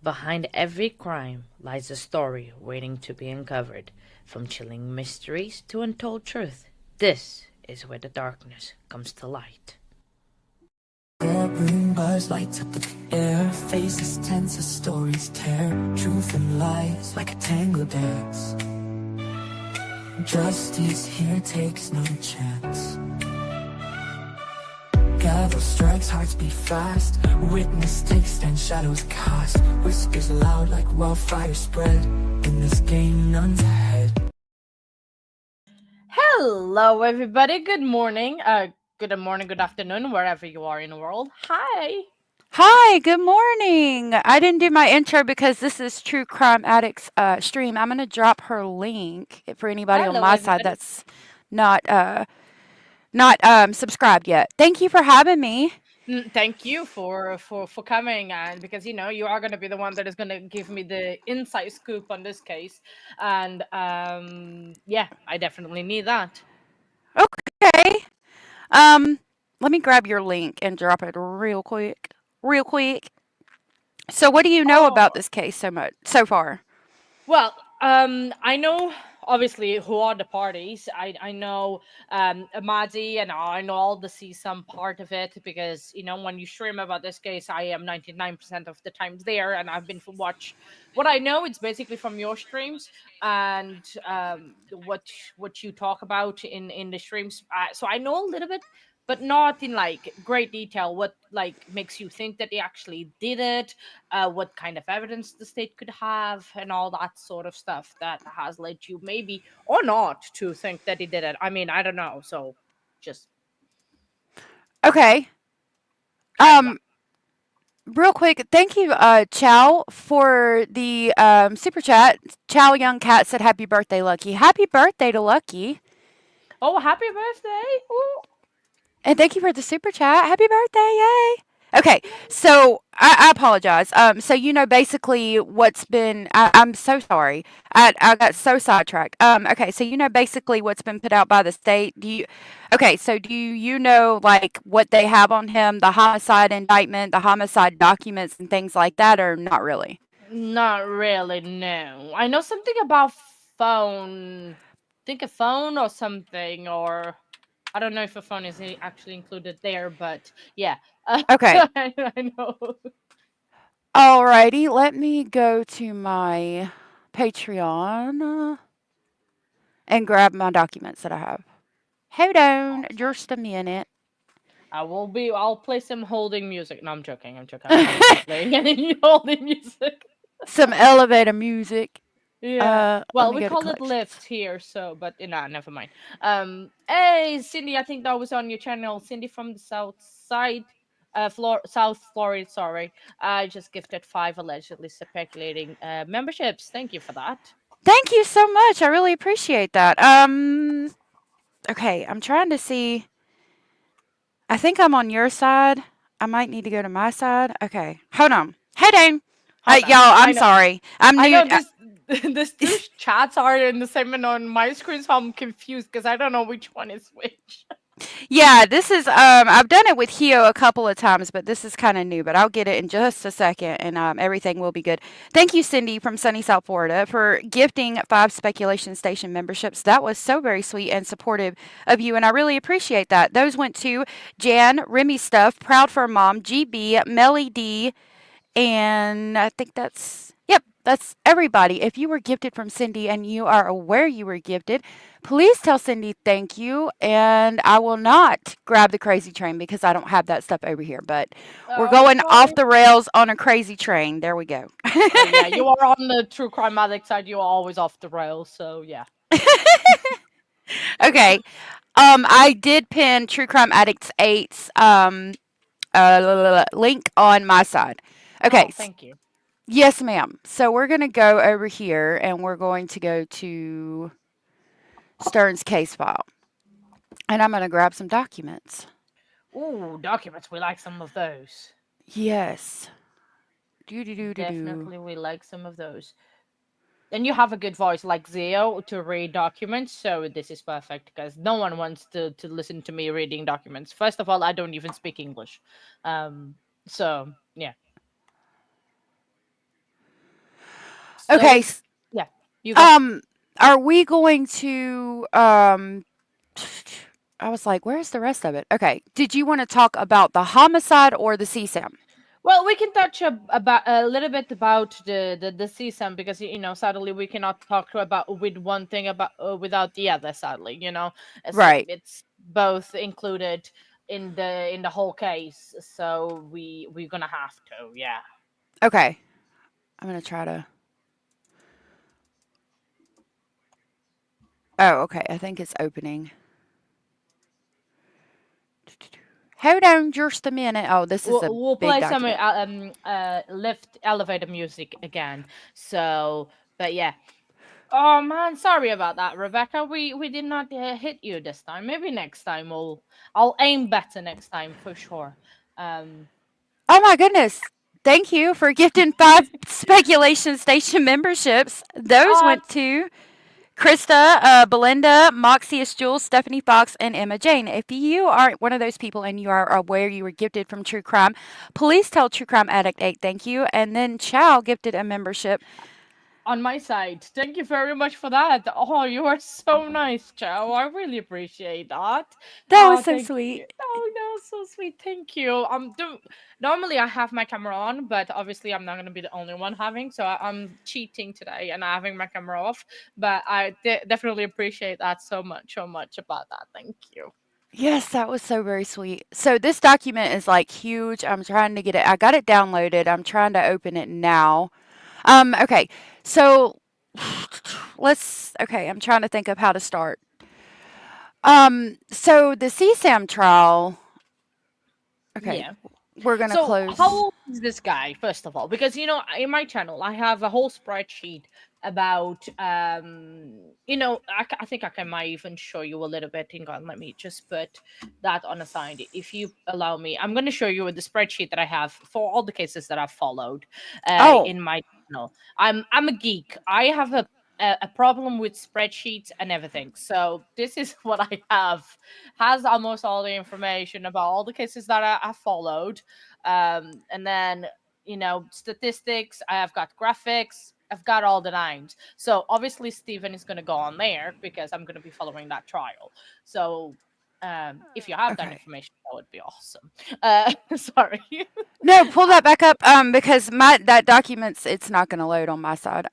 Behind every crime lies a story waiting to be uncovered, from chilling mysteries to untold truth. This is where the darkness comes to light. Room buzz lights up the air, faces tense as stories tear, truth and lies like a tango dance. Justice here takes no chance. Gavel strikes, hearts beat fast. Witness takes, stand shadows cast. Whispers loud like wildfire spread. In this game, none's ahead. Hello, everybody. Good morning. Good afternoon, wherever you are in the world. Hi. Hi, good morning. I didn't do my intro because this is True Crime Addict's stream. I'm going to drop her link for anybody on Hello, my side everybody. that's not subscribed yet. Thank you for having me. Thank you for coming, and because you are going to be the one that is going to give me the inside scoop on this case, and yeah, I definitely need that. Okay. Um, Let me grab your link and drop it real quick. Real quick. So, what do you know Oh, about this case so much so far? well, I know obviously who are the parties. I know Amadi, and I know all the CSUM part of it because when you stream about this case, I am 99% of the times there, and I've been to watch. What I know, it's basically from your streams and what you talk about in the streams. So I know a little bit, but not in like great detail. What like makes you think that they actually did it? What kind of evidence the state could have, and all that sort of stuff that has led you, maybe or not, to think that he did it. I mean, I don't know. So, just Okay. kind of that. Um, Real quick, thank you, Chow, for the super chat. Chow Young Cat said, "Happy birthday, Lucky." Happy birthday to Lucky, Oh, happy birthday! Ooh. and thank you for the super chat. Happy birthday, yay! Okay, so I apologize. So basically what's been. I'm so sorry. I got so sidetracked. Okay, so basically what's been put out by the state. Do you? Okay, so do you know like what they have on him, the homicide indictment, the homicide documents, and things like that, or not really? Not really. No, I know something about phone. Think a phone or something, or I don't know if a phone is actually included there, but yeah, Okay, I know. alrighty. Let me go to my Patreon and grab my documents that I have. Hold on, Awesome. just a minute. I'll play some holding music. No, I'm joking. I'm joking. I'm not gonna be playing any holding music. Some elevator music. Yeah. Let Well, me we go to call it collections. lift here, so but never mind. Hey, Cindy, I think that was on your channel. Cindy from the South Side, South Florida. Sorry, I just gifted 5 allegedly speculating memberships. Thank you for that. Thank you so much. I really appreciate that. Okay, I'm trying to see. I think I'm on your side. I might need to go to my side. Okay, hold on. Hold on. Hold on. Y'all, I'm I know. soring. I'm I new. know this. This two chats are in the same and on my screen, so I'm confused because I don't know which one is which. Yeah, this is I've done it with Hio a couple of times, but this is kind of new, but I'll get it in just a second and everything will be good. Thank you, Cindy from sunny South Florida, for gifting 5 speculation station memberships. That was so very sweet and supportive of you, and I really appreciate that. Those went to Jan, Remy Stuff, Proud for Mom, GB, Melly D, and I think that's everybody. If you were gifted from Cindy and you are aware you were gifted, please tell Cindy thank you. And I will not grab the crazy train because I don't have that stuff over here. But we're Oh, going off sorry. the rails on a crazy train. There we go. Oh yeah, you are on the true crime addict side. You are always off the rails. So yeah. Okay. I did pin True Crime Addicts 8's link on my side. Oh, Okay. thank you. Yes, ma'am. So we're going to go over here and we're going to go to Stern's case file. And I'm going to grab some documents. Ooh, documents. We like some of those. Yes. Do do do do do. Definitely, we like some of those. And you have a good voice like Zio to read documents, so this is perfect because no one wants to listen to me reading documents. First of all, I don't even speak English. Um, so yeah. Okay. So yeah, you go. Are we going to I was like, where's the rest of it? Okay. Did you want to talk about the homicide or the CSAM? Well, we can touch about a little bit about the season because sadly we cannot talk about with one thing about without the other. Sadly, Right. it's both included in the whole case. So we're gonna have to, yeah. Okay. I'm going to try to. Oh, okay. I think it's opening. Hold on just a minute. Oh, this is a We'll big play some document. lift elevator music again. So, but yeah. Oh man, sorry about that, Rebecca. We did not hit you this time. Maybe next time I'll aim better next time for sure. Um, Oh my goodness. Thank you for gifting 5 speculation station memberships. Those uh, went to Krista, Belinda, Moxius Jules, Stephanie Fox, and Emma Jane. If you are one of those people and you are aware you were gifted from True Crime, please tell True Crime Addict 8 thank you. And then Chow gifted a membership. on my side, thank you very much for that. Oh, you are so nice, Joe. I really appreciate that. That was Oh, so thank you. sweet. Oh no, so sweet. Thank you. Normally I have my camera on, but obviously I'm not gonna be the only one having. So I'm cheating today and having my camera off. But I definitely appreciate that so much about that. Thank you. Yes, that was so very sweet. So this document is like huge. I'm trying to get it. I got it downloaded. I'm trying to open it now. Okay. So okay, I'm trying to think of how to start. So the CSAM trial, okay, Yeah. we're gonna So, how close. old is this guy, first of all? Because in my channel, I have a whole spreadsheet about I think I can might even show you a little bit. Hang on, let me just put that on a side, if you allow me. I'm going to show you the spreadsheet that I have for all the cases that I've followed Oh, in my channel. I'm a geek. I have a problem with spreadsheets and everything. So this is what I have. Has almost all the information about all the cases that I followed, and then statistics. I have got graphics. I've got all the names. So obviously Stephen is going to go on there because I'm going to be following that trial. So if you have that okay. information, that would be awesome. Sorry. No, pull that back up. Because that documents it's not gonna load on my side.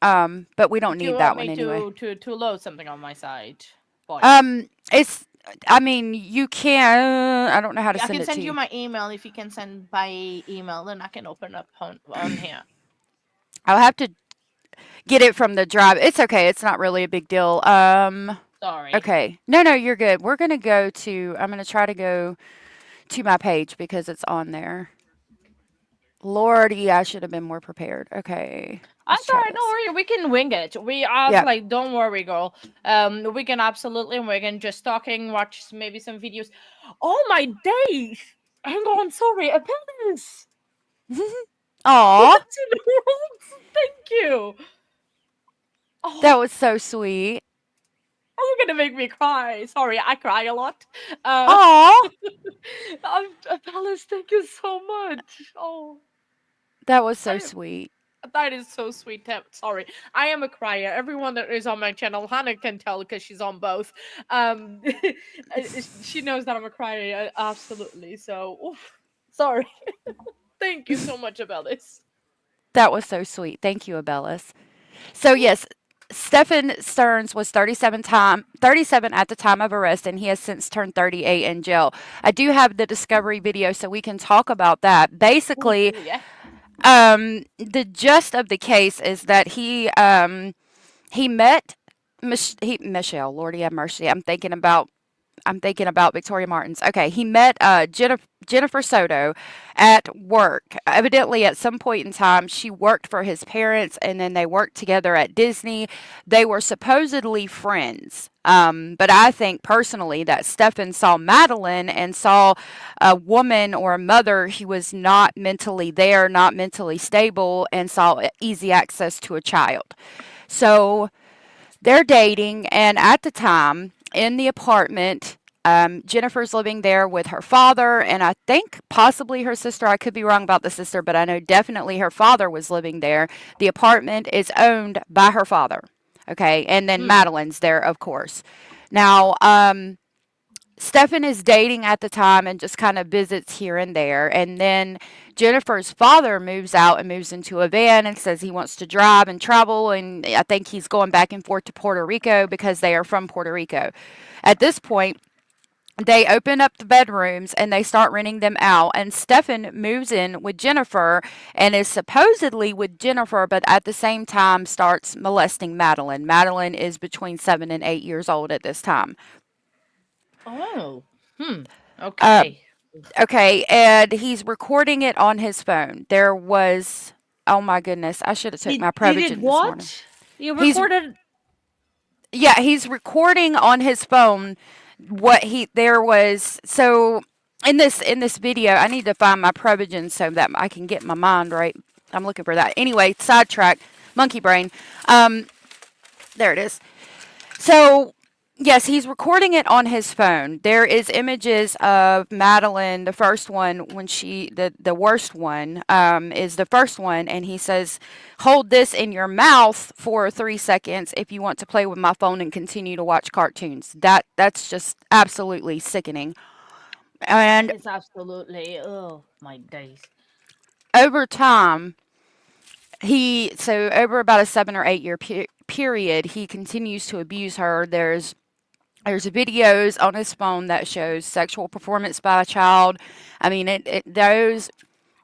But we don't Do you need want that me one anyway. to load something on my side for you? It's. I mean, you can. I don't know how to Yeah, I send can it to send you you. my email. If you can send by email, then I can open up on here. I'll have to get it from the drive. It's okay. It's not really a big deal. Sorry. Okay. No, no, you're good. We're gonna go to. I'm gonna try to go to my page because it's on there. Lordy, I should have been more prepared. Okay, let's That's try alright, don't this. worry, we can wing it. We are Yeah. like, don't worry, girl. We can absolutely we can just talking, watch maybe some videos. Oh my days! Hang on, sorry, appendix. Aw, What in the world? Thank you. that Oh, was so sweet. you're gonna make me cry. Sorry, I cry a lot. Uh, Aw, Appendix, thank you so much. Oh, that was so I sweet. That is so sweet. Sorry, I am a crier. Everyone that is on my channel, Hannah can tell because she's on both. Um, she knows that I'm a crier, absolutely. So, oof, sorry. Thank you so much about this. That was so sweet. Thank you, Abellis. So yes, Stephen Stearns was 37 at the time of arrest, and he has since turned 38 in jail. I do have the discovery video, so we can talk about that. Basically, Ooh, yeah. the gist of the case is that he met Michelle. Lordy have mercy. I'm thinking about Victoria Martins. Okay, he met Jennifer Soto at work. Evidently, at some point in time, she worked for his parents, and then they worked together at Disney. They were supposedly friends. But I think personally that Stefan saw Madeline and saw a woman or a mother who was not mentally there, not mentally stable, and saw easy access to a child. So they're dating, and at the time in the apartment, Jennifer's living there with her father, and I think possibly her sister. I could be wrong about the sister, but I know definitely her father was living there. The apartment is owned by her father. Okay, and then Mm. Madeline's there, of course. Now, Stefan is dating at the time and just kind of visits here and there. And then Jennifer's father moves out and moves into a van and says he wants to drive and travel. And I think he's going back and forth to Puerto Rico because they are from Puerto Rico. At this point, they open up the bedrooms and they start renting them out. And Stefan moves in with Jennifer and is supposedly with Jennifer, but at the same time starts molesting Madeline. Madeline is between 7 and 8 years old at this time. Oh. Uh, Okay. Okay, and he's recording it on his phone. There was, oh my goodness, I should have took my He did Prevagen this morning. what? You He's, recorded. yeah, he's recording on his phone what there was. So in this video, I need to find my Prevagen so that I can get my mind right. I'm looking for that. Anyway, sidetrack, monkey brain. There it is. So, yes, he's recording it on his phone. There is images of Madeline, the first one, when the worst one, is the first one, and he says, hold this in your mouth for 3 seconds if you want to play with my phone and continue to watch cartoons. That's just absolutely sickening. That And is absolutely. Oh my days. over time, over about a 7 or 8 year period, he continues to abuse her. There's videos on his phone that shows sexual performance by a child. I mean,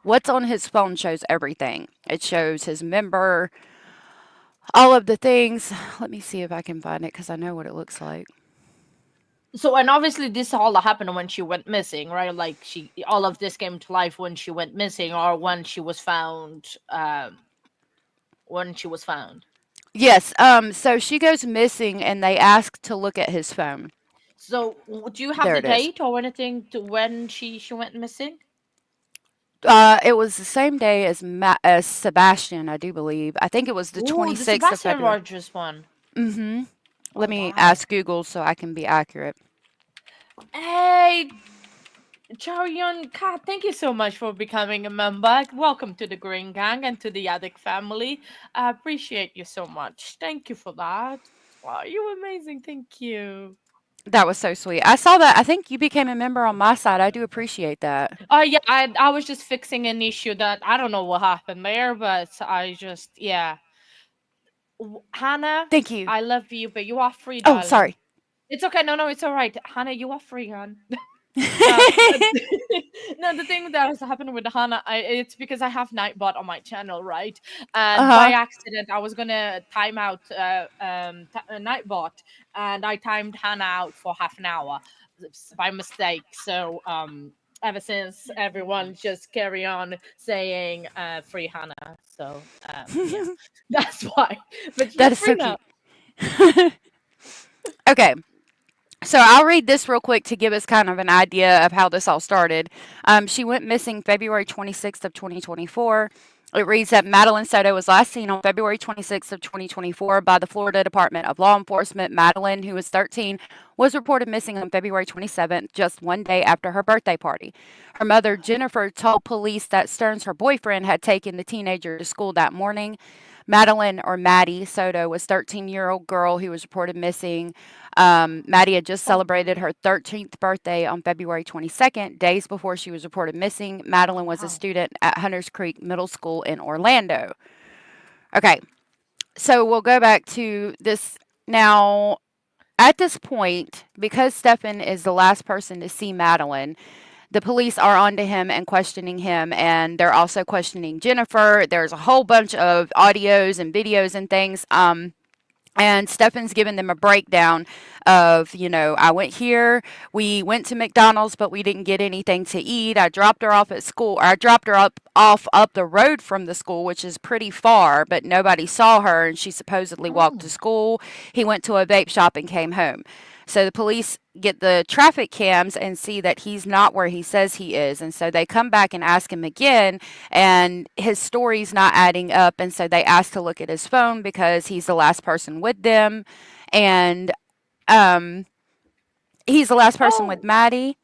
what's on his phone shows everything. It shows his member, all of the things. Let me see if I can find it because I know what it looks like. So, and obviously, this all happened when she went missing, right? Like all of this came to life when she went missing, or when she was found. When she was found. Yes. So she goes missing, and they ask to look at his phone. So, do you have There the it is. date or anything to when she went missing? It was the same day as Sebastian, I do believe. I think it was the Ooh, the 26th of Sebastian February. Rogers one. Mm-hmm. Oh Let me wow. ask Google so I can be accurate. Hey, Chow Yun Kat, thank you so much for becoming a member. Welcome to the Green Gang and to the Addict family. I appreciate you so much. Thank you for that. Wow, you're amazing. Thank you. That was so sweet. I saw that. I think you became a member on my side. I do appreciate that. Yeah, I was just fixing an issue that I don't know what happened there, but I just yeah. Hannah, Thank you. I love you, but you are free, Oh, darling. sorry. It's okay. No, it's all right. Hannah, you are free, hon. Uh, no, the thing that has happened with Hannah, it's because I have Nightbot on my channel, right? And by Uh-huh. accident, I was gonna time out Nightbot, and I timed Hannah out for half an hour by mistake. So ever since, everyone just carry on saying free Hannah. So yeah, that's why. But you're That is free so now. cute. Okay. So I'll read this real quick to give us kind of an idea of how this all started. She went missing February 26th of 2024. It reads that Madeline Soto was last seen on February 26th of 2024 by the Florida Department of Law Enforcement. Madeline, who was 13, was reported missing on February 27th, just one day after her birthday party. Her mother, Jennifer, told police that Stearns, her boyfriend, had taken the teenager to school that morning. Madeline, or Maddie Soto, was 13-year-old girl who was reported missing. Maddie had just celebrated her 13th birthday on February 22nd, days before she was reported missing. Madeline was a Wow. student at Hunters Creek Middle School in Orlando. Okay, so we'll go back to this now. At this point, because Stefan is the last person to see Madeline, the police are onto him and questioning him, and they're also questioning Jennifer. There's a whole bunch of audios and videos and things. And Stefan's giving them a breakdown of, I went here, we went to McDonald's, but we didn't get anything to eat. I dropped her off at school, or I dropped her up the road from the school, which is pretty far, but nobody saw her, and she supposedly walked to Oh. school. He went to a vape shop and came home. So the police get the traffic cams and see that he's not where he says he is. And so they come back and ask him again, and his story's not adding up. And so they ask to look at his phone because he's the last person with them. And um, He's the last person with Oh, Maddie.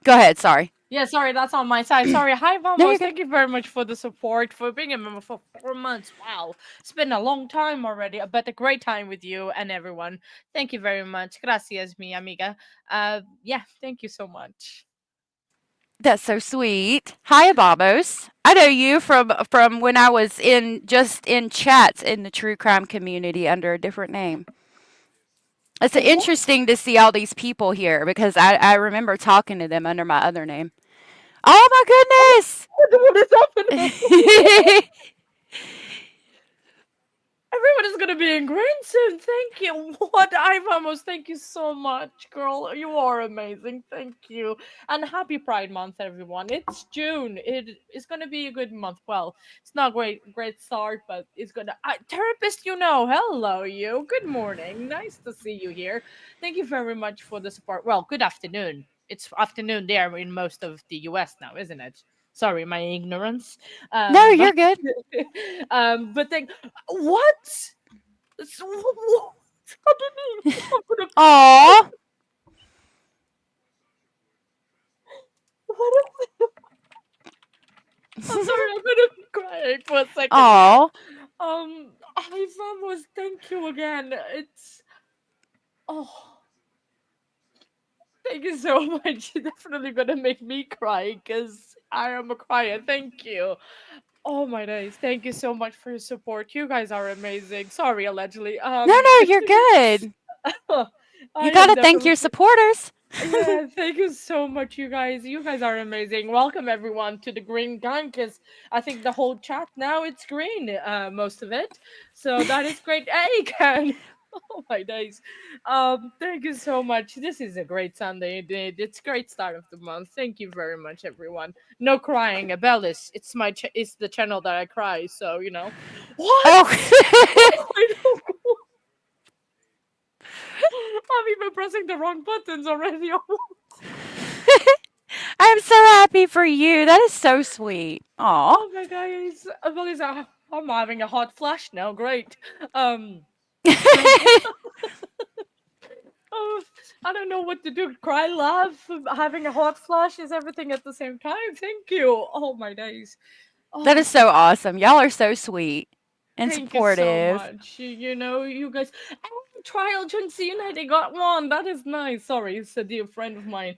Go ahead. Sorry. yeah, sorry, that's on my side. Sorry. Hi, No, you're Vamos. good. Thank you very much for the support, for being a member for 4 months. Wow. It's been a long time already, but a great time with you and everyone. Thank you very much. Gracias, mi amiga. Yeah, thank you so much. That's so sweet. Hi, Babos. I know you from when I was in chats in the true crime community under a different name. It's What? interesting to see all these people here because I remember talking to them under my other name. Oh my What is happening? goodness! Everyone is gonna be in green soon. Thank you. What I Vamos, thank you so much, girl. You are amazing. Thank you. And happy Pride Month, everyone. It's June. It is gonna be a good month. Well, it's not great start, but it's gonna therapist, hello you. Good morning. Nice to see you here. Thank you very much for the support. Well, good afternoon. It's afternoon there in most of the US now, isn't it? Sorry, my ignorance. No, But you're good. but then what? What? Happening? I'm gonna. Aw, What is, I'm sorry. I'm gonna cry for a second. aw. I was. Thank you again. It's. Oh, thank you so much. You're definitely gonna make me cry because I am a crier. Thank you. Oh my days. Thank you so much for your support. You guys are amazing. Sorry, allegedly. No, no, you're good. I You am gotta thank your definitely. supporters. Yeah, thank you so much, you guys. You guys are amazing. Welcome everyone to the Green Gang, because I think the whole chat now it's green, most of it. So that is great. Hey, Ken. Oh my days. Thank you so much. This is a great Sunday indeed. It's a great start of the month. Thank you very much, everyone. No crying, Abellis. It's the channel that I cry. So what? Oh. I don't. I'm even pressing the wrong buttons already. I'm so happy for you. That is so sweet. Aw. Oh my days. Well, I'm having a hot flash now. Great. Um, thank you. Oh, I don't know what to do. Cry, laugh, having a hot flash is everything at the same time. Thank you. Oh my days. That Oh, is so awesome. Y'all are so sweet and thank you so supportive. much. You guys. Oh, Trial John Cena, they got one. That is nice. Sorry, it's a dear friend of mine.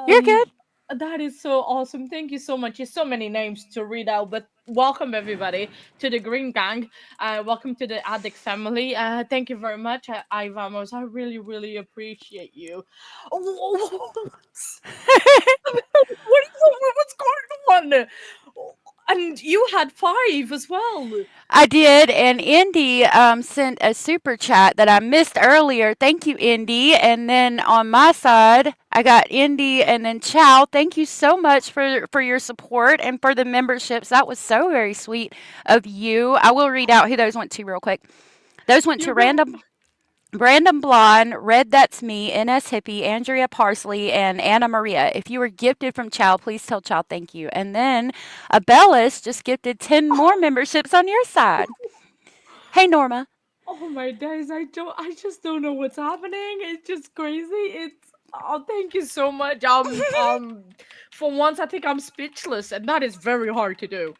You're Um, good. that is so awesome. Thank you so much. There's so many names to read out, but welcome everybody to the Green Gang. Welcome to the Addict family. Thank you very much, I Vamos. I really, really appreciate you. Oh, what's going on? And you had five as well. I did, and Indy sent a super chat that I missed earlier. Thank you, Indy. And then on my side, I got Indy and then Chow. Thank you so much for your support and for the memberships. That was so very sweet of you. I will read out who those went to real quick. Those went You to go. Random Blonde, Red That's Me, NS Hippie, Andrea Parsley, and Anna Maria. If you were gifted from Chow, please tell Chow thank you. And then Abellis just gifted 10 more memberships on your side. Hey, Norma. Oh my days, I just don't know what's happening. It's just crazy. It's thank you so much. For once I think I'm speechless, and that is very hard to do.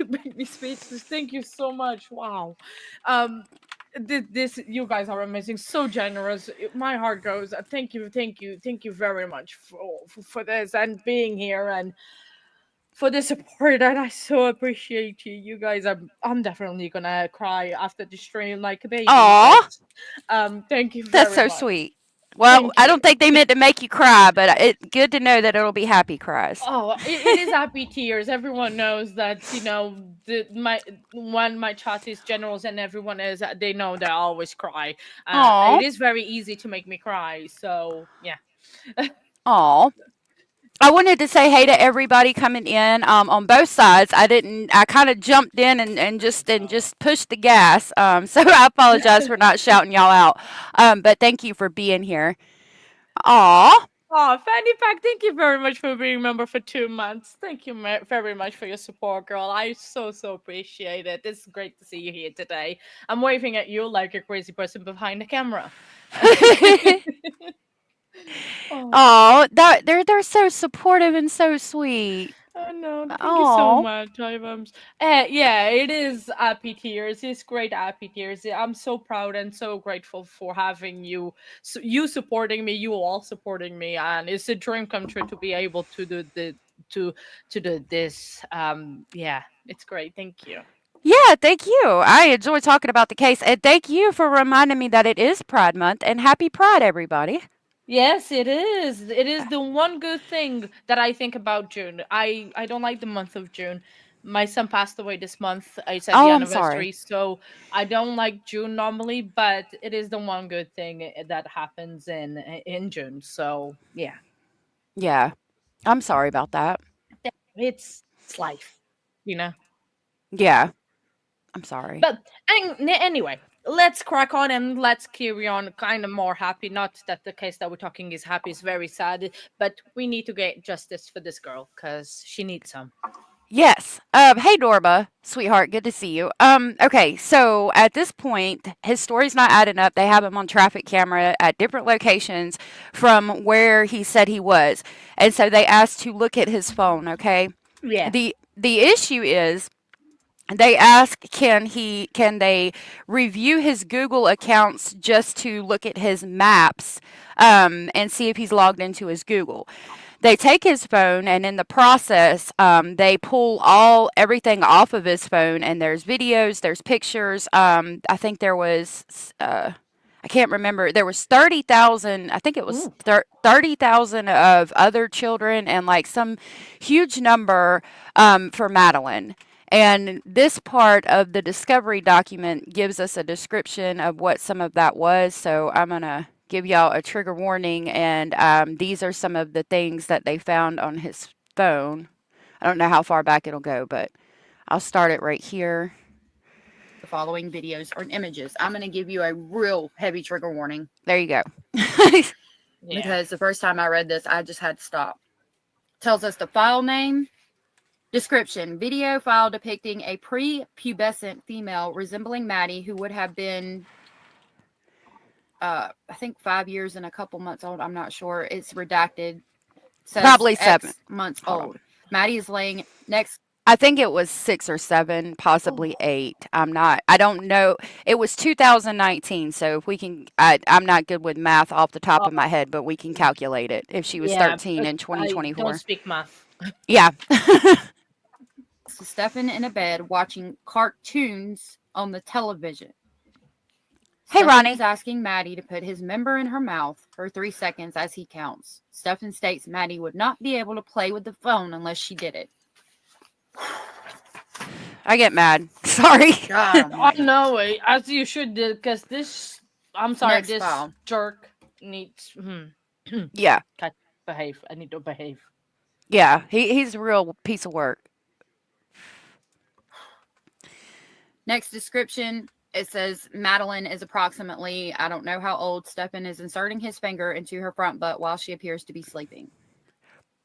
Make me speechless. Thank you so much. Wow. Um this you guys are amazing, so generous. My heart goes. Thank you very much for this and being here and for the support, and I so appreciate you. You guys, I'm definitely gonna cry after the stream like a baby, but Aw, thank you that's very so much. sweet. Well, Thank I you. don't think they meant to make you cry, but it's good to know that it'll be happy cries. Oh, it is happy tears. Everyone knows that my when my chat is generals and everyone is they know that I always cry. Aw, It is very easy to make me cry. So yeah. aw. I wanted to say hey to everybody coming in on both sides. I didn't. I kind of jumped in and just pushed the gas. So I apologize for not shouting y'all out. But thank you for being here. Aw, Oh, Fanny Pack, thank you very much for being a member for 2 months. Thank you very much for your support, girl. I so appreciate it. It's great to see you here today. I'm waving at you like a crazy person behind the camera. Oh, Oh, they're so supportive and so sweet. oh no, thank you so Oh. much, Ivams. Yeah, it is happy tears. It's great happy tears. I'm so proud and so grateful for having you, you supporting me, you all supporting me, and it's a dream come true to be able to do to to do this. Yeah, it's great. Thank you. Yeah, thank you. I enjoy talking about the case, and thank you for reminding me that it is Pride Month, and happy Pride, everybody. Yes, it is. It is the one good thing that I think about June. I don't like the month of June. My son passed away this month. It's at the Oh, I'm sorry. anniversary, so I don't like June normally, but it is the one good thing that happens in June. So, yeah. Yeah, I'm sorry about that. It's life, you know. Yeah, I'm sorry. But anyway, let's crack on and let's carry on kind of more happy. Not that the case that we're talking is happy, it's very sad, but we need to get justice for this girl because she needs some. Yes. Hey Dorba, sweetheart, good to see you. Okay, so at this point, his story's not adding up. They have him on traffic camera at different locations from where he said he was. And so they asked to look at his phone, okay? Yeah. The issue is they ask can they review his Google accounts just to look at his maps and see if he's logged into his Google. They take his phone, and in the process, they pull everything off of his phone, and there's videos, there's pictures. I think there was. I can't remember. There was 30,000, I think it was Ooh. 30,000 of other children and like some huge number for Madeline. And this part of the discovery document gives us a description of what some of that was. So I'm going to give y'all a trigger warning. And these are some of the things that they found on his phone. I don't know how far back it'll go, but I'll start it right here. The following videos or images. I'm going to give you a real heavy trigger warning. There you go. Yeah. Because the first time I read this, I just had to stop. Tells us the file name. Description: video file depicting a prepubescent female resembling Maddie, who would have been, I think 5 years and a couple months old. I'm not sure. It's redacted. Says Probably X 7. months Hold on. old. Maddie is laying next. I think it was 6 or 7, possibly 8. I don't know. It was 2019, so if we can, I'm not good with math off the top of my head, but we can calculate it if she was Yeah, 13 in I don't 2024. speak math. Yeah. Stefan in a bed watching cartoons on the television. Hey, Stefan Ronnie. is asking Maddie to put his member in her mouth for 3 seconds as he counts. Stefan states Maddie would not be able to play with the phone unless she did it. I get mad. Sorry. God, I know, as you should, because this. I'm sorry, Next this file. jerk needs. Yeah. Behave. I need to behave. Yeah. He's a real piece of work. Next description, it says Madeline is approximately, I don't know how old. Stefan is inserting his finger into her front butt while she appears to be sleeping.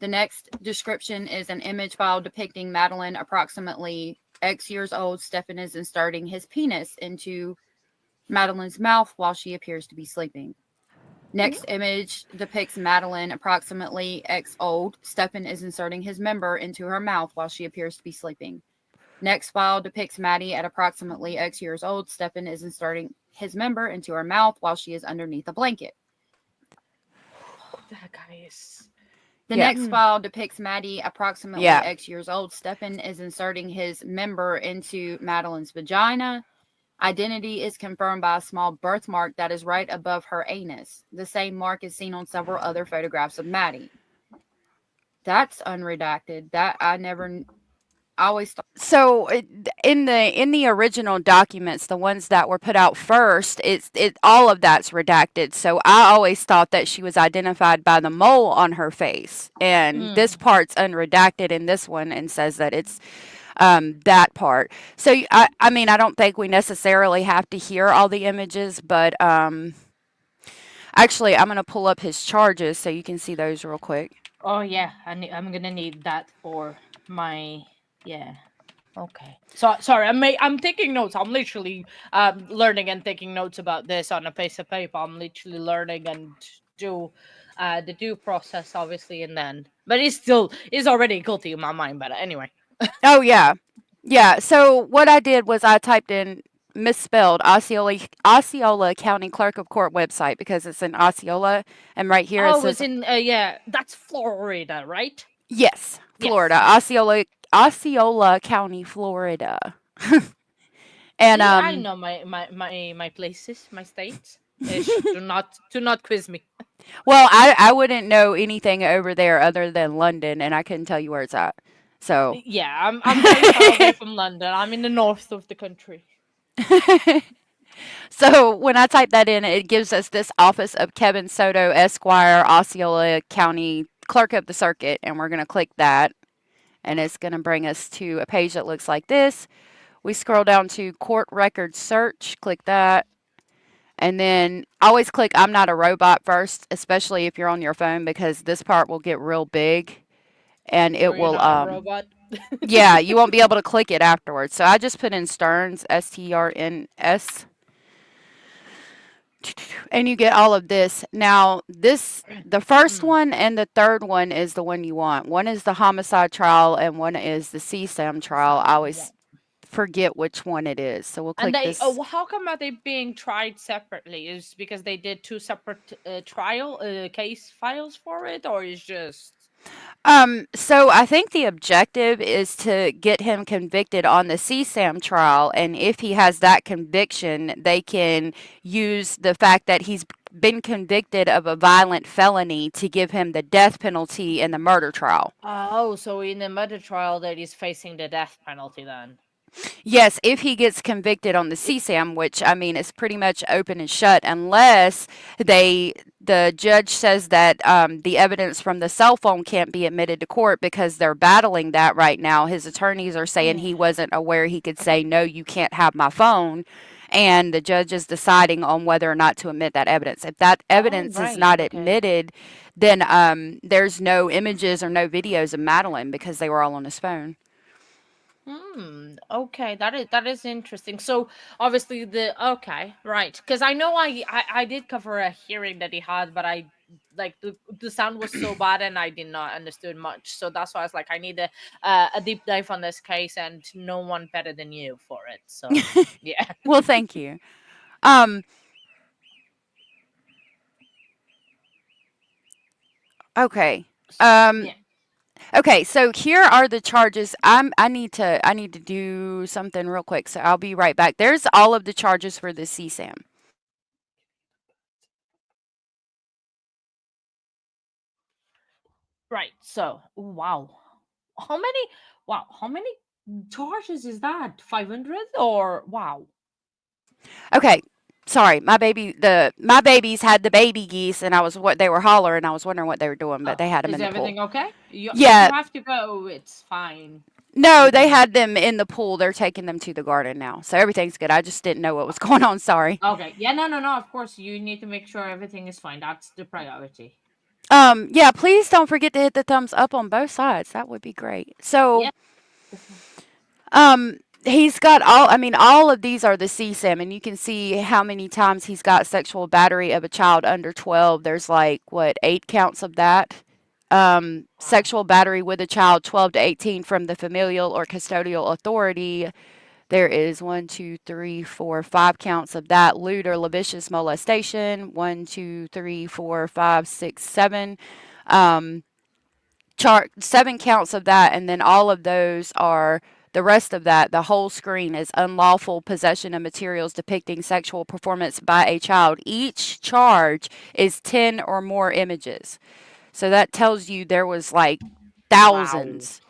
The next description is an image file depicting Madeline approximately X years old. Stefan is inserting his penis into Madeline's mouth while she appears to be sleeping. Next image depicts Madeline approximately X old. Stefan is inserting his member into her mouth while she appears to be sleeping. Next file depicts Maddie at approximately X years old. Stefan is inserting his member into her mouth while she is underneath a blanket. That guy is. The next file depicts Maddie approximately X years old. Stefan is inserting his member into Madeline's vagina. Identity is confirmed by a small birthmark that is right above her anus. The same mark is seen on several other photographs of Maddie. That's unredacted. That I always thought. So in the original documents, the ones that were put out first, all of that's redacted. So I always thought that she was identified by the mole on her face, and this part's unredacted in this one and says that it's that part. So I mean, I don't think we necessarily have to hear all the images, but actually, I'm gonna pull up his charges so you can see those real quick. Oh yeah, I'm gonna need that for my. Yeah. Okay. So sorry, I'm taking notes. I'm literally learning and taking notes about this on a piece of paper. I'm literally learning and do the due process, obviously, and then, but it's still is already guilty in my mind. But anyway, Oh yeah, yeah. So what I did was I typed in misspelled Osceola County Clerk of Court website because it's in Osceola, and right here it oh, it's says in yeah, that's Florida, right? yes, Yes, Florida, yes. Osceola County, Florida, and See, I know my places, my states. Ish, do not quiz me. well, I wouldn't know anything over there other than London, and I couldn't tell you where it's at. So. Yeah, I'm very far away from London. I'm in the north of the country. So when I type that in, it gives us this office of Kevin Soto, Esquire, Osceola County Clerk of the Circuit, and we're going to click that, and it's going to bring us to a page that looks like this. We scroll down to Court Record Search, click that, and then always click I'm not a robot first, especially if you're on your phone, because this part will get real big, and So it you're will not a robot. yeah, you won't be able to click it afterwards. So I just put in Stearns, Strns, and you get all of this. Now, the first Mm. one and the third one is the one you want. One is the homicide trial and one is the CSAM That's trial. not I what you always want. forget which one it is. So we'll And click they, this. how come are they being tried separately? Is because they did two separate trial case files for it, or is just So I think the objective is to get him convicted on the CSAM trial, and if he has that conviction, they can use the fact that he's been convicted of a violent felony to give him the death penalty in the murder trial. oh, so in the murder trial that he's facing the death penalty then? Yes, if he gets convicted on the CSAM, which I mean is pretty much open and shut, unless the judge says that the evidence from the cell phone can't be admitted to court because they're battling that right now. His attorneys are saying he Mm. wasn't aware he could say no, you can't have my phone, and the judge is deciding on whether or not to admit that evidence. If that Oh, evidence is right. not Okay. admitted, then there's no images or no videos of Madeline because they were all on his phone. Okay, that is interesting. So obviously the okay, right? Because I know I did cover a hearing that he had, but I like the sound was so bad and I did not understood much. So that's why I was like, I need a deep dive on this case, and no one better than you for it. So yeah, Well, thank you. Um, okay. Um, yeah. okay, so here are the charges. I need to do something real quick, so I'll be right back. There's all of the charges for the CSAM. Right. So wow, how many? Wow, how many charges is that? 500 or wow? Okay. Sorry, my babies had the baby geese and I was what they were hollering. I was wondering what they were doing, but Oh, they had them is in the pool. everything okay? If you Yeah, have to go, it's fine. no, You they can. had them in the pool. They're taking them to the garden now. So everything's good. I just didn't know what was going on, sorry. Okay. Yeah, no, no, no. Of course, you need to make sure everything is fine. That's the priority. Yeah, please don't forget to hit the thumbs up on both sides. That would be great. So, Yeah. Definitely. he's got all, I mean, all of these are the CSAM, and you can see how many times he's got sexual battery of a child under 12. There's like, what, 8 counts of that? Wow. Sexual battery with a child 12 to 18 from the familial or custodial authority. There is 1, 2, 3, 4, 5 counts of that. Lewd or lascivious molestation. 1, 2, 3, 4, 5, 6, 7. Um, 7 counts of that, and then all of those are the rest of that. The whole screen is unlawful possession of materials depicting sexual performance by a child. Each charge is 10 or more images. So that tells you there was like Wow. thousands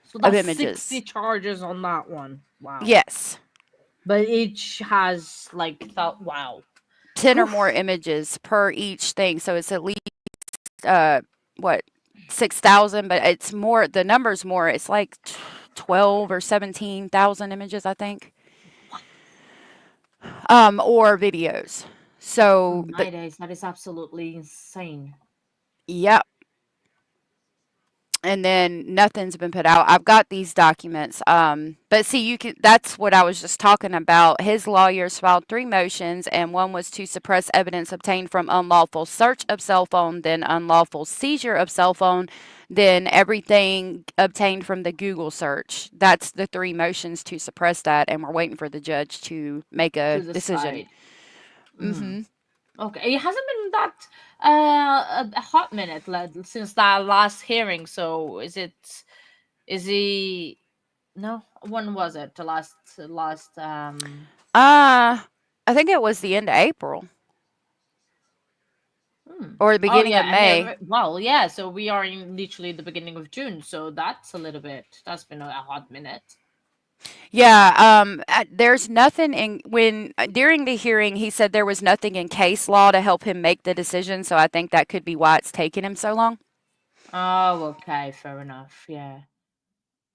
So of that's 60 images. charges on that one. Wow. Yes. But each has like thought. Wow. 10 or more Oof. images per each thing. So it's at least uh what 6,000, but it's more, the number's more. It's like 12 or 17,000 images, I think. Or videos. So the My days, that is absolutely insane. yeah. and then nothing's been put out. I've got these documents. But see, you can. That's what I was just talking about. His lawyers filed 3 motions, and one was to suppress evidence obtained from unlawful search of cell phone, then unlawful seizure of cell phone, then everything obtained from the Google search. That's the 3 motions to suppress that, and we're waiting for the judge to make To a decision. decide. Mm. Mm-hmm. Okay, it hasn't been that a hot minute since that last hearing. So is he? No, when was it? The last I think it was the end of April Hmm. or the Oh beginning yeah, of May. well, yeah. So we are in literally the beginning of June. So that's a little bit. That's been a hot minute. Yeah, there's nothing in when during the hearing he said there was nothing in case law to help him make the decision, so I think that could be why it's taken him so long. Oh, okay, fair enough. Yeah.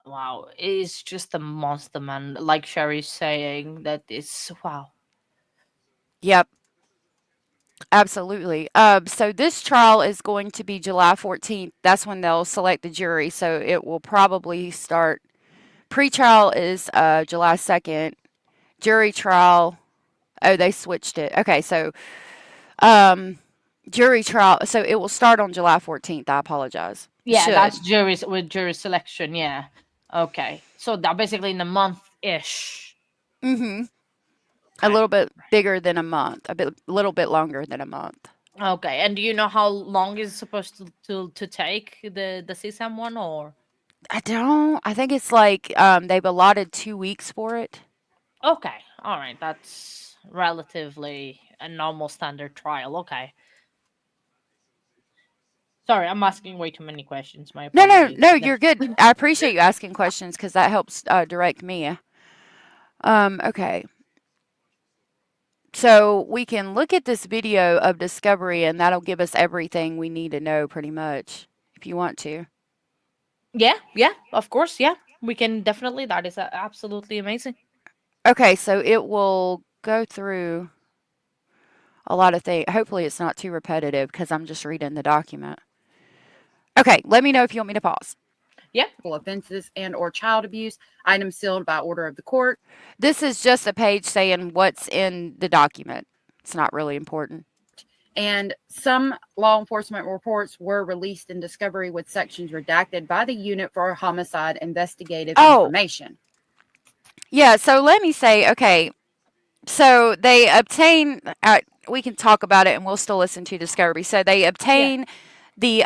Wow, it's just a monster, man. Like Sherry's saying, that it's wow. Yep, absolutely. So this trial is going to be July 14th. That's when they'll select the jury, so it will probably start. Pre-trial is July 2nd. Jury trial. Oh, they switched it. Okay, so um jury trial, so it will start on July 14th. I apologize. It Yeah, that's should. juries with jury selection. Yeah. Okay, so that basically in a month ish. Mhm. A Okay. little bit bigger than a month, a little bit longer than a month. Okay, and do you know how long is supposed to take the CSAM one or? I don't. I think it's like they've allotted 2 weeks for it. Okay, all right, that's relatively a normal standard trial. Okay. Sorry, I'm asking way too many questions. My No, no, apologies. no. You're good. I appreciate you asking questions because that helps direct me. Okay. So we can look at this video of discovery, and that'll give us everything we need to know, pretty much, if you want to. Yeah, of course, yeah. We can definitely. That is absolutely amazing. Okay, so it will go through a lot of things. Hopefully, it's not too repetitive because I'm just reading the document. Okay, let me know if you want me to pause. Yeah. Offenses and or child abuse, items sealed by order of the court. This is just a page saying what's in the document. It's not really important. And some law enforcement reports were released in discovery with sections redacted by the Unit for Homicide Investigative Information. Yeah, so let me say, okay, so they obtain, we can talk about it and we'll still listen to discovery. So they obtain the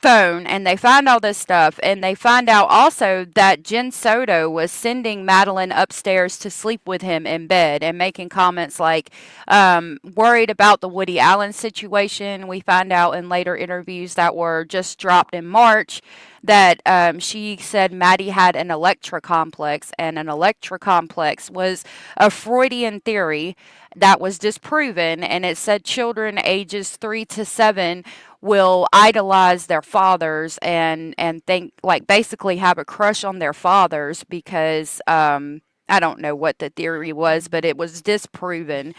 phone and they find all this stuff and they find out also that Jen Soto was sending Madeline upstairs to sleep with him in bed and making comments like worried about the Woody Allen situation. We find out in later interviews that were just dropped in March that she said Maddie had an Electra complex, and an Electra complex was a Freudian theory that was disproven, and it said children ages 3 to 7 will idolize their fathers and think like basically have a crush on their fathers because I don't know what the theory was, but it was disproven.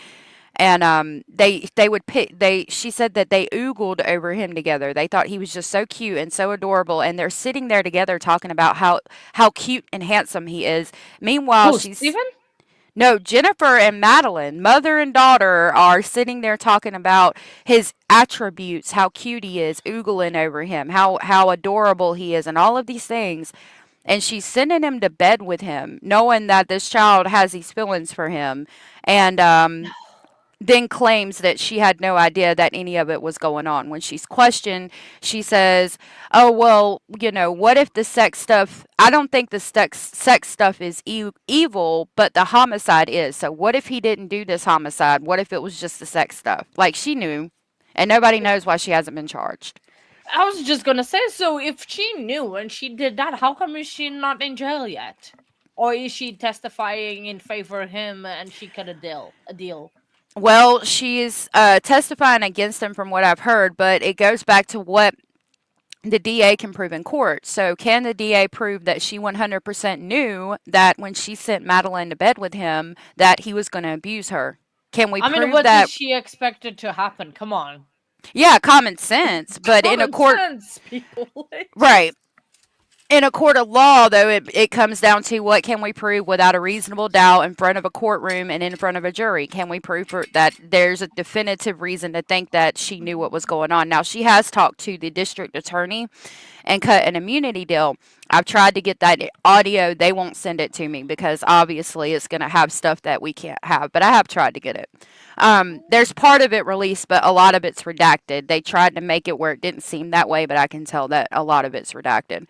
And they would pick they she said that they oogled over him together. They thought he was just so cute and so adorable, and they're sitting there together talking about how cute and handsome he is. Meanwhile, Who, she's Steven? no, Jennifer and Madeline, mother and daughter, are sitting there talking about his attributes, how cute he is, oogling over him, how adorable he is, and all of these things. And she's sending him to bed with him, knowing that this child has these feelings for him, and then claims that she had no idea that any of it was going on. When she's questioned, she says, "Oh, well, what if the sex stuff, I don't think the sex stuff is evil, but the homicide is. So what if he didn't do this homicide? What if it was just the sex stuff?" Like she knew, and nobody knows why she hasn't been charged. I was just gonna say, so if she knew and she did that, how come is she not in jail yet? Or is she testifying in favor of him and she cut a deal? A deal. Well, she's testifying against him from what I've heard, but it goes back to what the DA can prove in court. So, can the DA prove that she 100% knew that when she sent Madeline to bed with him, that he was going to abuse her? Can we I mean, prove what did that? she expect it to happen? Come on. Yeah, common sense, but in a Common court, sense, people. right. In a court of law, though, it comes down to what can we prove without a reasonable doubt in front of a courtroom and in front of a jury? Can we prove that there's a definitive reason to think that she knew what was going on? Now, she has talked to the district attorney and cut an immunity deal. I've tried to get that audio. They won't send it to me because obviously it's going to have stuff that we can't have, but I have tried to get it. There's part of it released, but a lot of it's redacted. They tried to make it where it didn't seem that way, but I can tell that a lot of it's redacted.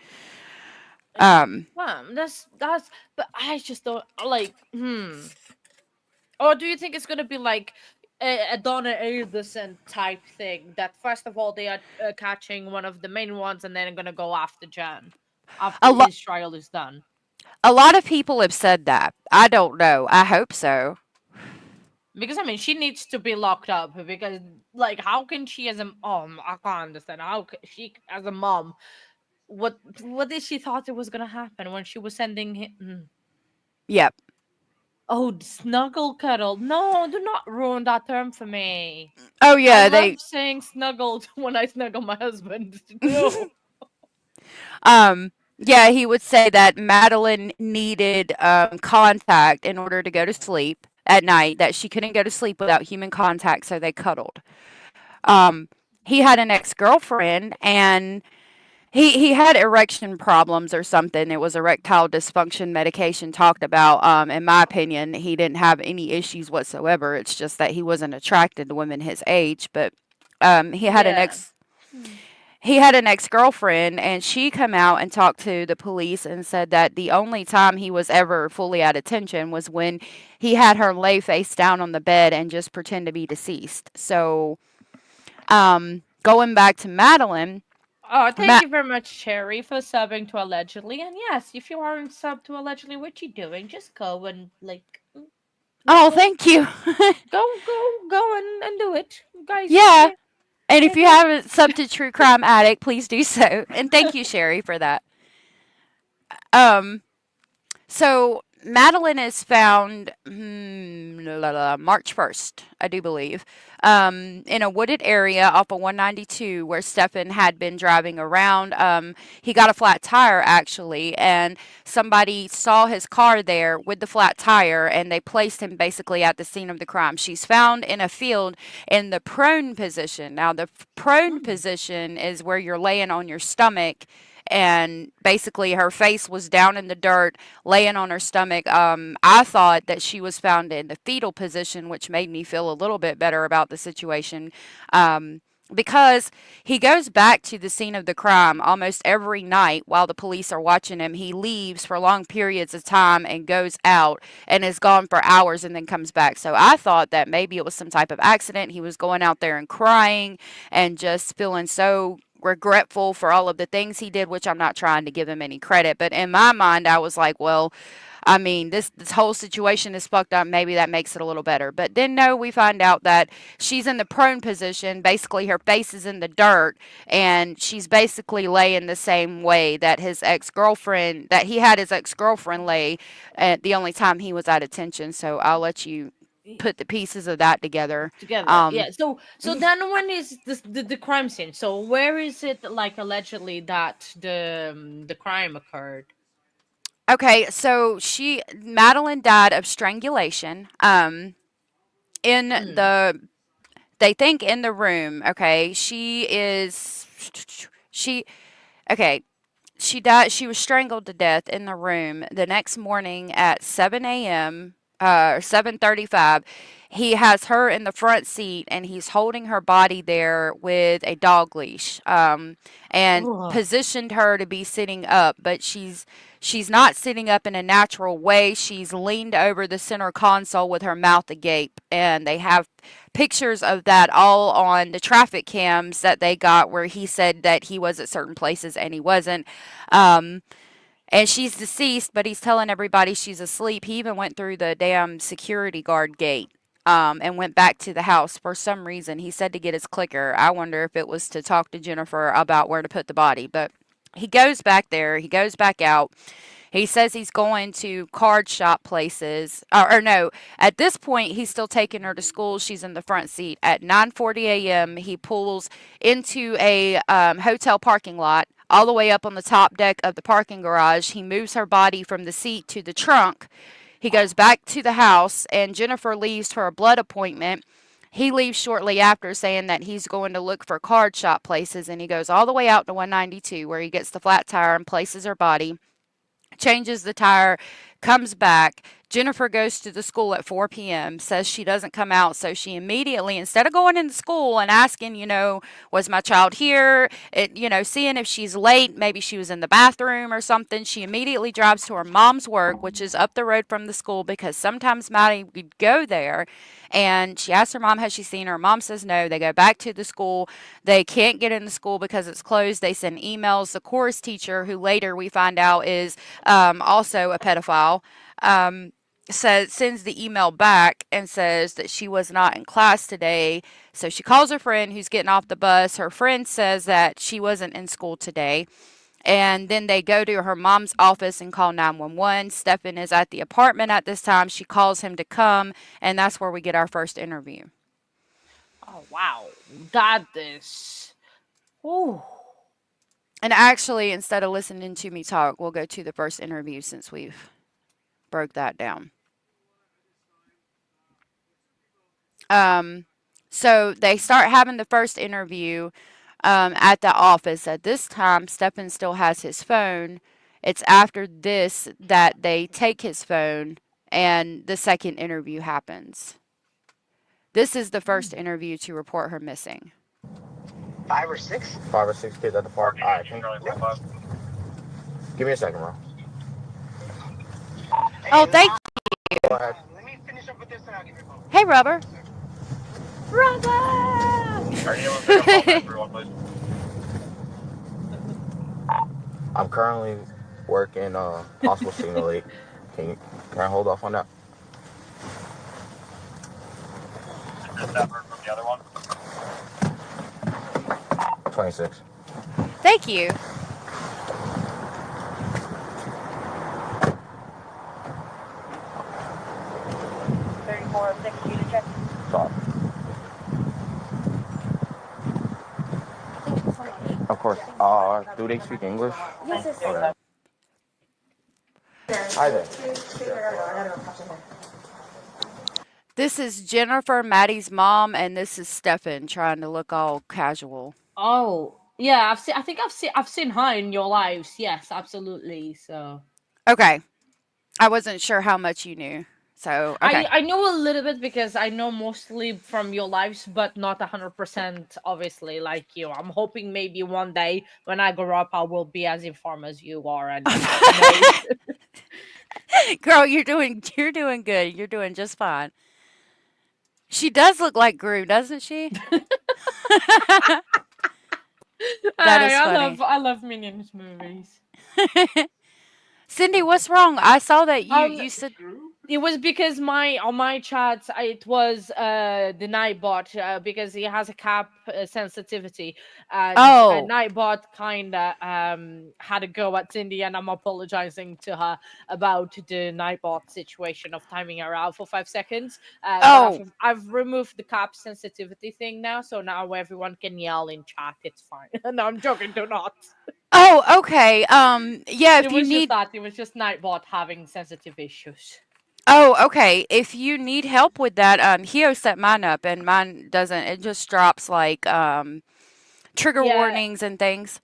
That's. But I just don't like. Or do you think it's gonna be like a Donna Anderson type thing? That first of all they are catching one of the main ones, and then gonna go after Jan A after lot. his trial is done. A lot of people have said that. I don't know. I hope so. Because I mean, she needs to be locked up. Because like, how can she as a I can't understand how she as a mom. What did she thought it was gonna happen when she was sending him? Yep. Oh, snuggle cuddle. No, do not ruin that term for me. Oh I yeah, love saying snuggled when I snuggle my husband. No. yeah, he would say that Madeline needed contact in order to go to sleep at night, that she couldn't go to sleep without human contact, so they cuddled. Um, he had an ex-girlfriend, and he had erection problems or something. It was erectile dysfunction medication talked about. In my opinion, he didn't have any issues whatsoever. It's just that he wasn't attracted to women his age. But he had an Yeah. ex he had an ex-girlfriend, and she come out and talked to the police and said that the only time he was ever fully at attention was when he had her lay face down on the bed and just pretend to be deceased. So going back to Madeline, Oh, thank Ma- you very much, Cherry, for subbing to allegedly. And yes, if you aren't sub to allegedly, what you doing? Just go and like, oh, go, thank you. go and do it, guys. Yeah. Yeah, And if yeah, you go. haven't subbed to True Crime Addict, please do so. And thank you, Sherry, for that. Um, so Madeline is found March 1st, I do believe, in a wooded area off of 192 where Stefan had been driving around. He got a flat tire actually, and somebody saw his car there with the flat tire, and they placed him basically at the scene of the crime. She's found in a field in the prone position. Now, the prone position is where you're laying on your stomach, and basically her face was down in the dirt laying on her stomach. I thought that she was found in the fetal position, which made me feel a little bit better about the situation. Because he goes back to the scene of the crime almost every night while the police are watching him. He leaves for long periods of time and goes out and is gone for hours and then comes back. So I thought that maybe it was some type of accident. He was going out there and crying and just feeling so regretful for all of the things he did, which I'm not trying to give him any credit. But in my mind, I was like, well, I mean, this whole situation is fucked up. Maybe that makes it a little better. But then, no, we find out that she's in the prone position. Basically, her face is in the dirt, and she's basically laying the same way that he had his ex girlfriend lay at the only time he was at attention. So I'll let you put the pieces of that together. Together. Yeah. So then when is this the crime scene? So where is it like allegedly that the crime occurred? Okay, so Madeline died of strangulation. In Mm. they think in the room. Okay, she, okay, she died. She was strangled to death in the room. The next morning at 7 a.m., 7:35, he has her in the front seat and he's holding her body there with a dog leash, and Ugh. positioned her to be sitting up, but she's not sitting up in a natural way. She's leaned over the center console with her mouth agape, and they have pictures of that all on the traffic cams that they got where he said that he was at certain places and he wasn't. Um, and she's deceased, but he's telling everybody she's asleep. He even went through the damn security guard gate, and went back to the house for some reason. He said to get his clicker. I wonder if it was to talk to Jennifer about where to put the body. But he goes back there, he goes back out. He says he's going to card shop places, or no, at this point he's still taking her to school. She's in the front seat. At 9:40 a.m., he pulls into a hotel parking lot, all the way up on the top deck of the parking garage. He moves her body from the seat to the trunk. He goes back to the house, and Jennifer leaves for a blood appointment. He leaves shortly after, saying that he's going to look for card shop places, and he goes all the way out to 192, where he gets the flat tire and places her body, changes the tire, comes back. Jennifer goes to the school at 4 p.m., says she doesn't come out, so she immediately, instead of going into school and asking, was my child here, seeing if she's late, maybe she was in the bathroom or something, she immediately drives to her mom's work, which is up the road from the school, because sometimes Maddie would go there, and she asks her mom, has she seen her? Her mom says no. They go back to the school. They can't get in the school because it's closed. They send emails. The chorus teacher, who later we find out is also a pedophile, sends the email back and says that she was not in class today. So she calls her friend who's getting off the bus. Her friend says that she wasn't in school today. And then they go to her mom's office and call 911. Stefan is at the apartment at this time. She calls him to come, and that's where we get our first interview. Oh, wow. That is... Ooh. And actually, instead of listening to me talk, we'll go to the first interview since we've broke that down. So they start having the first interview at the office. At this time, Stefan still has his phone. It's after this that they take his phone and the second interview happens. This is the first interview to report her missing. 5 or 6? 5 or 6 kids at the park. All right, yeah. Give me a second, bro. Oh, thank you. Go ahead. Let me finish up with this and I'll give you a call. Hey, Rubber. Rubber! Are you able to take a call back, please? I'm currently working possible signal leak. Can I hold off on that? Number from the other one? 26. Thank you. Stop. Of course. Do they speak English? Yes, yes, Okay. Hi there. This is Jennifer, Maddie's mom, and this is Stefan trying to look all casual. Oh, yeah, I've seen her in your lives. Yes, absolutely. So Okay. I wasn't sure how much you knew. So, okay. I know a little bit because I know mostly from your lives, but not 100% obviously like you. I'm hoping maybe one day when I grow up I will be as informed as you are and Girl, you're doing good. You're doing just fine. She does look like Gru, doesn't she? That is funny. I love Minions movies. Cindy, what's wrong? I saw that you said it was because on my chats it was the Nightbot because he has a cap sensitivity and Nightbot kind of had a go at Cindy, and I'm apologizing to her about the Nightbot situation of timing her out for 5 seconds. I've removed the cap sensitivity thing now, so now everyone can yell in chat. It's fine. No, I'm joking. Do not. Oh, okay. Yeah, if you need that, it was just Nightbot having sensitive issues. Oh, okay. If you need help with that, Hio set mine up, and mine doesn't. It just drops like trigger warnings and things.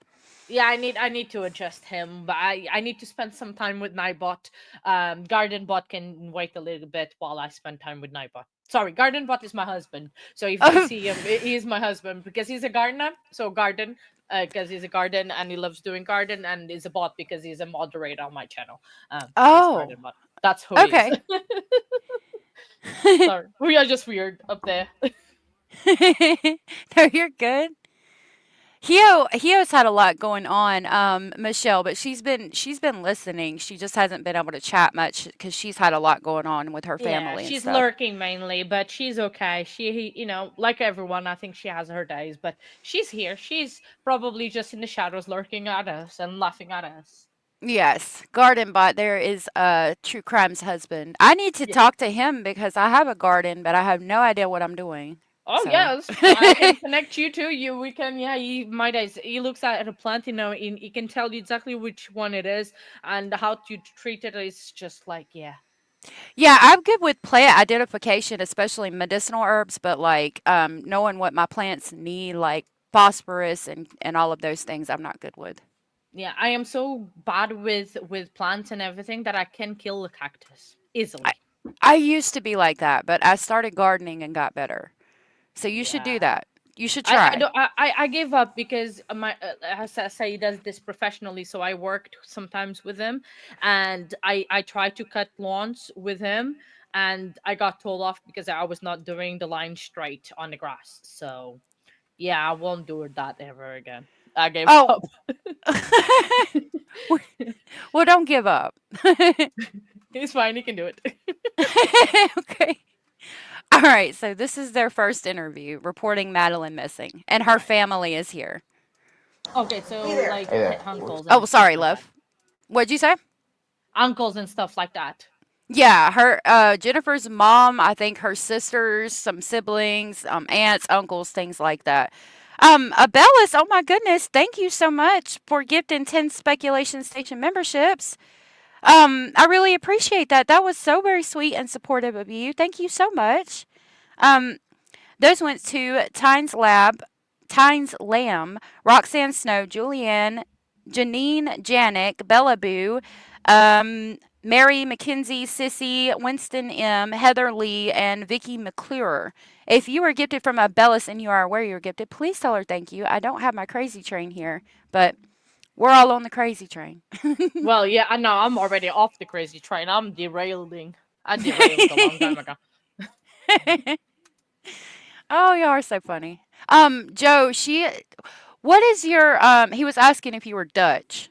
Yeah, I need to adjust him, but I need to spend some time with Nightbot. Gardenbot can wait a little bit while I spend time with Nightbot. Sorry, Gardenbot is my husband. So if you see him, he is my husband because he's a gardener. So Garden, because he's a garden and he loves doing garden, and is a bot because he's a moderator on my channel. Gardenbot. That's who he is. Sorry, we are just weird up there. No, you're good. Hio's had a lot going on, Michelle, but she's been listening. She just hasn't been able to chat much because she's had a lot going on with her family. Yeah, she's lurking mainly, but she's okay. She, like everyone, I think she has her days, but she's here. She's probably just in the shadows lurking at us and laughing at us. Yes, garden bot. There is True Crime's husband. I need to Yeah. talk to him because I have a garden, but I have no idea what I'm doing. Oh So, yes, I can connect you to you. We can, yeah. He looks at a plant, he can tell you exactly which one it is and how to treat it. Is just like, yeah, yeah, I'm good with plant identification, especially medicinal herbs, but like knowing what my plants need, like phosphorus and all of those things, I'm not good with. yeah. I am so bad with plants and everything that I can kill a cactus I easily. I used to be like that, but I started gardening and got better. So you should do Yeah. that. You should I try. don't I gave up because my as I say, he does this professionally, so I worked sometimes with him, and I tried to cut lawns with him, and I got told off because I was not doing the line straight on the grass. So yeah, I won't do that ever again. I gave Oh, up. well, don't give up. He's fine. He can do it. Okay. All right. So this is their first interview reporting Madeline missing, and her Right. family is here. Okay, Hey so there. like Hey there. uncles Oh, and stuff sorry, like that. love. What'd you say? Uncles and stuff like that. Yeah, her Jennifer's mom, I think her sisters, some siblings, aunts, uncles, things like that. Abellis, oh my goodness, thank you so much for gifting 10 Speculation Station memberships. I really appreciate that. That was so very sweet and supportive of you. Thank you so much. Um, those went to Tynes Lamb, Roxanne Snow, Julianne, Janine Janik, Bella Boo, Mary McKenzie, Sissy, Winston M, Heather Lee, and Vicky McClure. If you were gifted from a Bellis and you are aware you were gifted, please tell her thank you. I don't have my crazy train here, but we're all on the crazy train. Well, yeah, I know. I'm already off the crazy train. I'm derailing. I derailed a long time ago. Oh, y'all are so funny. Joe, what is your, he was asking if you were Dutch.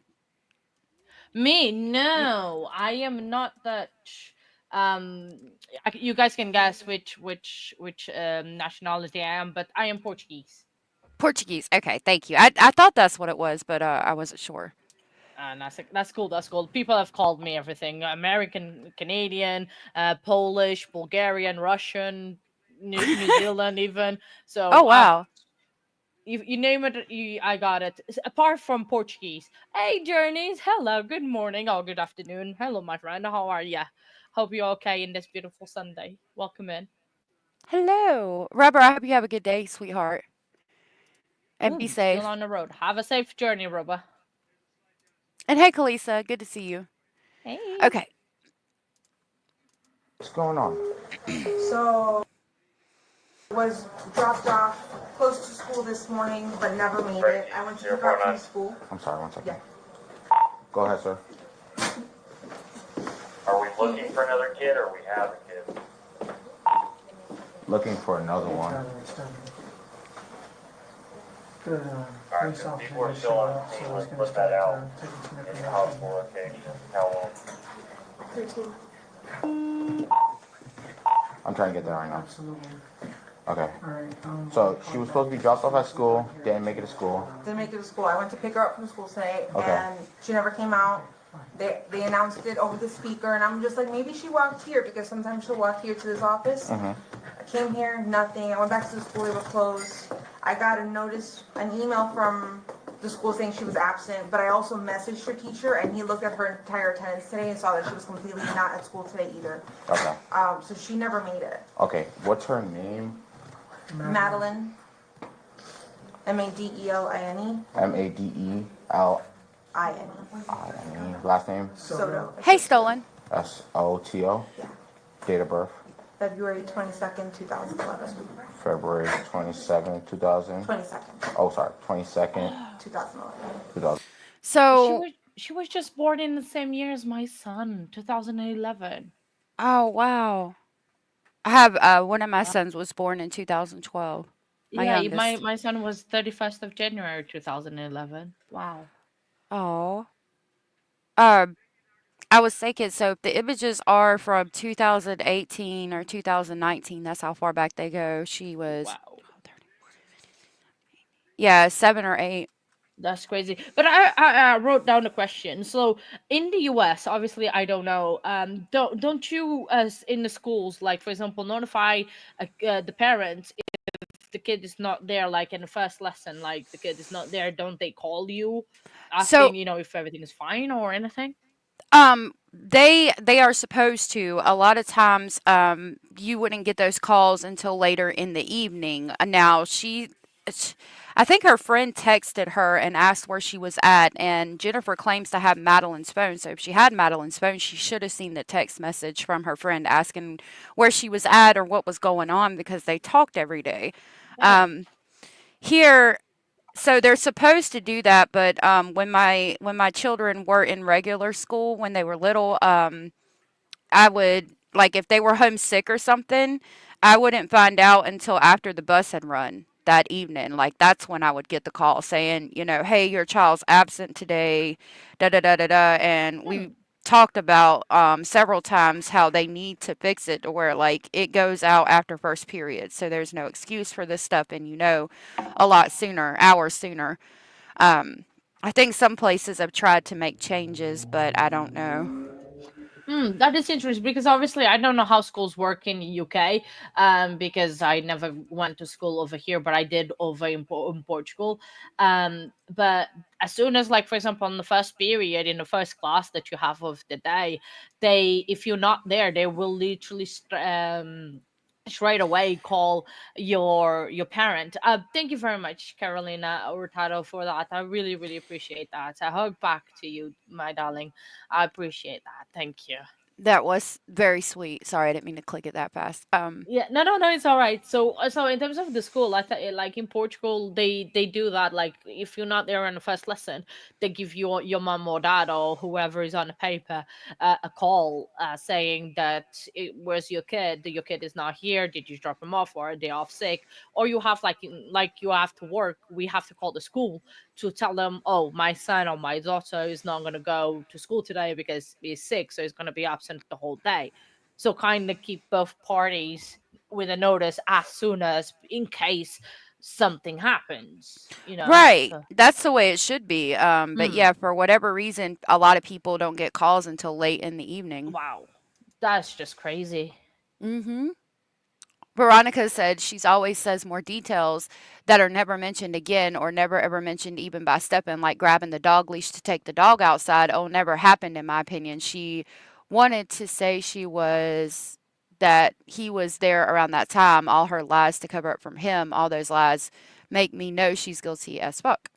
Me, Y- no, I am not Dutch. You guys can guess which nationality I am, but I am Portuguese. Portuguese. Okay, thank you. I thought that's what it was, but I wasn't sure. And that's cool. That's cool. People have called me everything: American, Canadian, Polish, Bulgarian, Russian, New Zealand, even. Oh, So wow. you name it, I got it. Apart from Portuguese. Hey, Journeys. Hello. Good morning. Oh, good afternoon. Hello, my friend. How are ya? Hope you're okay in this beautiful Sunday. Welcome in. Hello. Rubber, I hope you have a good day, sweetheart. And be Still safe. on the road. Have a safe journey, Rubba. And hey, Kalisa, good to see you. Hey. Okay. What's going on? So, was dropped off close to school this morning, but never made it. I went to pick her up from school. I'm sorry, one second. Yeah. Go ahead, sir. Are we looking for another kid or we have a kid? Looking for another one. Alright, so people are still on the scene, let's put that out in the hospital location. How long? 13. I'm trying to get there right now. Absolutely. Okay. Alright. So she was supposed to be dropped off at school, didn't make it to school. Didn't make it to school. I went to pick her up from school today, Okay. and she never came out. They announced it over the speaker, and I'm just like, maybe she walked here, because sometimes she'll walk here to this office. Mm-hmm. I came here, nothing. I went back to the school, they were closed. I got a notice, an email from the school saying she was absent, but I also messaged her teacher, and he looked at her entire attendance today and saw that she was completely not at school today either. Okay. So she never made it. Okay. What's her name? Madeline, Madeline, Madeline. Last name? Soto. Hey, Stolen. Soto. Yeah. Date of birth? February 22nd, 2011. February 27, 2000. 22nd, Oh, sorry. 22nd, 2011. 2000. So, She was just born in the same year as my son, 2011. oh, wow. I have one of my Wow. sons was born in 2012. My Yeah, youngest. my son was 31st of January 2011. Wow. Oh. Um, I was thinking, so if the images are from 2018 or 2019, that's how far back they go. She was, Wow. yeah, 7 or 8. That's crazy. But I wrote down a question. So in the US, obviously I don't know. Don't you, as in the schools, like for example, notify the parents if the kid is not there, like in the first lesson, like the kid is not there? Don't they call you, So asking if everything is fine or anything? they are supposed to. A lot of times, you wouldn't get those calls until later in the evening. Now I think her friend texted her and asked where she was at, and Jennifer claims to have Madeline's phone. So if she had Madeline's phone, she should have seen the text message from her friend asking where she was at or what was going on because they talked every day. Right. Here, so they're supposed to do that, but when my children were in regular school when they were little, I would like if they were homesick or something, I wouldn't find out until after the bus had run that evening. Like that's when I would get the call saying, hey, your child's absent today, da da da da da, and Hmm. we talked about several times how they need to fix it to where like it goes out after first period, so there's no excuse for this stuff, and a lot sooner, hours sooner. Um, I think some places have tried to make changes, but I don't know. That is interesting because obviously I don't know how schools work in the UK, because I never went to school over here, but I did over in Portugal. But as soon as, like, for example, on the first period in the first class that you have of the day, if you're not there, they will literally straight away call your parent. Thank you very much, Carolina Hurtado, for that. I really, really appreciate that. I hug back to you, my darling. I appreciate that. Thank you. That was very sweet. Sorry, I didn't mean to click it that fast. Yeah, no, no, no, it's all right. So in terms of the school, I thought like in Portugal, they do that. Like if you're not there in the first lesson, they give your mom or dad or whoever is on the paper a call, saying that where's your kid? Your kid is not here. Did you drop him off, or are they off sick? Or you have like you have to work. We have to call the school to tell them, oh, my son or my daughter is not going to go to school today because he's sick, so he's going to be absent the whole day. So kind of keep both parties with a notice as soon as in case something happens. Right. So That's the way it should be. But mm, yeah, for whatever reason, a lot of people don't get calls until late in the evening. wow, that's just crazy. Mm-hmm. Veronica said she's always says more details that are never mentioned again or never ever mentioned even by Steppen, like grabbing the dog leash to take the dog outside. Oh, never happened in my opinion. She wanted to say that he was there around that time. All her lies to cover up from him, all those lies make me know she's guilty as fuck.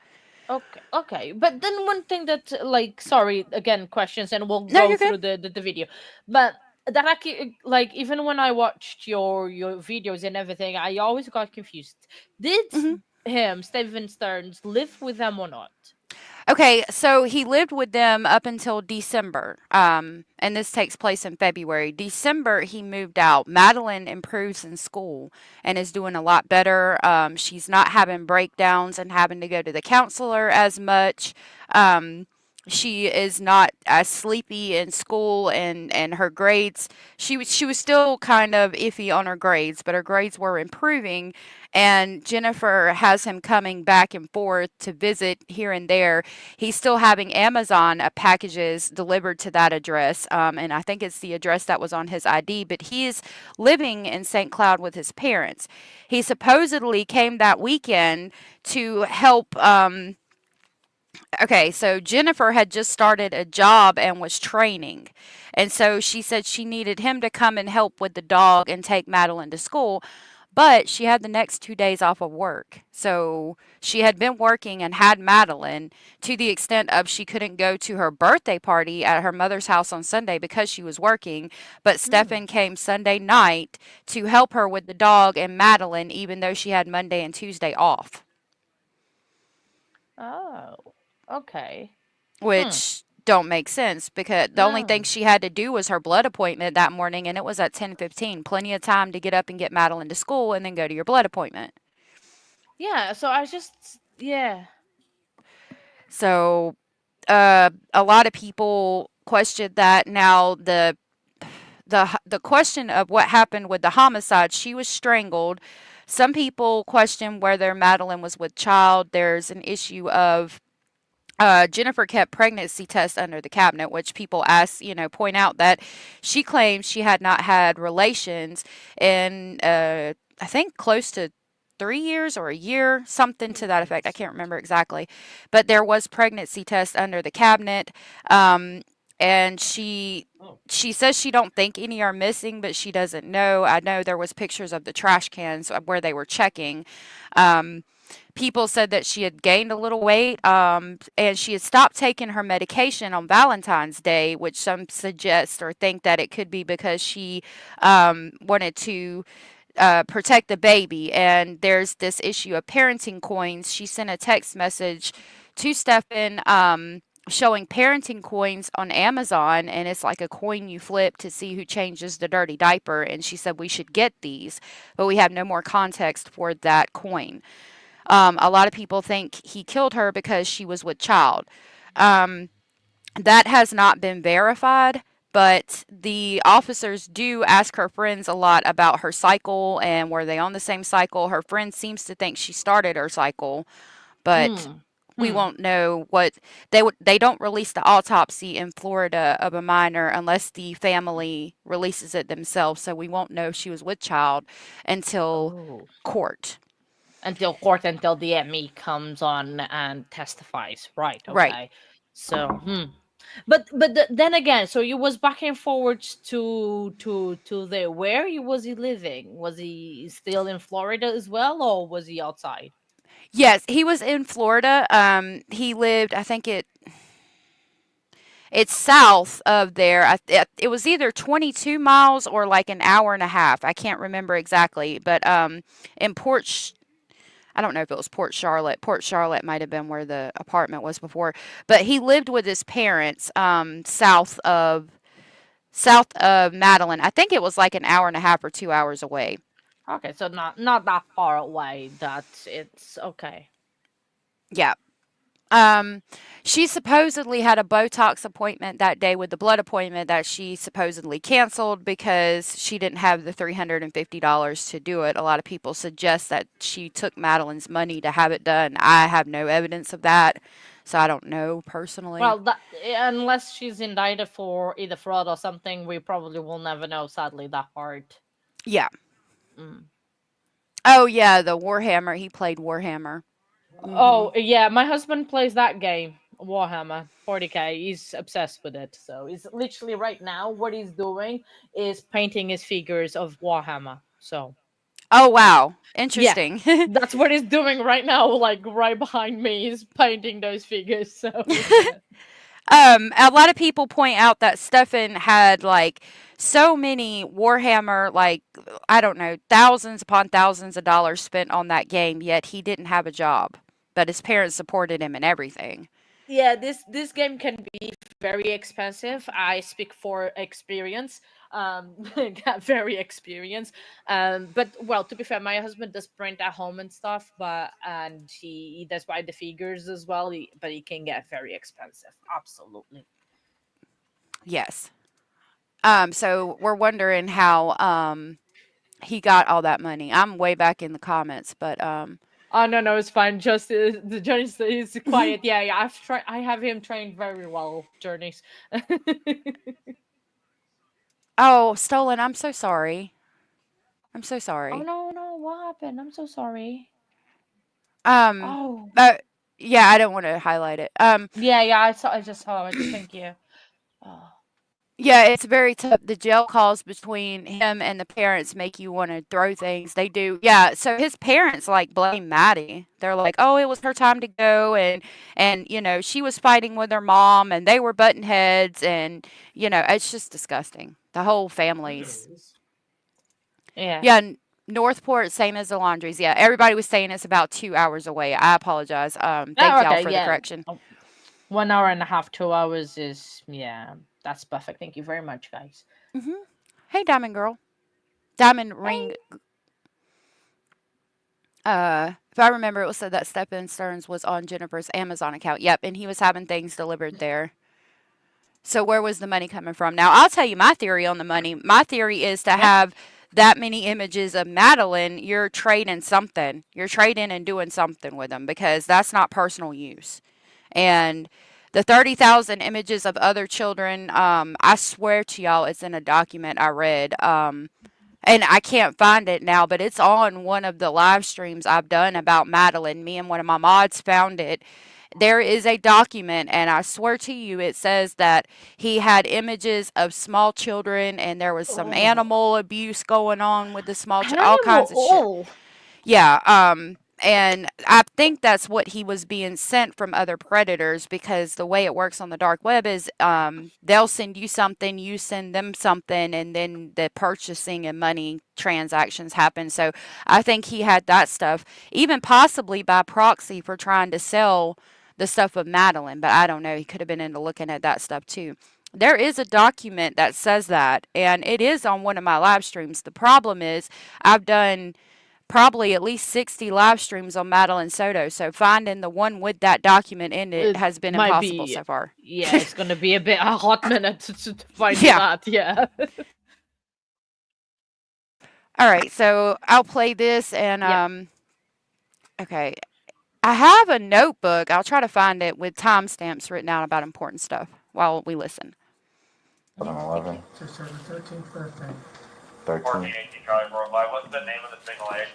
Okay, okay. But then one thing that, like, sorry, again, questions, and we'll No, go you're good. through the video. But that like, even when I watched your videos and everything, I always got confused. Did Hmm. Steven Stearns, live with them or not? Okay, so he lived with them up until December, and this takes place in February. December, he moved out. Madeline improves in school and is doing a lot better. She's not having breakdowns and having to go to the counselor as much. Um, she is not as sleepy in school, and her grades. She was still kind of iffy on her grades, but her grades were improving. And Jennifer has him coming back and forth to visit here and there. He's still having Amazon packages delivered to that address, and I think it's the address that was on his ID, but he is living in St. Cloud with his parents. He supposedly came that weekend to help. Okay, so Jennifer had just started a job and was training. And so she said she needed him to come and help with the dog and take Madeline to school. But she had the next 2 days off of work. So she had been working and had Madeline to the extent of she couldn't go to her birthday party at her mother's house on Sunday because she was working. But Hmm. Stefan came Sunday night to help her with the dog and Madeline, even though she had Monday and Tuesday off, Oh, okay. Hmm. which don't make sense because the only thing No. she had to do was her blood appointment that morning, and it was at 10:15. Plenty of time to get up and get Madeline to school and then go to your blood appointment. Yeah. So I just, yeah. So a lot of people questioned that. Now the question of what happened with the homicide, she was strangled. Some people question whether Madeline was with child. There's an issue of Jennifer kept pregnancy tests under the cabinet, which people ask, point out that she claims she had not had relations in, I think, close to 3 years or a year, something to that effect. I can't remember exactly. But there was pregnancy test under the cabinet. And she says she don't think any are missing, but she doesn't know. I know there was pictures of the trash cans where they were checking. Um, People said that she had gained a little weight, and she had stopped taking her medication on Valentine's Day, which some suggest or think that it could be because she wanted to protect the baby. And there's this issue of parenting coins. She sent a text message to Stefan showing parenting coins on Amazon, and it's like a coin you flip to see who changes the dirty diaper. And she said we should get these, but we have no more context for that coin. A lot of people think he killed her because she was with child. Um, that has not been verified, but the officers do ask her friends a lot about her cycle and were they on the same cycle. Her friend seems to think she started her cycle, but Hmm. we Hmm. won't know what they don't release the autopsy in Florida of a minor unless the family releases it themselves. So we won't know if she was with child until Oh. court. Until court, until the ME comes on and testifies. Right. Right. Okay. So, but then again, so you was back and forwards to there. Where was he living? Was he still in Florida as well, or was he outside? Yes, he was in Florida. He lived, I think it's south of there. It was either 22 miles or like an hour and a half. I can't remember exactly, but in I don't know if it was Port Charlotte. Port Charlotte might have been where the apartment was before, but he lived with his parents south of Madeline. I think it was like an hour and a half or 2 hours away. Okay, so not that far away. That it's okay. Yeah. Um, she supposedly had a Botox appointment that day with the blood appointment that she supposedly canceled because she didn't have the $350 to do it. A lot of people suggest that she took Madeline's money to have it done. I have no evidence of that, so I don't know personally. Well, unless she's indicted for either fraud or something, we probably will never know. Sadly, that part. Yeah. Mm. Oh, yeah, the Warhammer. He played Warhammer. Hmm. Oh yeah, my husband plays that game, Warhammer 40K. He's obsessed with it. So he's literally right now what he's doing is painting his figures of Warhammer. So Oh, wow. yeah, Interesting. that's what he's doing right now. Like right behind me, he's painting those figures. So yeah. A lot of people point out that Stefan had like so many Warhammer, like, I don't know, thousands upon thousands of dollars spent on that game, yet he didn't have a job. But his parents supported him and everything. Yeah, this game can be very expensive. I speak for experience. Got very experience. But well, to be fair, my husband does print at home and stuff, but and he does buy the figures as well. But he can get very expensive. Absolutely. Yes. So we're wondering how he got all that money. I'm way back in the comments, but Oh no, it's fine. Just the Johnny is quiet. Yeah, I've tried. I have him trained very well, Journeys. oh, stolen. I'm so sorry. I'm so Oh sorry. no, what happened? I'm so sorry. Um, Oh uh, yeah, I don't want to highlight it. yeah, I saw. I just saw it. Thank you. Oh. Yeah, it's very tough. The jail calls between him and the parents make you want to throw things. They do. Yeah, so his parents like blame Maddie. They're like, "Oh, it was her time to go and she was fighting with her mom and they were butting heads and it's just disgusting. The whole family's Yeah. Yeah, Northport same as the Laundries. Yeah, everybody was saying it's about 2 hours away. I apologize. Thank Oh, y'all okay, for the yeah. correction. 1 hour and a half, 2 hours is yeah, that's perfect. Thank you very much, guys. Mhm. Hey, Diamond Girl. Diamond Hey. Ring. If I remember, it was said that Stephen Stearns was on Jennifer's Amazon account. Yep, and he was having things delivered there. So where was the money coming from? Now, I'll tell you my theory on the money. My theory is to Yeah. have that many images of Madeline, you're trading something. You're trading and doing something with them because that's not personal use. And the 30,000 images of other children, I swear to y'all, it's in a document I read. And I can't find it now, but it's on one of the live streams I've done about Madeline. Me and one of my mods found it. There is a document, and I swear to you, it says that he had images of small children, and there was some Oh, animal abuse going on with the small all animal. kinds of shit. Oh, Yeah, and I think that's what he was being sent from other predators, because the way it works on the dark web is they'll send you something, you send them something, and then the purchasing and money transactions happen. So I think he had that stuff, even possibly by proxy for trying to sell the stuff of Madeline, but I don't know. He could have been into looking at that stuff too. There is a document that says that, and it is on one of my live streams. The problem is, I've done probably at least 60 live streams on Madeline Soto, so finding the one with that document in it it has been might impossible be. so far. Yeah, it's gonna be a hot minute to find Yeah. that. Yeah. All right, so I'll play this and Yep. okay. I have a notebook. I'll try to find it with timestamps written down about important stuff while we listen. 2011, Just her 13th birthday. 13. 1418 Charlie Worldwide. What's the name of the single age?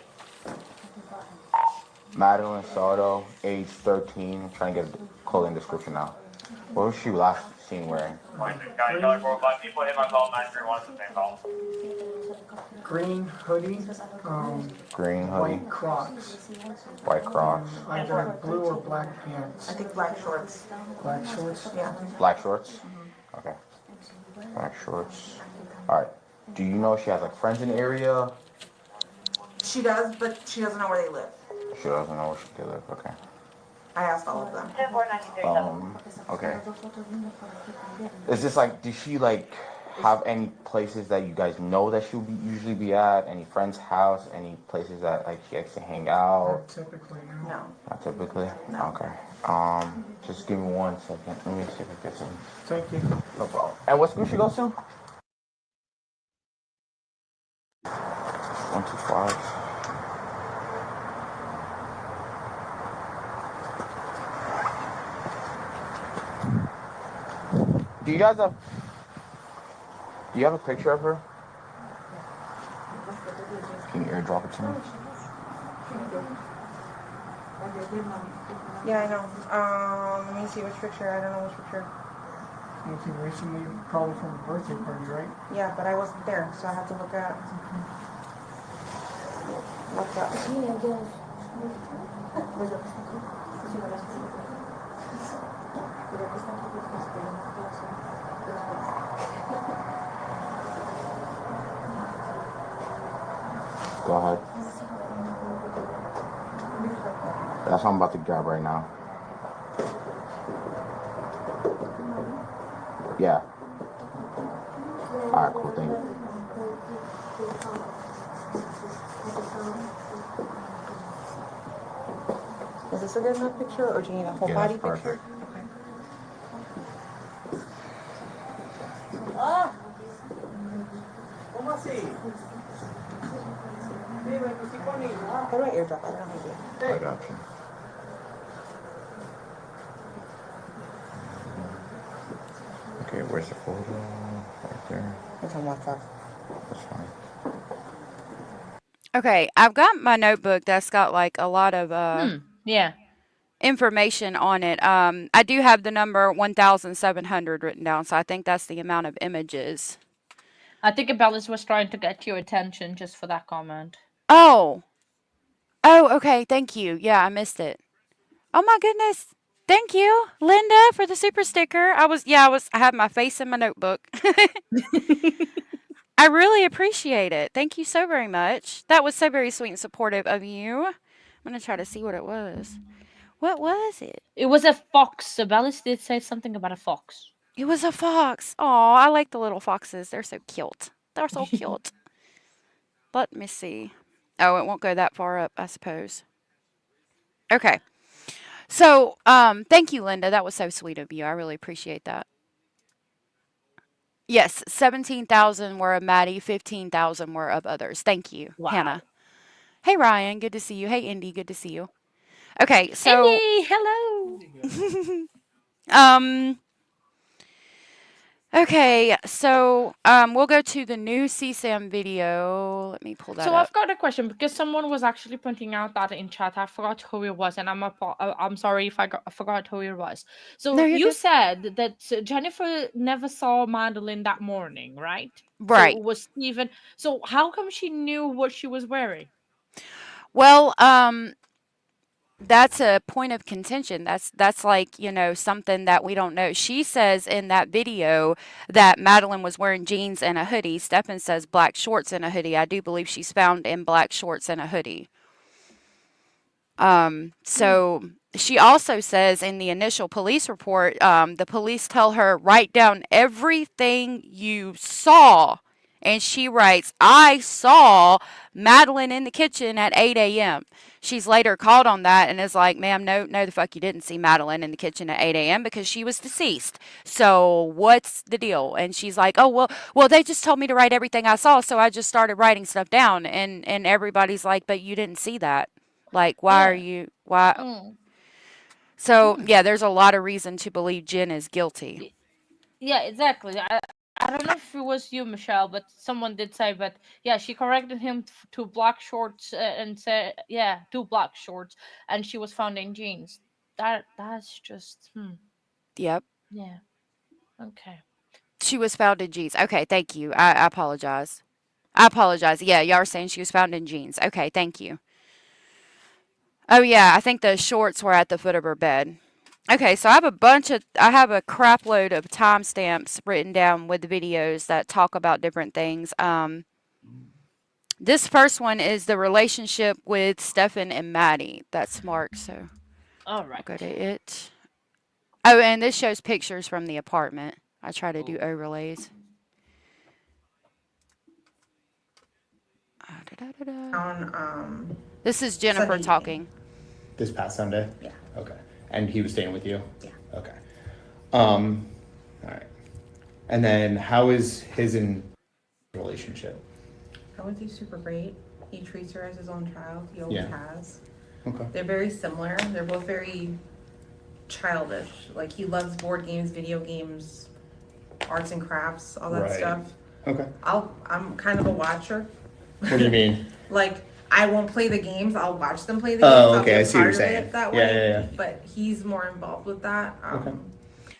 Madeline Soto, age 13. I'm trying to get a clothing description now. What was she last seen wearing? 26 County Charlie Worldwide. People hit my call 931. It's the same call. Green hoodie, Green hoodie, white Crocs, white Crocs, either blue or black I pants, think black shorts. black shorts. Yeah. black shorts. Okay, black shorts. All right. Do you know if she has like friends in the area? She does, but she doesn't know where they live. She doesn't know where she live. Okay. I asked all of them. 10-4-1937. Okay. Is this like, does she like have any places that you guys know that she'll usually be at? Any friend's house? Any places that like she likes to hang out? Not typically, no. No. Not typically. No. Okay. Just give me 1 second. Let me see if I get some. Thank you. No problem. And what school she goes to? 125. Do you guys have? Do you have a picture of her? Can you airdrop it to me? Yeah, I know. Let me see which picture. I don't know which picture. Anything recently, probably from a birthday party, right? Yeah, but I wasn't there, so I have to look at what's up. Go ahead. That's what I'm about to grab right now. Yeah. Alright, cool thing. Is this a good enough picture, or do you need a whole Yeah, body that's picture? perfect. Okay. How do I airdrop? I don't know how to do it. I got you. Okay, where's the photo? Right there. It's on WhatsApp. That's fine. Okay, I've got my notebook that's got like a lot of Yeah. information on it. I do have the number 1,700 written down, so I think that's the amount of images. I think Abellis was trying to get your attention just for that comment. Oh. Oh, okay. Thank you. Yeah, I missed it. Oh my goodness. Thank you, Linda, for the super sticker. I had my face in my notebook. I really appreciate it. Thank you so very much. That was so very sweet and supportive of you. I'm going to try to see what it was. What was it? It was a fox. Abellis did say something about a fox. It was a fox. Oh, I like the little foxes. They're so cute. They're so cute. Let me see. Oh, it won't go that far up, I suppose. Okay. So, thank you, Linda. That was so sweet of you. I really appreciate that. Yes, 17,000 were of Maddie, 15,000 were of others. Thank you, Wow. Hannah. Hey, Ryan. Good to see you. Hey, Indy. Good to see you. Okay, so Hey, hello. um okay, so we'll go to the new CSAM video. Let me pull that So up. I've got a question because someone was actually pointing out that in chat. I forgot who it was, and I'm sorry if I forgot who it was. So No, you're you good. said that Jennifer never saw Madeline that morning, right? So Right. it was Stephen. So how come she knew what she was wearing? Well, that's a point of contention. That's like, something that we don't know. She says in that video that Madeline was wearing jeans and a hoodie. Stephen says black shorts and a hoodie. I do believe she's found in black shorts and a hoodie. So she also says in the initial police report, the police tell her, write down everything you saw. And she writes, I saw Madeline in the kitchen at 8 a.m. She's later called on that and is like, ma'am, no, the fuck you didn't see Madeline in the kitchen at 8 a.m. because she was deceased. So what's the deal? And she's like, oh, well, they just told me to write everything I saw. So I just started writing stuff down. And everybody's like, but you didn't see that. Like, Yeah. why? Mm. So, yeah, there's a lot of reason to believe Jen is guilty. Yeah, exactly. I don't know if it was you, Michelle, but someone did say, but yeah, she corrected him to black shorts and said, yeah, to black shorts, and she was found in jeans. That's just Yep. yeah. Okay. She was found in jeans. Okay, thank you. I apologize. I apologize. Yeah, y'all are saying she was found in jeans. Okay, thank you. Oh, yeah, I think the shorts were at the foot of her bed. Okay, so I have a crap load of timestamps written down with the videos that talk about different things. This first one is the relationship with Stefan and Maddie. That's marked, so All I'll right. go to it. Oh, and this shows pictures from the apartment. I try to do overlays. This is Jennifer Sunday talking. This past Sunday? Yeah. Okay. And he was staying with you? Yeah. Okay. All right. And then how is his relationship? I would say super great. He treats her as his own child. He always has. Okay. They're very similar. They're both very childish. Like he loves board games, video games, arts and crafts, all that Right. stuff. Okay. I'm kind of a watcher. What do you mean? Like I won't play the games. I'll watch them play the games. Oh, I'll okay, be a I see what part you're of saying. it that Yeah, way. yeah. But he's more involved with that. Okay.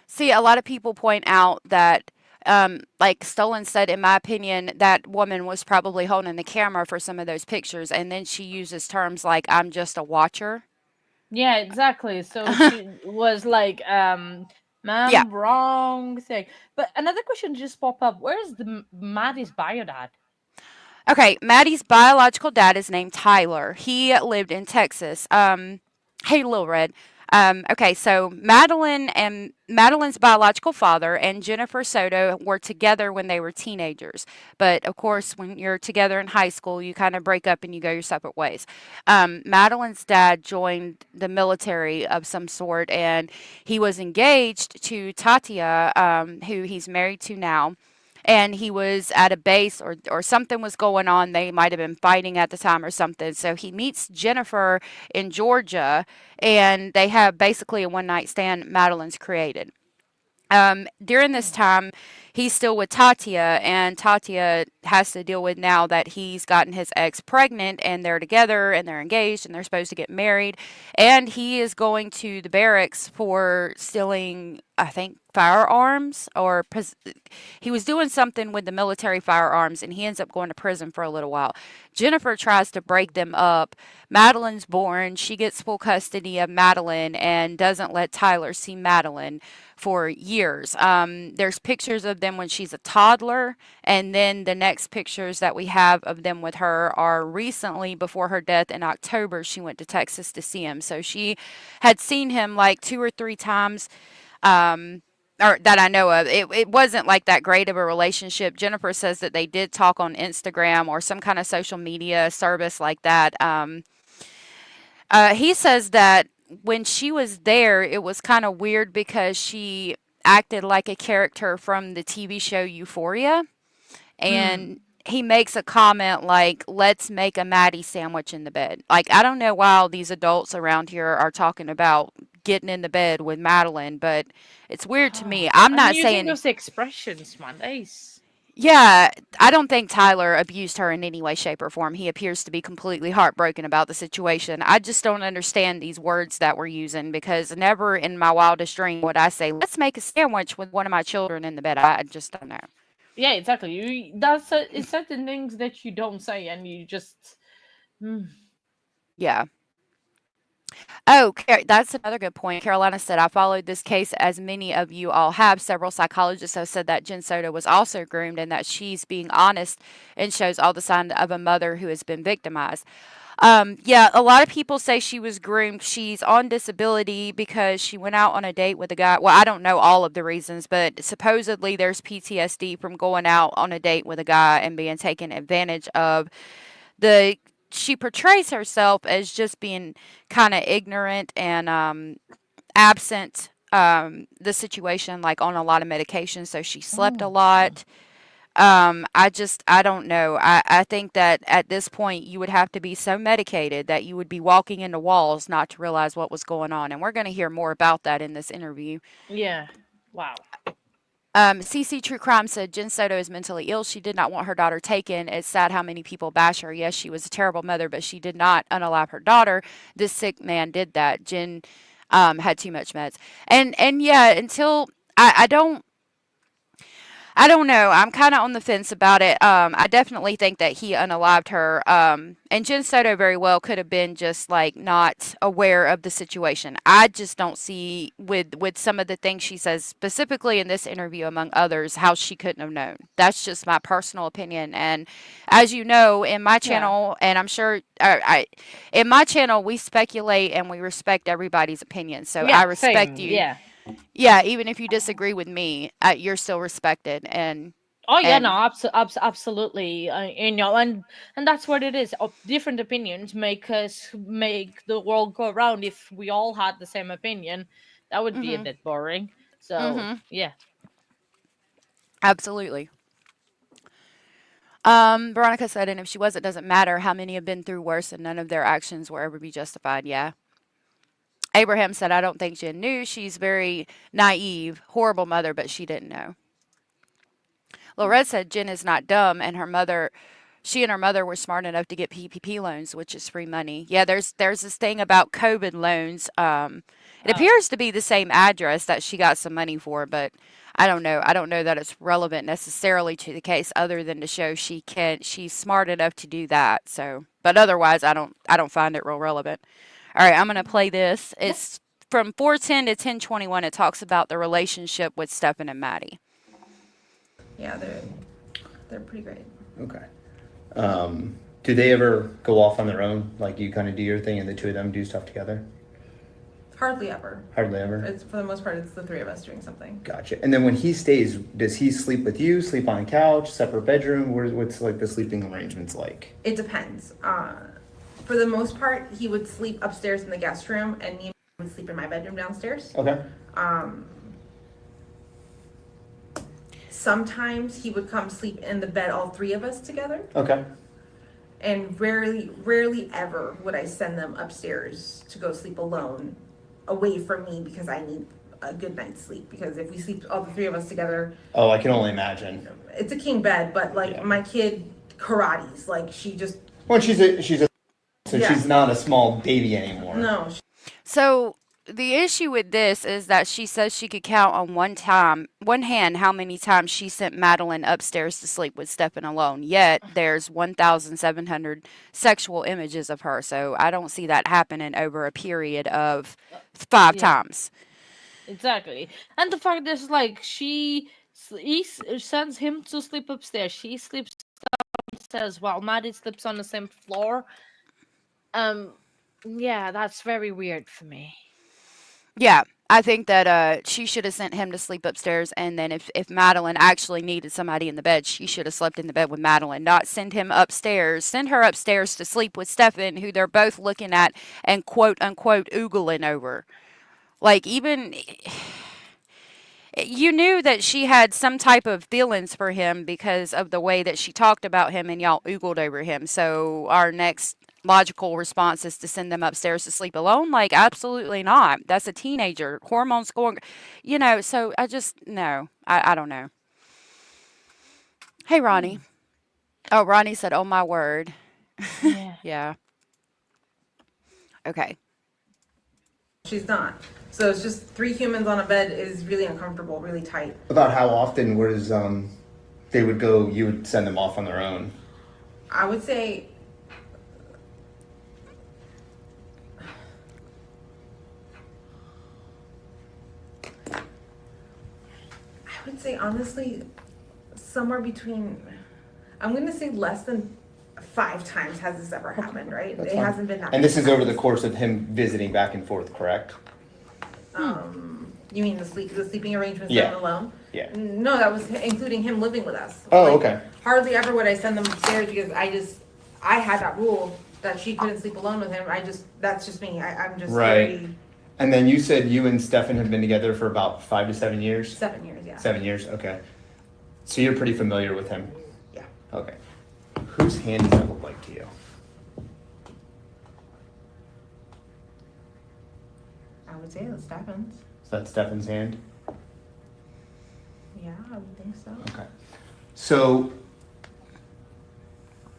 See, a lot of people point out that, like Stolen said, in my opinion, that woman was probably holding the camera for some of those pictures, and then she uses terms like, I'm just a watcher. Yeah, exactly. So she was like, Yeah. ma'am, wrong thing. But another question just popped up. Where is the Maddie's bio dad? Okay, Maddie's biological dad is named Tyler. He lived in Texas. Hey, Lil Red. Okay, so Madeline's biological father and Jennifer Soto were together when they were teenagers. But of course, when you're together in high school, you kind of break up and you go your separate ways. Madeline's dad joined the military of some sort, and he was engaged to Tatia, who he's married to now. And he was at a base or something was going on. They might have been fighting at the time or something. So he meets Jennifer in Georgia, and they have basically a one night stand Madeline's created. During this time, he's still with Tatia, and Tatia has to deal with now that he's gotten his ex pregnant, and they're together, and they're engaged, and they're supposed to get married. And he is going to the barracks for stealing, I think, firearms, or he was doing something with the military firearms, and he ends up going to prison for a little while. Jennifer tries to break them up. Madeline's born. She gets full custody of Madeline and doesn't let Tyler see Madeline for years. There's pictures of them when she's a toddler, and then the next pictures that we have of them with her are recently before her death in October. She went to Texas to see him. So she had seen him like 2 or 3 times. Or that I know of. It wasn't like that great of a relationship. Jennifer says that they did talk on Instagram or some kind of social media service like that. He says that when she was there, it was kind of weird because she acted like a character from the TV show Euphoria. And he makes a comment like, let's make a Maddie sandwich in the bed. Like, I don't know why all these adults around here are talking about getting in the bed with Madeline, but it's weird to me. I'm I'm not using saying, those expressions, man. Ace. yeah, I don't think Tyler abused her in any way, shape, or form. He appears to be completely heartbroken about the situation. I just don't understand these words that we're using because never in my wildest dream would I say, let's make a sandwich with one of my children in the bed. I just don't know. Yeah, exactly. It's certain things that you don't say, and you just. Yeah. Oh, that's another good point. Carolina said, I followed this case as many of you all have. Several psychologists have said that Jen Soto was also groomed and that she's being honest and shows all the signs of a mother who has been victimized. Yeah, a lot of people say she was groomed. She's on disability because she went out on a date with a guy. Well, I don't know all of the reasons, but supposedly there's PTSD from going out on a date with a guy and being taken advantage of. She portrays herself as just being kind of ignorant and absent the situation, like on a lot of medication. So she slept a lot. I don't know. I think that at this point you would have to be so medicated that you would be walking into walls not to realize what was going on. And we're going to hear more about that in this interview. Yeah. Wow. CC True Crime said Jen Soto is mentally ill. She did not want her daughter taken. It's sad how many people bash her. Yes, she was a terrible mother, but she did not unalive her daughter. This sick man did that. Jen had too much meds. And yeah, until I don't know. I'm kind of on the fence about it. I definitely think that he unalived her. And Jen Soto very well could have been just like not aware of the situation. I just don't see with some of the things she says, specifically in this interview, among others, how she couldn't have known. That's just my personal opinion. And as you know, in my channel, and I'm sure in my channel, we speculate and we respect everybody's opinion. So I respect you. Yeah. Yeah, even if you disagree with me, you're still respected. And oh yeah, no, absolutely. And that's what it is. Different opinions make the world go around. If we all had the same opinion, that would be a bit boring. So yeah, absolutely. Veronica said, and if she was, it doesn't matter. How many have been through worse, and none of their actions will ever be justified. Yeah. Abraham said, I don't think Jen knew. She's very naive, horrible mother, but she didn't know. Lorette said Jen is not dumb, and she and her mother were smart enough to get PPP loans, which is free money. Yeah, there's this thing about COVID loans. It appears to be the same address that she got some money for, but I don't know. I don't know that it's relevant necessarily to the case, other than to show she's smart enough to do that. So, but otherwise, I don't find it real relevant. All right, I'm going to play this. It's from 410 to 1021. It talks about the relationship with Stefan and Maddie. Yeah, they're pretty great. Okay. Do they ever go off on their own? Like you kind of do your thing and the two of them do stuff together? Hardly ever. Hardly ever? It's, for the most part, it's the three of us doing something. Gotcha. And then when he stays, does he sleep with you, sleep on a couch, separate bedroom? What's like the sleeping arrangements like? It depends. For the most part, he would sleep upstairs in the guest room, and me would sleep in my bedroom downstairs. Okay. Sometimes he would come sleep in the bed, all three of us together. Okay. And rarely ever would I send them upstairs to go sleep alone, away from me, because I need a good night's sleep. Because if we sleep all the three of us together, oh, I can only imagine. It's a king bed, but like my kid karates, like she just. Well, she's she's not a small baby anymore. No. So the issue with this is that she says she could count on one hand how many times she sent Madeline upstairs to sleep with Stefan alone. Yet there's 1,700 sexual images of her. So I don't see that happening over a period of 5 times. Exactly. And the fact is, like, he sends him to sleep upstairs. She sleeps downstairs while Maddie sleeps on the same floor. Yeah, that's very weird for me. Yeah, I think that she should have sent him to sleep upstairs, and then if Madeline actually needed somebody in the bed, she should have slept in the bed with Madeline, not send her upstairs to sleep with Stefan, who they're both looking at and quote unquote oogling over. Like, even you knew that she had some type of feelings for him because of the way that she talked about him and y'all oogled over him. So our next logical response is to send them upstairs to sleep alone? Like, absolutely not. That's a teenager. Hormones going, so I just, no, I don't know. Hey, Ronnie. Oh, Ronnie said, oh, my word. Yeah. Yeah. Okay. She's not. So it's just 3 humans on a bed is really uncomfortable, really tight. About how often was they would go? You would send them off on their own. I would say honestly somewhere between, I'm going to say less than 5 times has this ever happened, right? That's it fine. hasn't been that And this many is over the times. course of him visiting back and forth, correct? You mean the sleeping arrangements Yeah. done alone? Yeah. No, that was including him living with us. Oh, Like, okay. Hardly ever would I send them upstairs because I had that rule that she couldn't sleep alone with him. That's just me. I'm just Right. very And then you said you and Stefan have been together for about 5 to 7 years? 7 years, yeah. 7 years, okay. So you're pretty familiar with him? Yeah. Okay. Whose hand does that look like to you? I would say the Stephens. Is that Stefan's hand? Yeah, I would think so. Okay. So,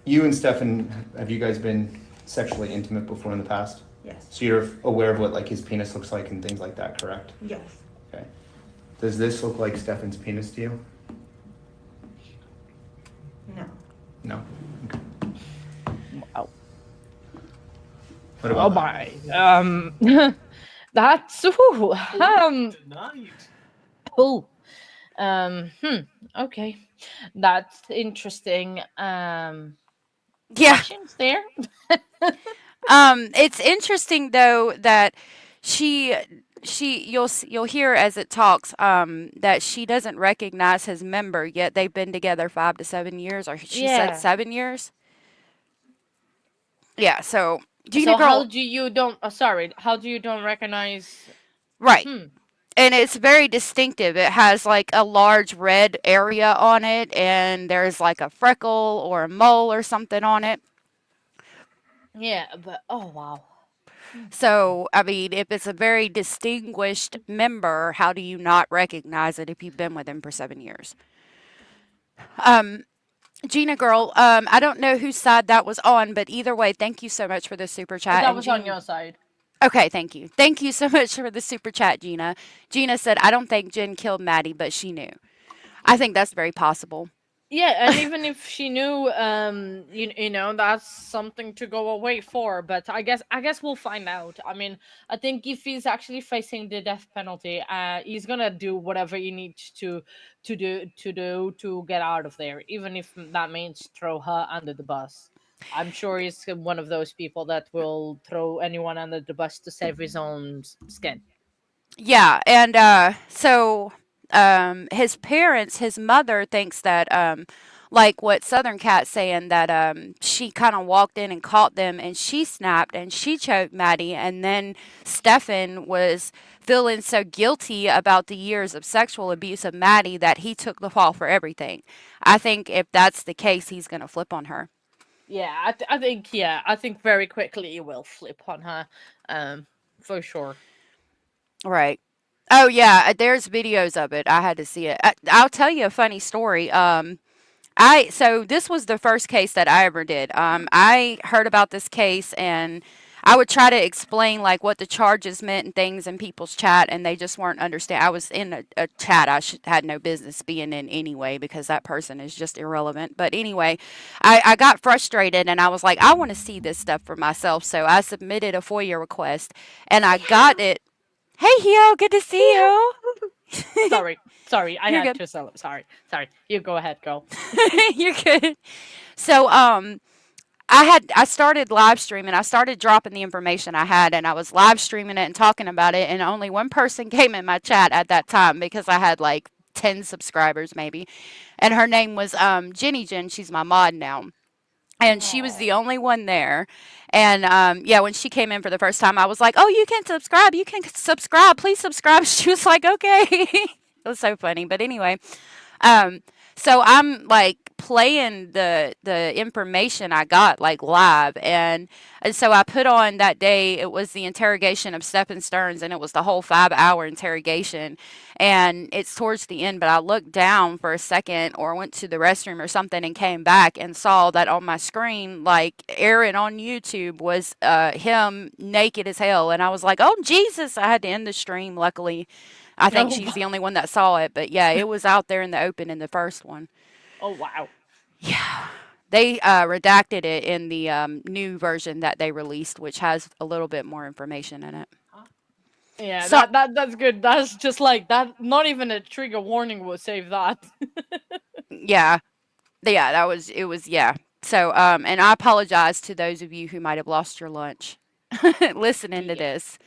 you and Stefan, have you guys been sexually intimate before in the past? Yes. So you're aware of what like his penis looks like and things like that, correct? Yes. Okay. Does this look like Stefan's penis to you? No. No. Okay. Wow. What about my. That's okay. That's interesting. Yeah. Questions there? It's interesting though that you'll hear as it talks that she doesn't recognize his member, yet they've been together 5 to 7 years, or she said Yeah. 7 years. Yeah, so So how Girl, do you how do you don't recognize? right. And it's very distinctive. It has like a large red area on it, and there's like a freckle or a mole or something on it. Yeah, but oh wow. So, I mean, if it's a very distinguished member, how do you not recognize it if you've been with him for 7 years? Gina Girl, I don't know whose side that was on, but either way, thank you so much for the super chat. That And was on Gina- your side. Okay, thank you. Thank you so much for the super chat, Gina. Gina said, I don't think Jen killed Maddie, but she knew. I think that's very possible. Yeah, and even if she knew, you know, that's something to go away for. But I guess we'll find out. I mean, I think if he's actually facing the death penalty, he's gonna do whatever he needs to do to get out of there, even if that means throw her under the bus. I'm sure he's one of those people that will throw anyone under the bus to save his own skin. Yeah, and so his parents, his mother thinks that like what Southern Cat's saying, that she kind of walked in and caught them and she snapped and she choked Maddie, and then Stefan was feeling so guilty about the years of sexual abuse of Maddie that he took the fall for everything. I think if that's the case, he's going to flip on her. Yeah, I think very quickly he will flip on her, for sure. Right. Oh yeah, there's videos of it. I had to see it. I'll tell you a funny story. So this was the first case that I ever did. I heard about this case and I would try to explain like what the charges meant and things in people's chat, and they just weren't understand. I was in a chat I had no business being in anyway because that person is just irrelevant. But anyway, I got frustrated and I was like, I want to see this stuff for myself. So I submitted a FOIA request and I got it. Hey, Hio, good to see you. Sorry, I You're had good. to. Sorry. You go ahead, go. You're good. So, I started live streaming. I started dropping the information I had, and I was live streaming it and talking about it. And only one person came in my chat at that time because I had like 10 subscribers maybe, and her name was Jenny Jen. She's my mod now. And she was the only one there. And yeah, when she came in for the first time, I was like, oh, you can subscribe. You can subscribe. Please subscribe. She was like, okay. was so funny. But anyway, um, so I'm like playing the information I got like live, and so I put on that day. It was the interrogation of Stephen Stearns, and it was the whole 5 hour interrogation. And it's towards the end, but I looked down for a second, or went to the restroom or something, and came back and saw that on my screen, like Aaron on YouTube was him naked as hell, and I was like, oh Jesus! I had to end the stream. Luckily, I think Oh, she's the only one that saw it, but yeah, it was out there in the open in the first one. oh wow. Yeah. They redacted it in the new version that they released, which has a little bit more information in it. Yeah, So, that's good. That's just like that. Not even a trigger warning will save that. yeah, yeah, yeah. So, and I apologize to those of you who might have lost your lunch listening to Yeah. this.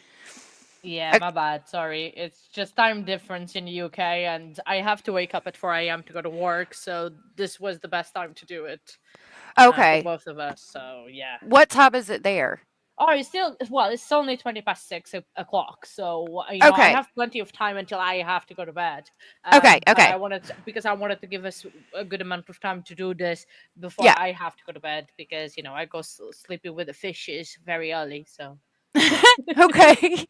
Yeah, my bad. Sorry. It's just time difference in the UK, and I have to wake up at 4 a.m. to go to work, so this was the best time to do it for Okay, both of us. So, yeah. what time is it there? Oh, it's still, well, it's only 20 past 6 o'clock, so, I Okay, have plenty of time until I have to go to bed. okay, But okay. because I wanted to give us a good amount of time to do this before Yeah. I have to go to bed, because, I go sleeping with the fishes very early, so. Okay.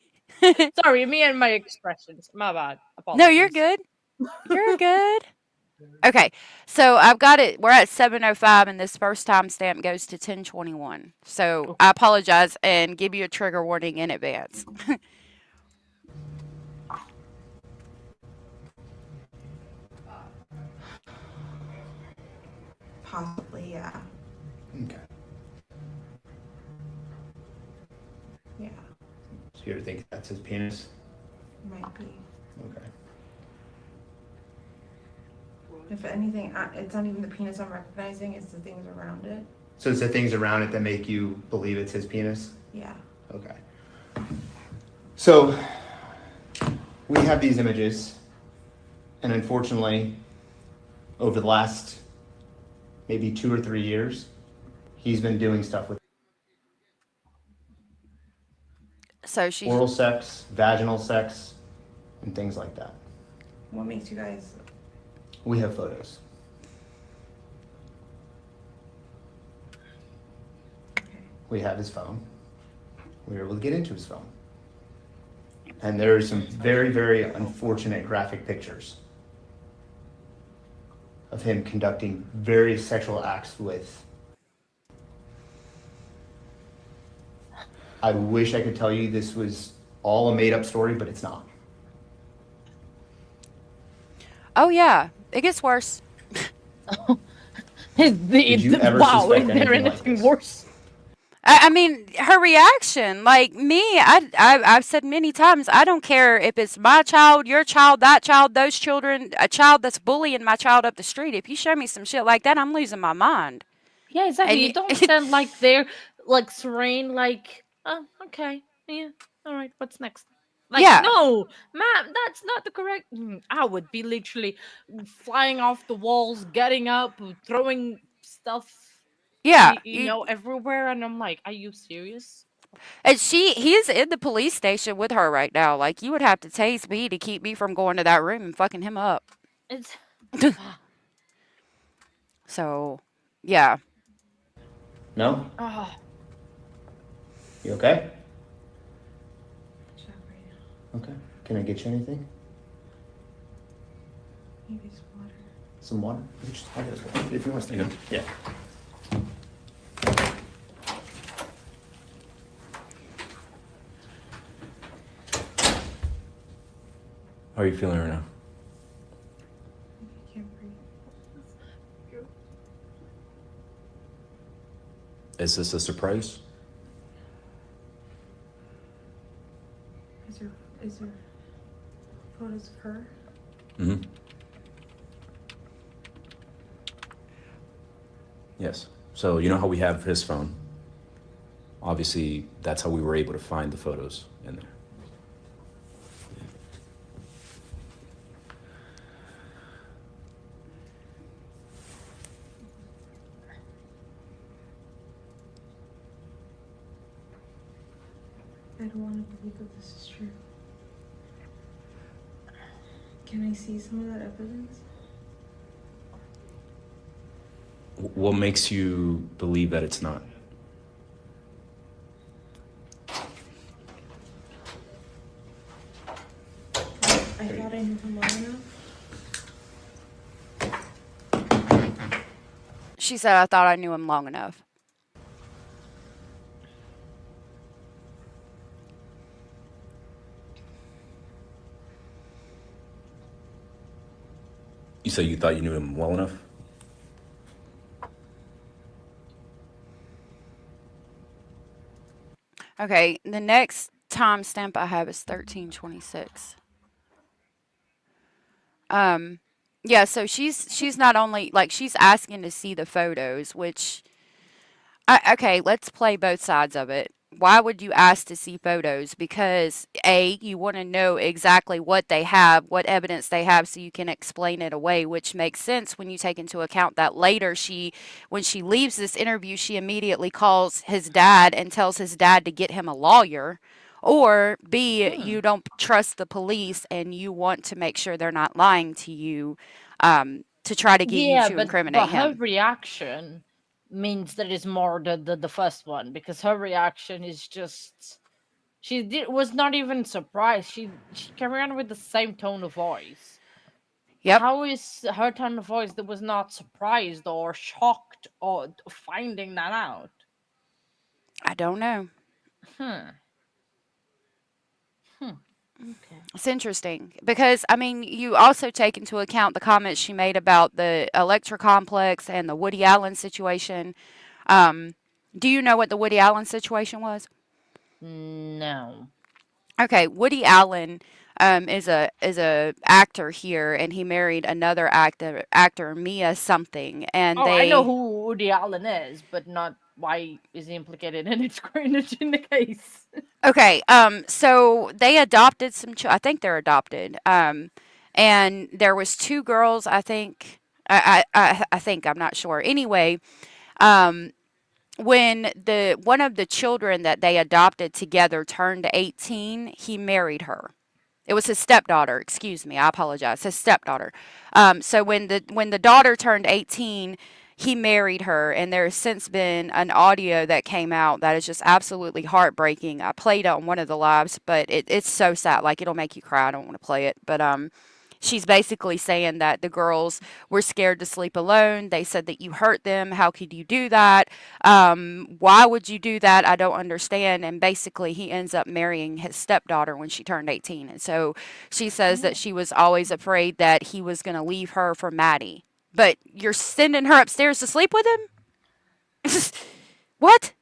Sorry, me and my expressions. My bad. No, you're Apologies. good. You're good. Okay, so I've got it. We're at 7:05, and this first timestamp goes to 10:21. So Okay. I apologize and give you a trigger warning in advance. Possibly, yeah. Okay. Yeah, So you ever think that's his penis? might be. Okay. If anything, it's not even the penis I'm recognizing, it's the things around it. So it's the things around it that make you believe it's his penis? Yeah. Okay. So we have these images, and unfortunately, over the last maybe 2 or 3 years, he's been doing stuff with So she's oral sex, vaginal sex, and things like that. What makes you guys... We have photos. Okay. We have his phone. We were able to get into his phone. And there are some very, very unfortunate graphic pictures of him conducting very sexual acts with. I wish I could tell you this was all a made up story, but it's not. Oh yeah, it gets worse. Did you ever Wow, suspect is there anything like anything this? worse? I mean, her reaction, like me, I've said many times, I don't care if it's my child, your child, that child, those children, a child that's bullying my child up the street. If you show me some shit like that, I'm losing my mind. Yeah, exactly. And You don't sound like they're like serene, like, oh, okay, yeah, all right, what's next? Like, yeah, no, ma'am, that's not the correct. I would be literally flying off the walls, getting up, throwing stuff, yeah. everywhere, and I'm like, are you serious? And he's in the police station with her right now. Like, you would have to tase me to keep me from going to that room and fucking him up. It's So, yeah. No? oh, You okay? Check right now. Okay. Can I get you anything? Maybe some water. Some water? You can just have it as well, if you want to stay. Yeah. How are you feeling right now? I can't breathe. Is this a surprise? Is there photos of her? Mm-hmm. Yes. So you know how we have his phone? Obviously, that's how we were able to find the photos in there. I don't want to believe that this is true. Can I see some of that evidence? What makes you believe that it's not? I thought I knew him long enough. She said, I thought I knew him long enough. You said you thought you knew him well enough? Okay, the next timestamp I have is 1326. Yeah, so she's not only like she's asking to see the photos, which okay, let's play both sides of it. Why would you ask to see photos? Because A, you want to know exactly what they have, what evidence they have, so you can explain it away, which makes sense when you take into account that later when she leaves this interview, she immediately calls his dad and tells his dad to get him a lawyer. Or B, you don't trust the police and you want to make sure they're not lying to you, to try to get you Yeah, to but incriminate her him. reaction means that it's more the first one, because her reaction is just was not even surprised. She carried on with the same tone of voice. Yep. How is her tone of voice that was not surprised or shocked or finding that out? I don't know. Okay. It's interesting because, I mean, you also take into account the comments she made about the Electra complex and the Woody Allen situation. Do you know what the Woody Allen situation was? No. Okay, Woody Allen is a actor here, and he married another actor Mia something, and Oh, I know they. who Woody Allen is, but not why is he implicated in its in the case. Okay, so they adopted I think they're adopted. And there was two girls, I think. I think, I'm not sure. Anyway, um, when the one of the children that they adopted together turned 18, he married her. It was his stepdaughter. Excuse me, I apologize. His stepdaughter. So when the daughter turned 18, he married her, and there has since been an audio that came out that is just absolutely heartbreaking. I played it on one of the lives, but it's so sad. Like, it'll make you cry. I don't want to play it, but she's basically saying that the girls were scared to sleep alone. They said that you hurt them. How could you do that? Why would you do that? I don't understand. And basically, he ends up marrying his stepdaughter when she turned 18. And so she says that she was always afraid that he was going to leave her for Maddie. But you're sending her upstairs to sleep with him? What?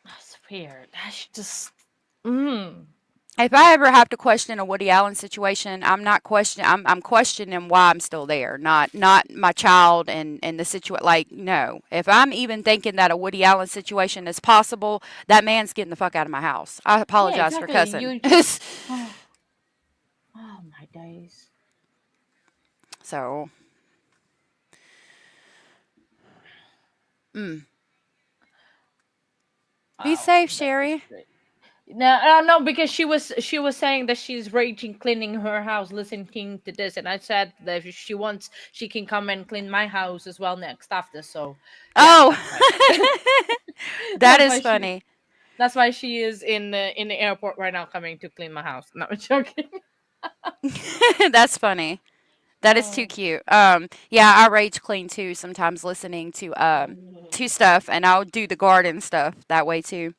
That's weird. That's just. If I ever have to question a Woody Allen situation, I'm not questioning. I'm questioning why I'm still there, not my child and the situation. Like, no, if I'm even thinking that a Woody Allen situation is possible, that man's getting the fuck out of my house. I apologize Yeah, for exactly. cussing. Oh my days. So, be safe, Sherry. No, because she was saying that she's raging cleaning her house, listening to this, and I said that if she wants, she can come and clean my house as well next after. So, yeah, Oh, that that's is why funny. that's why she is in the airport right now, coming to clean my house. No, I'm joking. That's funny. That is too cute. Yeah, I rage clean too. Sometimes listening to stuff, and I'll do the garden stuff that way too.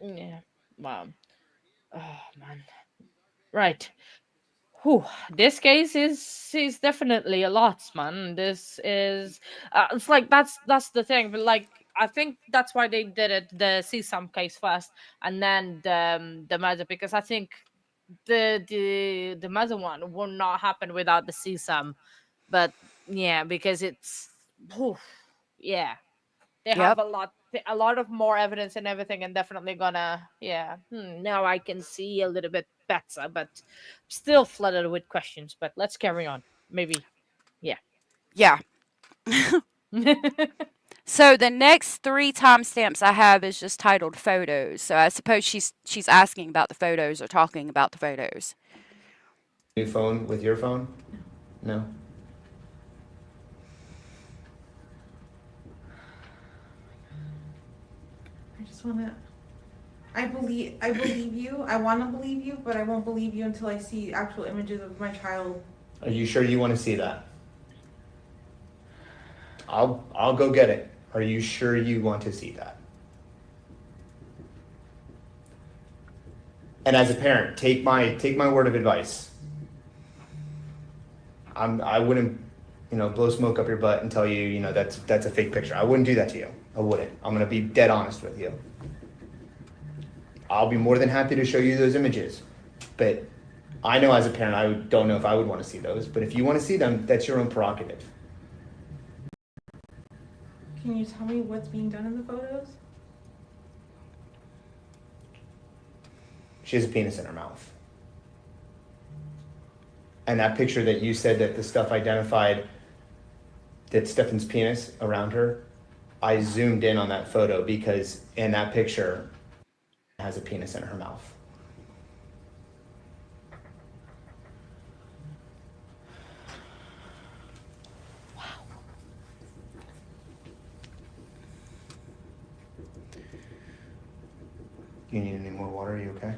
Yeah. Wow. Oh man. Right. Whew. This case is definitely a lot, man. This is it's like that's the thing, but like I think that's why they did it the CSAM case first, and then the murder, because I think the mother one will not happen without the CSAM, but yeah, because it's whew, yeah, they have Yep. a lot of more evidence and everything, and definitely gonna now I can see a little bit better, but still flooded with questions. But let's carry on. Maybe yeah. Yeah. So the next three timestamps I have is just titled photos. So I suppose she's asking about the photos or talking about the photos. new phone with your phone? No. I just wanna. I believe you. I want to believe you, but I won't believe you until I see actual images of my child. Are you sure you want to see that? I'll go get it. Are you sure you want to see that? And as a parent, take my word of advice. I wouldn't, blow smoke up your butt and tell you, that's a fake picture. I wouldn't do that to you. I wouldn't. I'm gonna be dead honest with you. I'll be more than happy to show you those images, but I know as a parent, I don't know if I would want to see those. But if you want to see them, that's your own prerogative. Can you tell me what's being done in the photos? She has a penis in her mouth. And that picture that you said that the stuff identified that Stefan's penis around her, I zoomed in on that photo because in that picture has a penis in her mouth. Wow. You need any more water? Are you okay?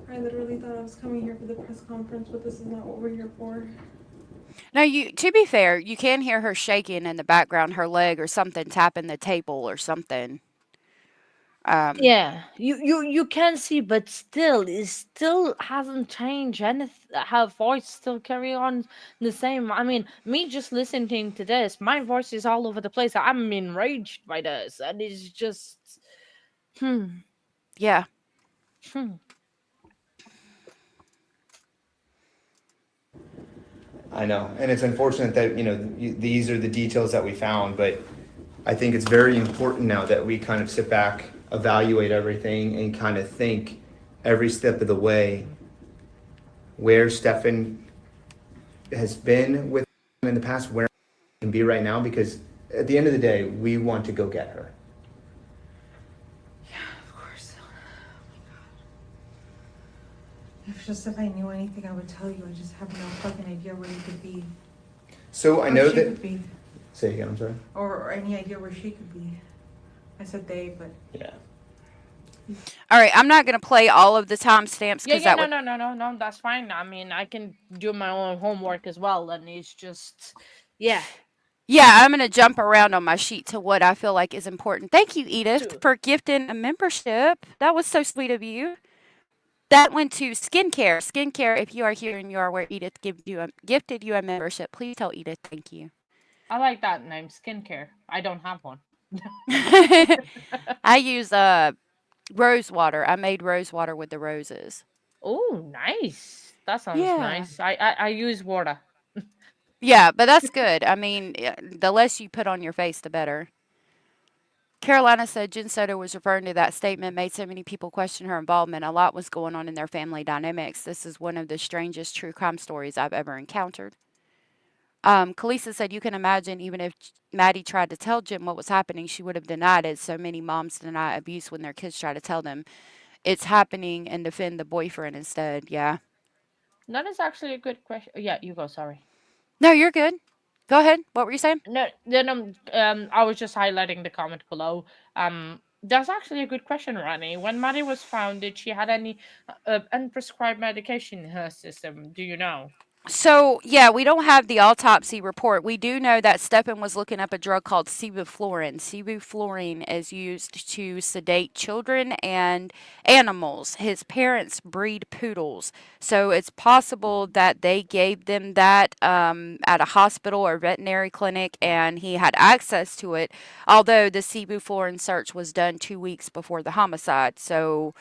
I literally thought I was coming here for the press conference, but this is not what we're here for. No, to be fair, you can hear her shaking in the background, her leg or something tapping the table or something. Yeah, you can see, but it still hasn't changed anything. Her voice still carry on the same. I mean, me just listening to this, my voice is all over the place. I'm enraged by this, and it's just, Yeah. I know, and it's unfortunate that these are the details that we found, but I think it's very important now that we kind of sit back, evaluate everything, and kind of think every step of the way where Stefan has been with him in the past, where he can be right now, because at the end of the day, we want to go get her. Yeah, of course. Oh my God. If I knew anything, I would tell you. I just have no fucking idea where you could be. So I know she that. Could be. Say again, I'm sorry. Or any idea where she could be. I said they, but. Yeah. All right, I'm not going to play all of the timestamps because no, that's fine. I mean, I can do my own homework as well, and it's just, yeah. Yeah, I'm going to jump around on my sheet to what I feel like is important. Thank you, Edith, for gifting a membership. That was so sweet of you. That went to Skincare. Skincare, if you are here and you are where Edith gifted you a membership, please tell Edith thank you. I like that name, Skincare. I don't have one. I use rose water. I made rose water with the roses. Oh, nice. That sounds nice. I use water. Yeah, but that's good. I mean, the less you put on your face, the better. Carolina said Jen Soto was referring to that statement, made so many people question her involvement. A lot was going on in their family dynamics. This is one of the strangest true crime stories I've ever encountered. Kalisa said, you can imagine even if Maddie tried to tell Jen what was happening, she would have denied it. So many moms deny abuse when their kids try to tell them it's happening and defend the boyfriend instead. Yeah. That is actually a good question. Yeah, you go. Sorry. No, you're good. Go ahead. What were you saying? No, then I was just highlighting the comment below. That's actually a good question, Ronnie. When Maddie was found, did she had any unprescribed medication in her system? Do you know? So, yeah, we don't have the autopsy report. We do know that Stephan was looking up a drug called sevoflurane. Sevoflurane is used to sedate children and animals. His parents breed poodles. So it's possible that they gave them that at a hospital or veterinary clinic and he had access to it, although the sevoflurane search was done 2 weeks before the homicide. So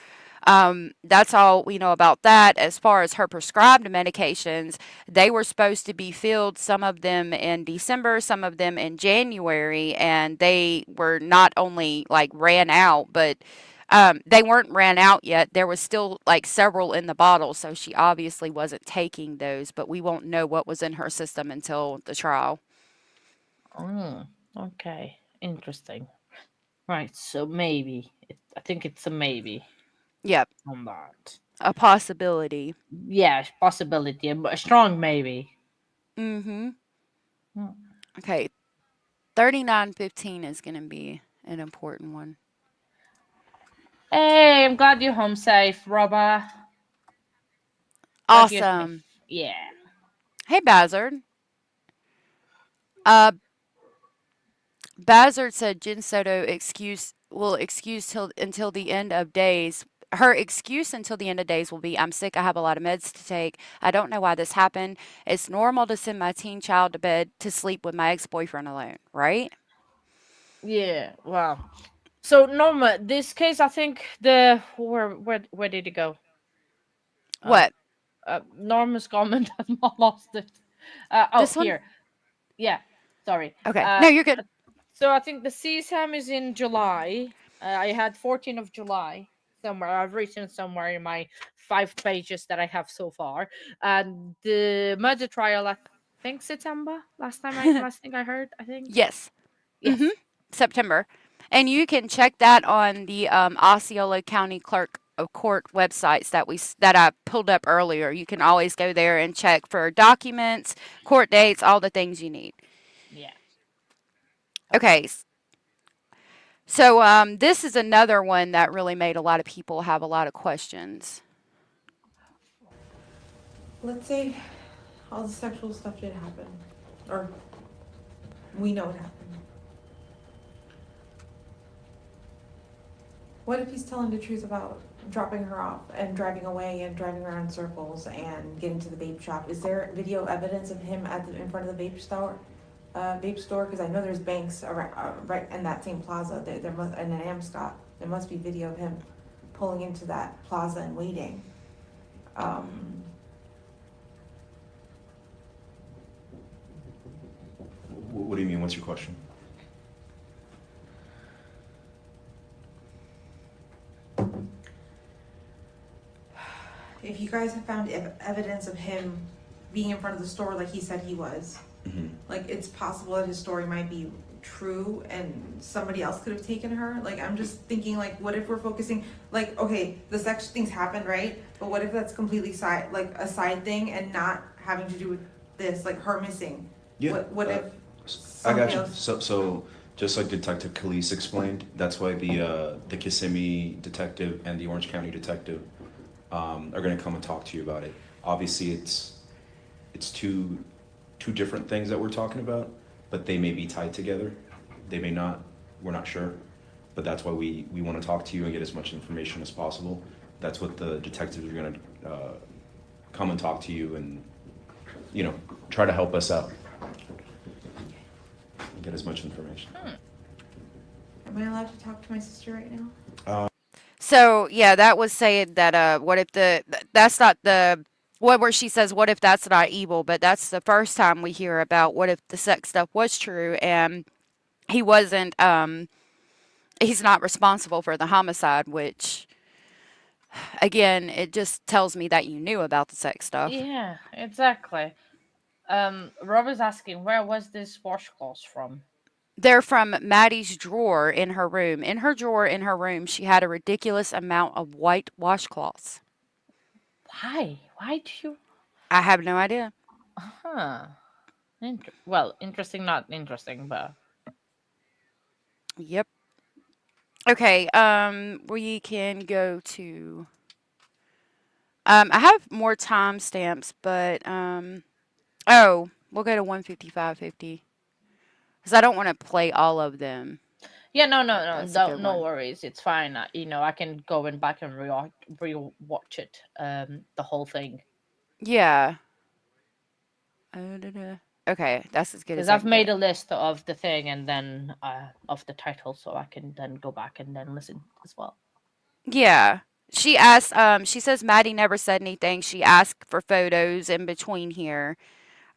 that's all we know about that. As far as her prescribed medications, they were supposed to be filled, some of them in December, some of them in January, and they were not only like ran out, but they weren't ran out yet. There was still like several in the bottle, so she obviously wasn't taking those, but we won't know what was in her system until the trial. Okay. Interesting. Right, so maybe. I think it's a maybe. Yep. On that. A possibility. Yeah, possibility, a strong maybe. Mm-hmm. Hmm. Okay. 3915 is going to be an important one. Hey, I'm glad you're home safe, Robber. What do you think? Awesome. Yeah. Hey, Bazard. Uh, Bazard said Jen Soto will excuse till until the end of days. Her excuse until the end of days will be, I'm sick, I have a lot of meds to take. I don't know why this happened. It's normal to send my teen child to bed to sleep with my ex-boyfriend alone, right? Yeah. Wow. So Norma, this case, I think the where did it go? Um, What? Norma's comment. I lost it. Oh, This one? here. Yeah. Sorry. Okay. Uh, No, you're good. so I think the CSAM is in July. I had 14th of July somewhere. I've written somewhere in my 5 pages that I have so far. And the murder trial, I think September. Last thing I heard. I think Yes. Mm-hmm. yes. September. And you can check that on the Osceola County Clerk of Court websites that I pulled up earlier. You can always go there and check for documents, court dates, all the things you need. Yeah. Okay. So this is another one that really made a lot of people have a lot of questions. Let's say all the sexual stuff did happen, or we know it happened. What if he's telling the truth about dropping her off and driving away and driving around in circles and getting to the vape shop? Is there video evidence of him in front of the vape store? Because I know there's banks around, right in that same plaza. There must, and in Amscott, there must be video of him pulling into that plaza and waiting. What do you mean? What's your question? If you guys have found evidence of him being in front of the store like he said he was, like it's possible that his story might be true and somebody else could have taken her. Like I'm just thinking, like, what if we're focusing, like, okay, the sex things happened, right? But what if that's completely a side thing and not having to do with this, like her missing? Yeah. What if I got somebody you. else? So just like Detective Khalees explained, that's why the Kissimmee detective and the Orange County detective are going to come and talk to you about it. Obviously, it's two different things that we're talking about, but they may be tied together. They may not. We're not sure. But that's why we want to talk to you and get as much information as possible. That's what the detectives are going to come and talk to you and, try to help us out. Get as much information. Am I allowed to talk to my sister right now? So yeah, that was saying that what if that's not the where she says what if that's not evil, but that's the first time we hear about what if the sex stuff was true and he wasn't he's not responsible for the homicide, which again, it just tells me that you knew about the sex stuff. Yeah, exactly. Rob is asking, where was this washcloth from? They're from Maddie's drawer in her room. In her drawer in her room, she had a ridiculous amount of white washcloths. Why? Why do you? I have no idea. Huh. Well, interesting, not interesting, but Yep. Okay, we can go to I have more timestamps, but oh, we'll go to 155.50 because I don't want to play all of them. yeah, no, That's a good no one. worries. It's fine. I can go in back and re-watch it, the whole thing. Yeah. Okay, that's as good Because as I I've can get. made a list of the thing and then of the title, so I can then go back and then listen as well. Yeah. She asked, she says Maddie never said anything. She asked for photos in between here.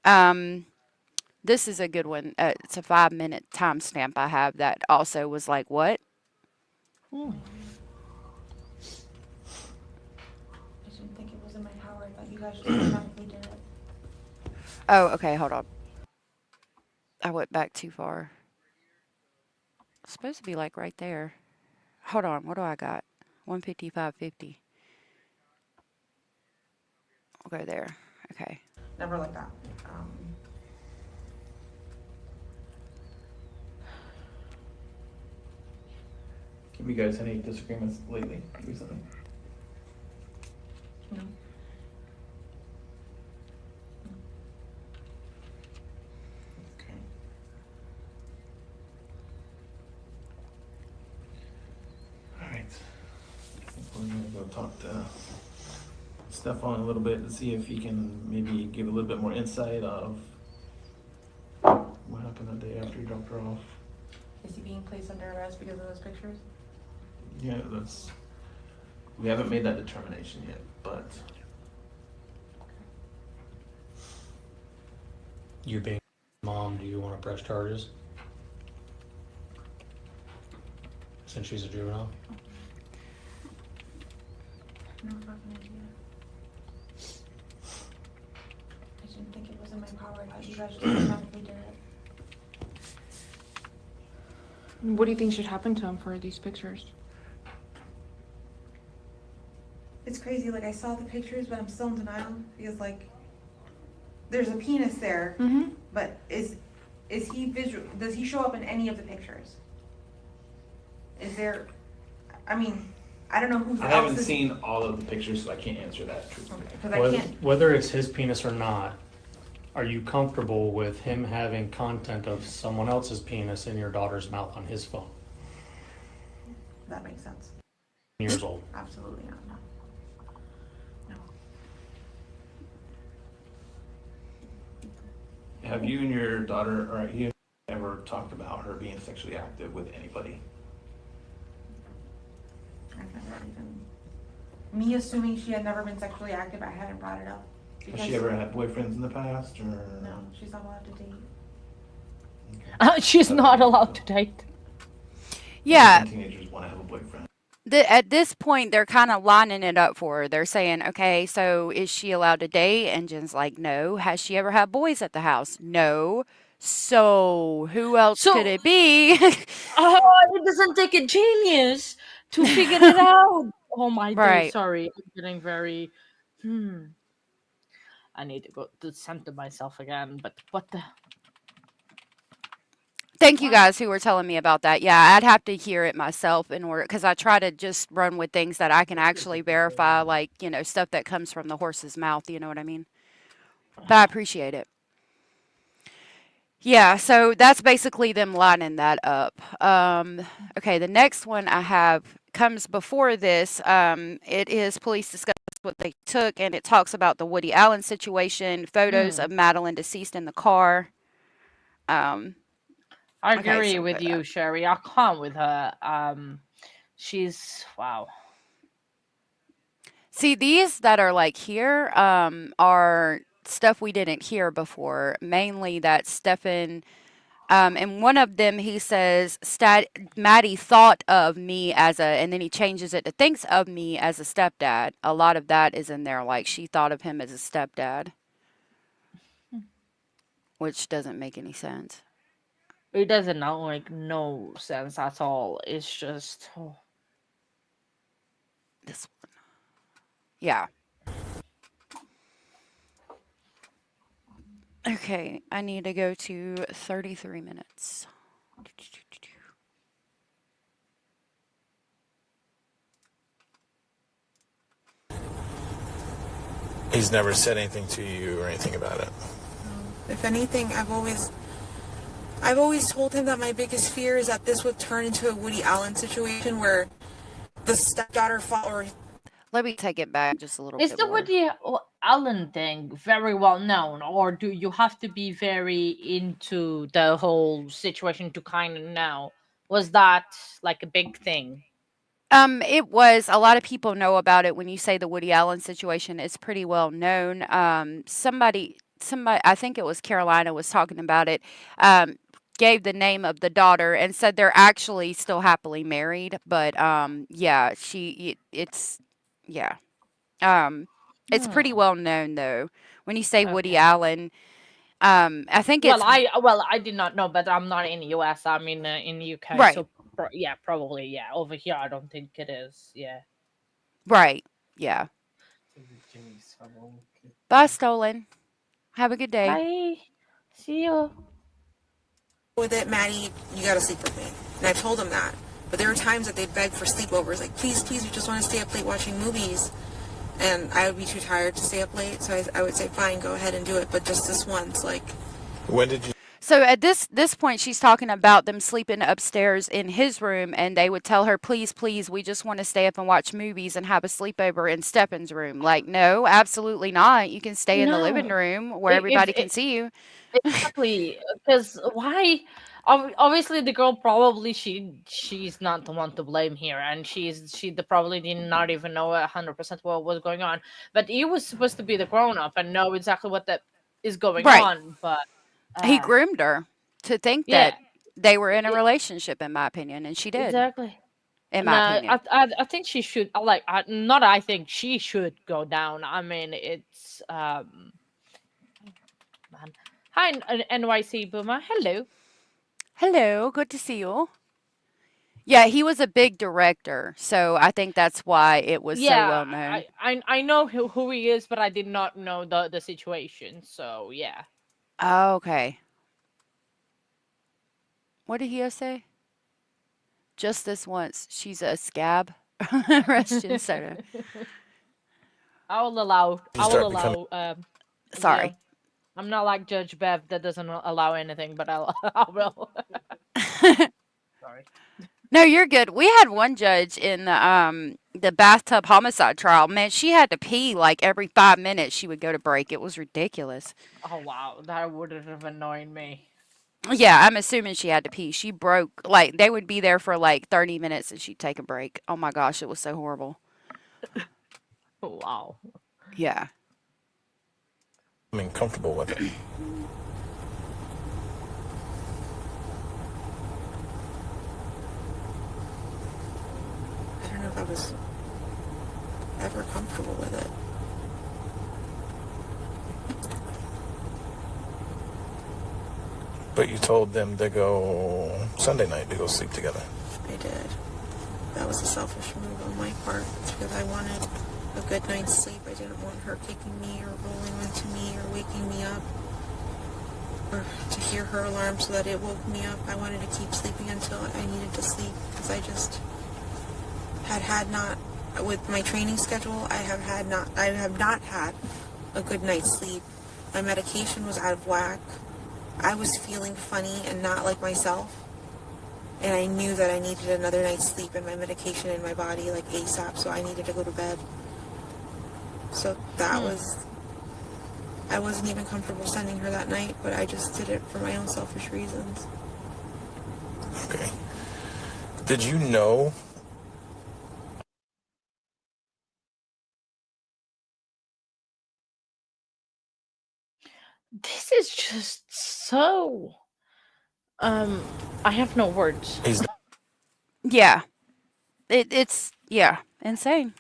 This is a good one. It's a 5-minute timestamp I have that also was like, what? I just didn't think it was in my power. I thought you guys just automatically did it. Oh, okay, hold on. I went back too far. It's supposed to be like right there. Hold on, what do I got? 155.50. We'll go there. Okay. Never like that. Have you guys had any disagreements recently? No. Okay. All right. I think we're gonna go talk to Stefan a little bit and see if he can maybe give a little bit more insight of what happened the day after you dropped her off. Is he being placed under arrest because of those pictures? Yeah, we haven't made that determination yet, but You being mom, do you want to press charges? Since she's a juvenile? No, talking to you. I didn't think it was in my power. I thought you guys just automatically did it. What do you think should happen to him for these pictures? It's crazy. Like, I saw the pictures, but I'm still in denial because, like, there's a penis there, but is he visual? Does he show up in any of the pictures? Is there? I mean, I don't know who's. I haven't seen all of the pictures, so I can't answer that truthfully. Because I can't. Whether it's his penis or not, are you comfortable with him having content of someone else's penis in your daughter's mouth on his phone? That makes sense. Years old. Absolutely not. No. Have you and your daughter, or you ever talked about her being sexually active with anybody? I've never even. Me assuming she had never been sexually active, I hadn't brought it up. Has she ever had boyfriends in the past, or? No, she's not allowed to date. She's not allowed to date. Yeah. Teenagers want to have a boyfriend. At this point, they're kind of lining it up for her. They're saying, okay, so is she allowed to date? And Jen's like, no. Has she ever had boys at the house? No. So who else could it be? It doesn't take a genius to figure it out. Oh my Right. day, sorry. I'm getting very I need to go to center myself again, but what the Thank you guys who were telling me about that. Yeah, I'd have to hear it myself in order, because I try to just run with things that I can actually verify, like, stuff that comes from the horse's mouth, you know what I mean? But I appreciate it. Yeah, so that's basically them lining that up. Okay, the next one I have comes before this. It is police discuss what they took, and it talks about the Woody Allen situation, photos of Madeline deceased in the car. I agree with you, Sherry. I can't with her. She's wow. See, these that are like here are stuff we didn't hear before. Mainly that Stefan, and one of them he says, Maddie thought of me as and then he changes it to thinks of me as a stepdad. A lot of that is in there, like she thought of him as a stepdad, which doesn't make any sense. It doesn't make no sense at all. It's just this one. Yeah. Okay, I need to go to 33 minutes. He's never said anything to you or anything about it? If anything, I've always told him that my biggest fear is that this would turn into a Woody Allen situation where the stepdaughter or. Let me take it back just a little bit. Is the Woody Allen thing very well known, or do you have to be very into the whole situation to kind of know? Was that like a big thing? It was. A lot of people know about it. When you say the Woody Allen situation, it's pretty well known. Somebody, I think it was Carolina, was talking about it. Gave the name of the daughter and said they're actually still happily married. But yeah, it's pretty well known though. When you say Woody Allen, I think it's I did not know, but I'm not in the US. I'm in the UK, right. So probably over here. I don't think it is. Yeah, right. Yeah. Bye, Stolen. Have a good day. Bye. See you. With it, Maddie, you gotta sleep with me. And I told him that. But there were times that they begged for sleepovers, like, please, please, we just want to stay up late watching movies. And I would be too tired to stay up late, so I would say, fine, go ahead and do it, but just this once, like. When did you? So at this point, she's talking about them sleeping upstairs in his room, and they would tell her, please, please, we just want to stay up and watch movies and have a sleepover in Stepan's room. Like, no, absolutely not. You can stay in the living No. room where everybody can see you. Exactly. Because why? Obviously, the girl probably she's not the one to blame here, and she probably did not even know 100% what was going on. But he was supposed to be the grown up and know exactly what that is going Right. on. But He groomed her to think yeah. that they were in a relationship, in my opinion, and she did. Exactly. In my opinion. I think she should not. I think she should go down. I mean, it's man. Hi, NYC Boomer. Hello. Hello, good to see you. Yeah, he was a big director, so I think that's why it was so well known. I know who he is, but I did not know the situation. So yeah. Oh, okay. What did he say? Just this once. She's a scab. Russian Soto. I will allow. Sorry. Yeah. I'm not like Judge Bev that doesn't allow anything, but I will. Sorry. No, you're good. We had one judge in the bathtub homicide trial. Man, she had to pee like every 5 minutes. She would go to break. It was ridiculous. Oh wow, that would have annoyed me. Yeah, I'm assuming she had to pee. She broke, like, they would be there for like 30 minutes and she'd take a break. Oh my gosh, it was so horrible. Wow. Yeah. I mean, comfortable with it. I don't know if I was ever comfortable with it. But you told them to go Sunday night to go sleep together. I did. That was a selfish move on my part because I wanted a good night's sleep. I didn't want her kicking me or rolling into me or waking me up or to hear her alarm so that it woke me up. I wanted to keep sleeping until I needed to sleep because I just had not, with my training schedule, I have not had a good night's sleep. My medication was out of whack. I was feeling funny and not like myself. And I knew that I needed another night's sleep and my medication in my body like ASAP, so I needed to go to bed. So that was, I wasn't even comfortable sending her that night, but I just did it for my own selfish reasons. Okay. Did you know? This is just so. I have no words. Yeah. It's insane.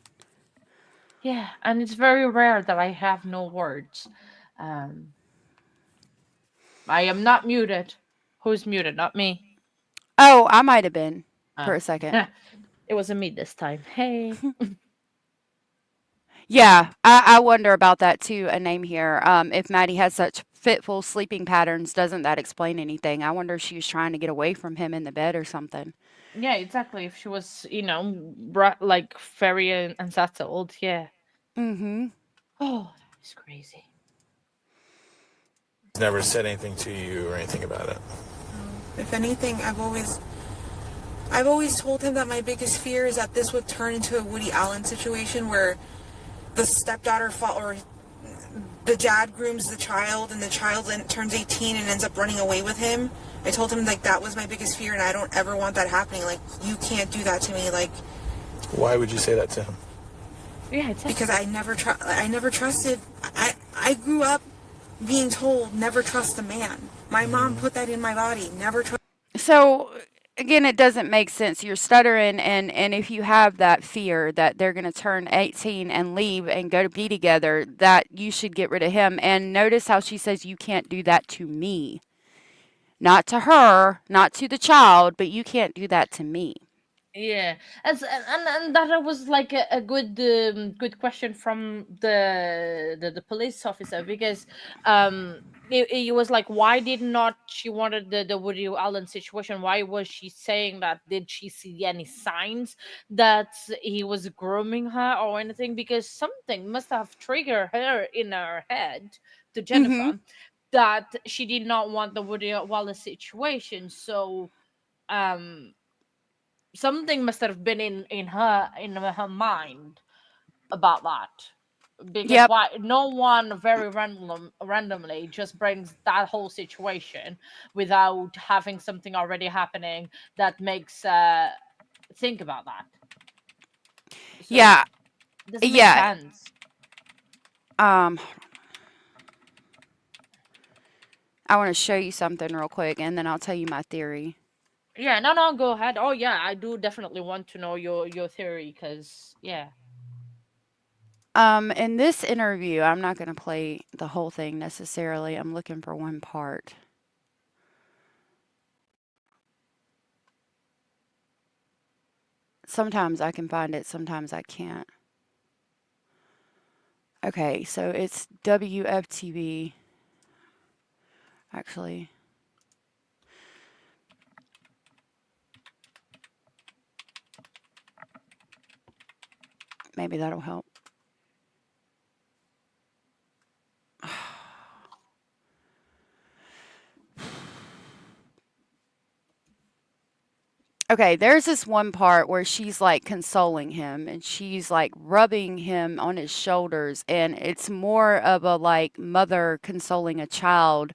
Yeah, and it's very rare that I have no words. I am not muted. Who's muted? Not me. Oh, I might have been for a second. It wasn't me this time. Hey. Yeah, I wonder about that too. A name here. If Maddie has such fitful sleeping patterns, doesn't that explain anything? I wonder if she was trying to get away from him in the bed or something. Yeah, exactly. If she was, like very unsettled, yeah. Mm-hmm. Oh, that was crazy. He's never said anything to you or anything about it. If anything, I've always told him that my biggest fear is that this would turn into a Woody Allen situation where the stepdaughter or the dad grooms the child and the child turns 18 and ends up running away with him. I told him like that was my biggest fear and I don't ever want that happening. Like, you can't do that to me. Like, why would you say that to him? Yeah, exactly. Because I never trusted. I grew up being told never trust a man. My mom put that in my body. Never trust. So again, it doesn't make sense. You're stuttering, and if you have that fear that they're going to turn 18 and leave and go to be together, that you should get rid of him. And notice how she says, you can't do that to me. Not to her, not to the child, but you can't do that to me. Yeah, and that was like a good question from the police officer, because it was like, why did not she wanted the Woody Allen situation? Why was she saying that? Did she see any signs that he was grooming her or anything? Because something must have triggered her in her head to Mm-hmm. Jennifer that she did not want the Woody Wallace situation. So um something must have been in her mind about that, because Yep. why no one very randomly just brings that whole situation without having something already happening that makes think about that. So Yeah. it doesn't make Yeah. sense. Um, I want to show you something real quick, and then I'll tell you my theory. Yeah, no, go ahead. Oh yeah, I do definitely want to know your theory, because yeah. In this interview, I'm not going to play the whole thing necessarily. I'm looking for one part. Sometimes I can find it, sometimes I can't. Okay, so it's WFTV. Actually, maybe that'll help. Okay, there's this one part where she's like consoling him and she's like rubbing him on his shoulders, and it's more of a like mother consoling a child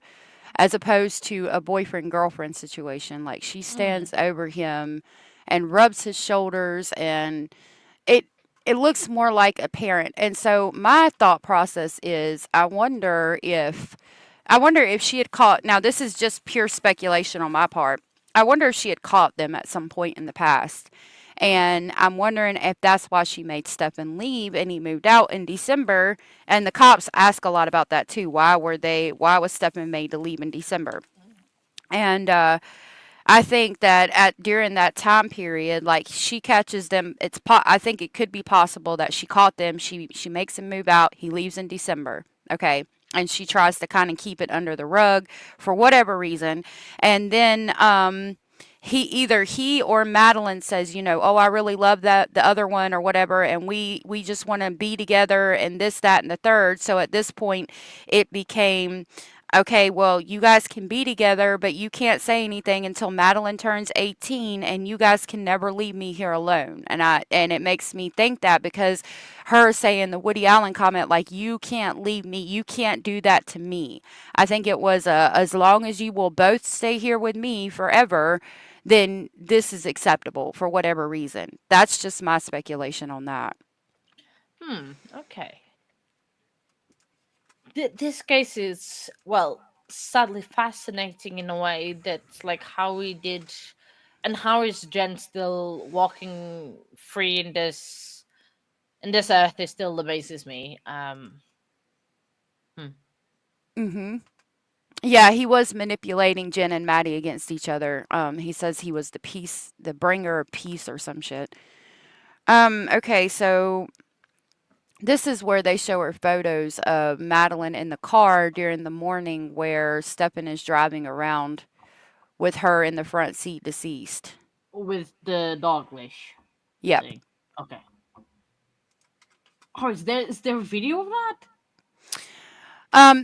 as opposed to a boyfriend girlfriend situation. Like she stands over him and rubs his shoulders, and it it looks more like a parent. And so my thought process is I wonder if she had caught, now this is just pure speculation on my part. I wonder if she had caught them at some point in the past. And I'm wondering if that's why she made Stefan leave and he moved out in December. And the cops ask a lot about that too. Why was Stefan made to leave in December? And I think that at during that time period, like she catches them. I think it could be possible that she caught them. She makes him move out. He leaves in December. Okay. And she tries to kind of keep it under the rug for whatever reason. And then he or Madeline says, oh, I really love the other one or whatever, and we just want to be together and this, that, and the third. So at this point, it became, okay, well, you guys can be together, but you can't say anything until Madeline turns 18, and you guys can never leave me here alone. And it makes me think that because her saying the Woody Allen comment, like, you can't leave me, you can't do that to me. I think it was as long as you will both stay here with me forever, then this is acceptable for whatever reason. That's just my speculation on that. Okay. This case is, well, sadly fascinating in a way that's like how he did, and how is Jen still walking free in this earth is still amazes me. Mm-hmm. Yeah, he was manipulating Jen and Maddie against each other. He says he was the bringer of peace or some shit. Okay, so this is where they show her photos of Madeline in the car during the morning where Stefan is driving around with her in the front seat deceased. With the dog leash Yep. thing. Okay. Oh, is there a video of that?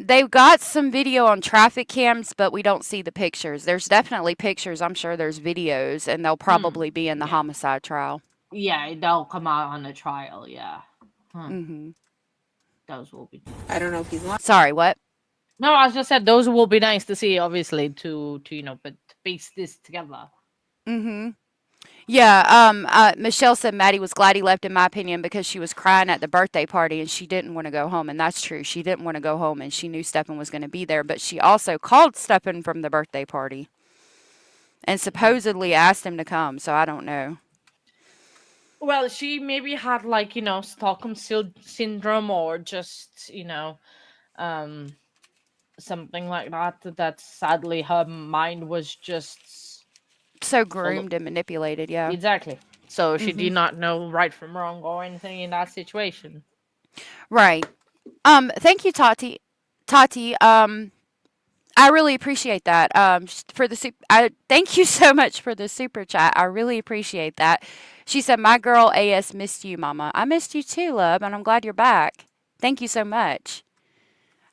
They've got some video on traffic cams, but we don't see the pictures. There's definitely pictures. I'm sure there's videos, and they'll probably be in the homicide trial. Yeah, they'll come out on the trial. Yeah. Mm-hmm. Those will be. I don't know if he's lying. Sorry, what? No, I just said those will be nice to see. Obviously, to but to piece this together. Mm-hmm. Yeah, Michelle said Maddie was glad he left, in my opinion, because she was crying at the birthday party and she didn't want to go home. And that's true. She didn't want to go home and she knew Stefan was going to be there. But she also called Stefan from the birthday party and supposedly asked him to come. So I don't know. Well, she maybe had like Stockholm syndrome, or just something like that. That sadly her mind was just so groomed and manipulated. Yeah, exactly. So she Mm-hmm. did not know right from wrong or anything in that situation. Right. Thank you, Tati. Tati, I really appreciate that. For the I thank you so much for the super chat. I really appreciate that. She said, "My girl AS missed you, Mama. I missed you too, love, and I'm glad you're back. Thank you so much.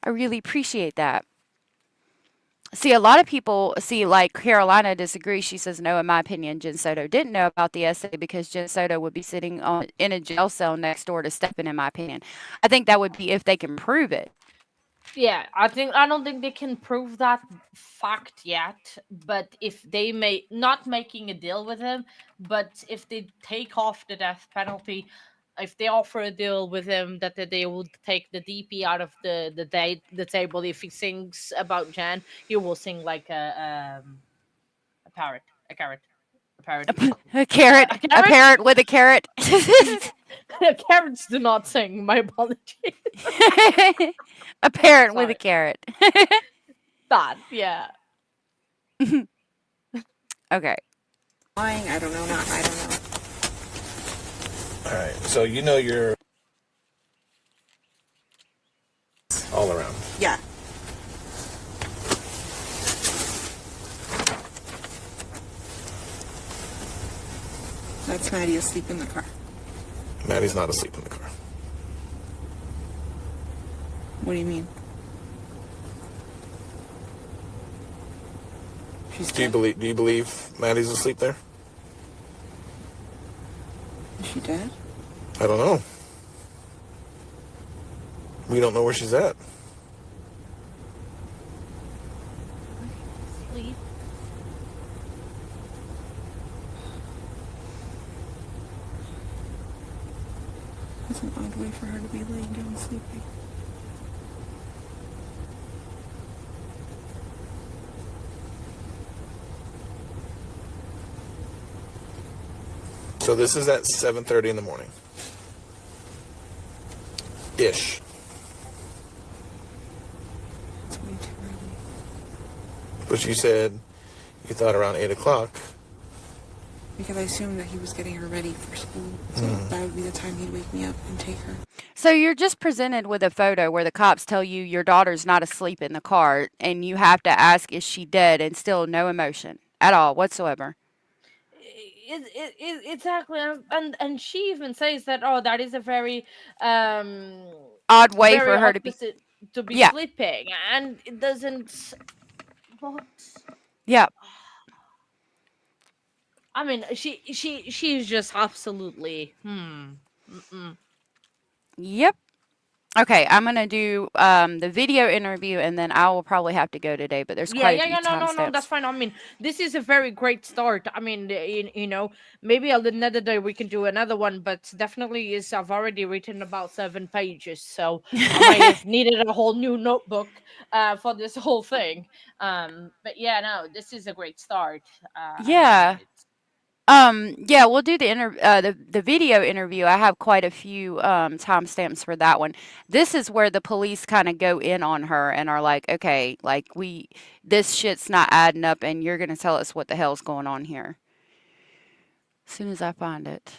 I really appreciate that." See, a lot of people see, like Carolina disagrees. She says, "No, in my opinion, Jen Soto didn't know about the essay because Jen Soto would be sitting in a jail cell next door to Stephen, in my opinion. I think that would be if they can prove it." Yeah, I don't think they can prove that fact yet, but if they may not making a deal with him, but if they take off the death penalty, if they offer a deal with him that they will take the DP out of the table, if he sings about Jan, he will sing like a parrot, a carrot, a parrot, A carrot, a a carrot. parrot with a carrot. Carrots do not sing. My apologies. A parrot with a Sorry. carrot. That, yeah. Okay. Lying, I don't know, I don't know. All right. So you know you're all around. Yeah. That's Maddie asleep in the car. Maddie's not asleep in the car. What do you mean? She's Do you believe Maddie's asleep there? Is she dead? I don't know. We don't know where she's at. Sleep. That's an odd way for her to be laying down sleeping. So this is at 7:30 in the morning. Ish. It's way too early. But you said you thought around 8 o'clock. Because I assumed that he was getting her ready for school. So that would be the time he'd wake me up and take her. So you're just presented with a photo where the cops tell you your daughter's not asleep in the car, and you have to ask, is she dead? And still no emotion at all whatsoever. Exactly, and she even says that, oh, that is a very Odd way very for her to be. opposite to be Yeah. sleeping, and it doesn't. What? Yeah. I mean, she's just absolutely Mm-mm. Yep. Okay, I'm gonna do the video interview, and then I will probably have to go today. But there's quite a few No, that's timestamps. fine. I mean, this is a very great start. I mean, you know, maybe another day we can do another one, but definitely is. I've already written about 7 pages, so I might have needed a whole new notebook for this whole thing. But yeah, no, this is a great start. I mean, Yeah. it's Yeah, we'll do the video interview. I have quite a few timestamps for that one. This is where the police kind of go in on her and are like, okay, like this shit's not adding up, and you're gonna tell us what the hell's going on here. As soon as I find it.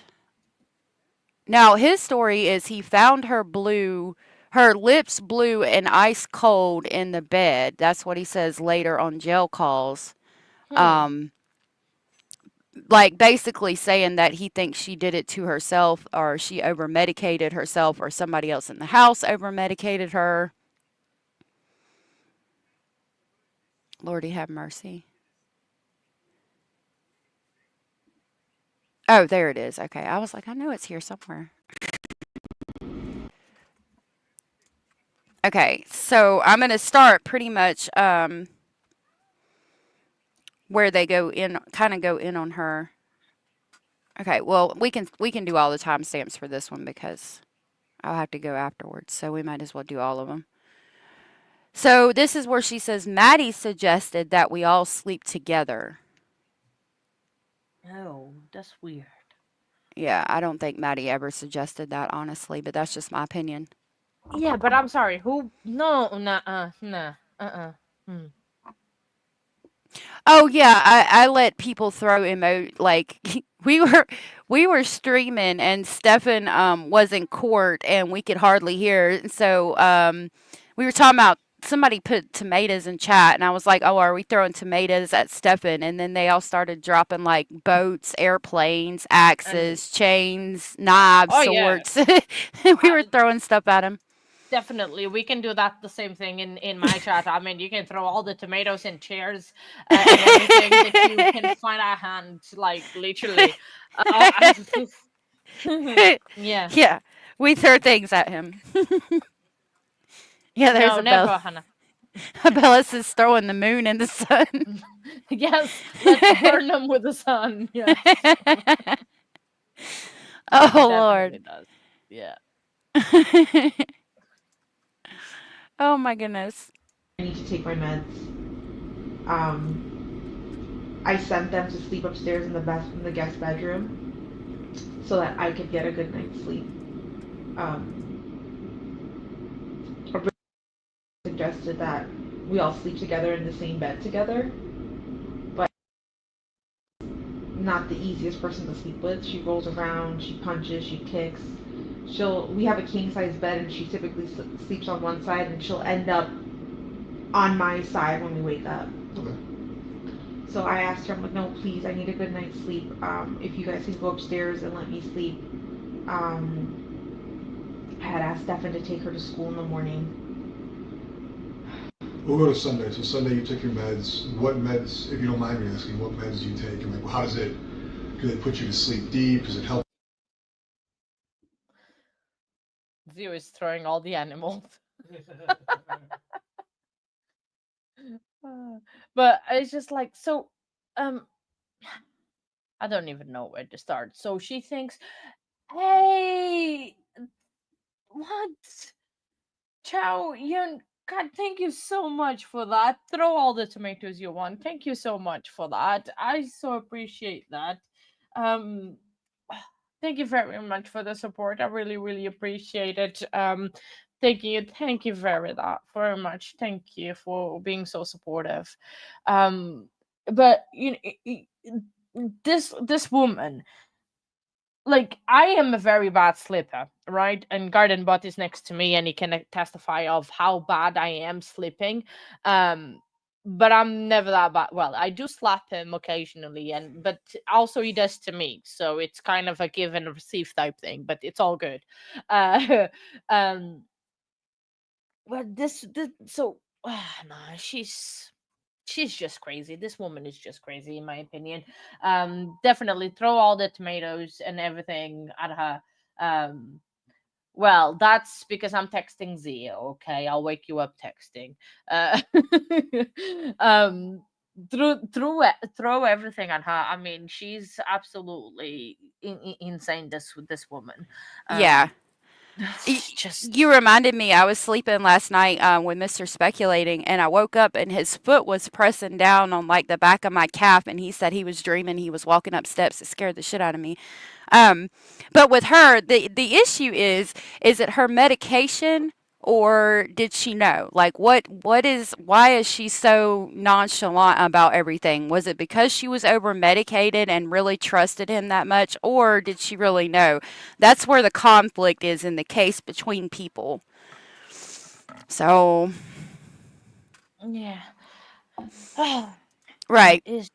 Now his story is he found her lips blue and ice cold in the bed. That's what he says later on jail calls. Like basically saying that he thinks she did it to herself, or she over medicated herself, or somebody else in the house over medicated her. Lordy have mercy. Oh, there it is. Okay. I was like, I know it's here somewhere. Okay. So I'm going to start pretty much where they go in, kind of go in on her. Okay. Well, we can do all the timestamps for this one because I'll have to go afterwards. So we might as well do all of them. So this is where she says, Maddie suggested that we all sleep together. Oh, that's weird. Yeah, I don't think Maddie ever suggested that, honestly, but that's just my opinion. Yeah, but I'm sorry. Who? No, nah. Oh yeah, I let people throw like we were streaming and Stefan was in court and we could hardly hear. So we were talking about somebody put tomatoes in chat and I was like, "Oh, are we throwing tomatoes at Stefan?" And then they all started dropping like boats, airplanes, And axes, chains, knives, oh yeah, swords. We were I, throwing stuff at him. definitely we can do that the same thing in my chat. I mean, you can throw all the tomatoes and chairs and everything that you can find at hand, like literally. Yeah. Yeah, we throw things at him. Yeah, there's No, a bell. never, Hannah. Bellis is throwing the moon in the sun. Yes, let's burn them with the sun. Yes. Oh Definitely Lord. does. Yeah. Oh my goodness. I need to take my meds. I sent them to sleep upstairs in the guest bedroom so that I could get a good night's sleep. A brother suggested that we all sleep together in the same bed together, but not the easiest person to sleep with. She rolls around, she punches, she kicks. We have a king size bed and she typically sleeps on one side and she'll end up on my side when we wake up. Okay. So I asked her, I'm like, no, please, I need a good night's sleep. If you guys can go upstairs and let me sleep. I had asked Stefan to take her to school in the morning. We'll go to Sunday. So Sunday you took your meds. What meds, if you don't mind me asking, what meds do you take? And like, how does it, do they put you to sleep deep? Does it help? Zio is throwing all the animals. But it's just like, so I don't even know where to start. So she thinks, hey, what? Ciao, God, thank you so much for that. Throw all the tomatoes you want. Thank you so much for that. I so appreciate that. Um, thank you very much for the support. I really, really appreciate it. Thank you very much. Thank you for being so supportive. But this woman, like, I am a very bad sleeper, right? And Garden Bot is next to me and he can testify of how bad I am sleeping. But I'm never that bad. Well, I do slap him occasionally, but also he does to me, so it's kind of a give and receive type thing, but it's all good. uh um but this so nah, she's just crazy. This woman is just crazy, in my opinion. Definitely throw all the tomatoes and everything at her. Um, well, that's because I'm texting Zia. Okay, I'll wake you up texting. Uh, um, throw everything at her. I mean, she's absolutely insane. This woman. Yeah. Just You reminded me, I was sleeping last night with Mr. Speculating, and I woke up and his foot was pressing down on like the back of my calf, and he said he was dreaming he was walking up steps. It scared the shit out of me. Um, but with her, the issue is it her medication or did she know? Like why is she so nonchalant about everything? Was it because she was over medicated and really trusted him that much, or did she really know? That's where the conflict is in the case between people. So, yeah. right. It's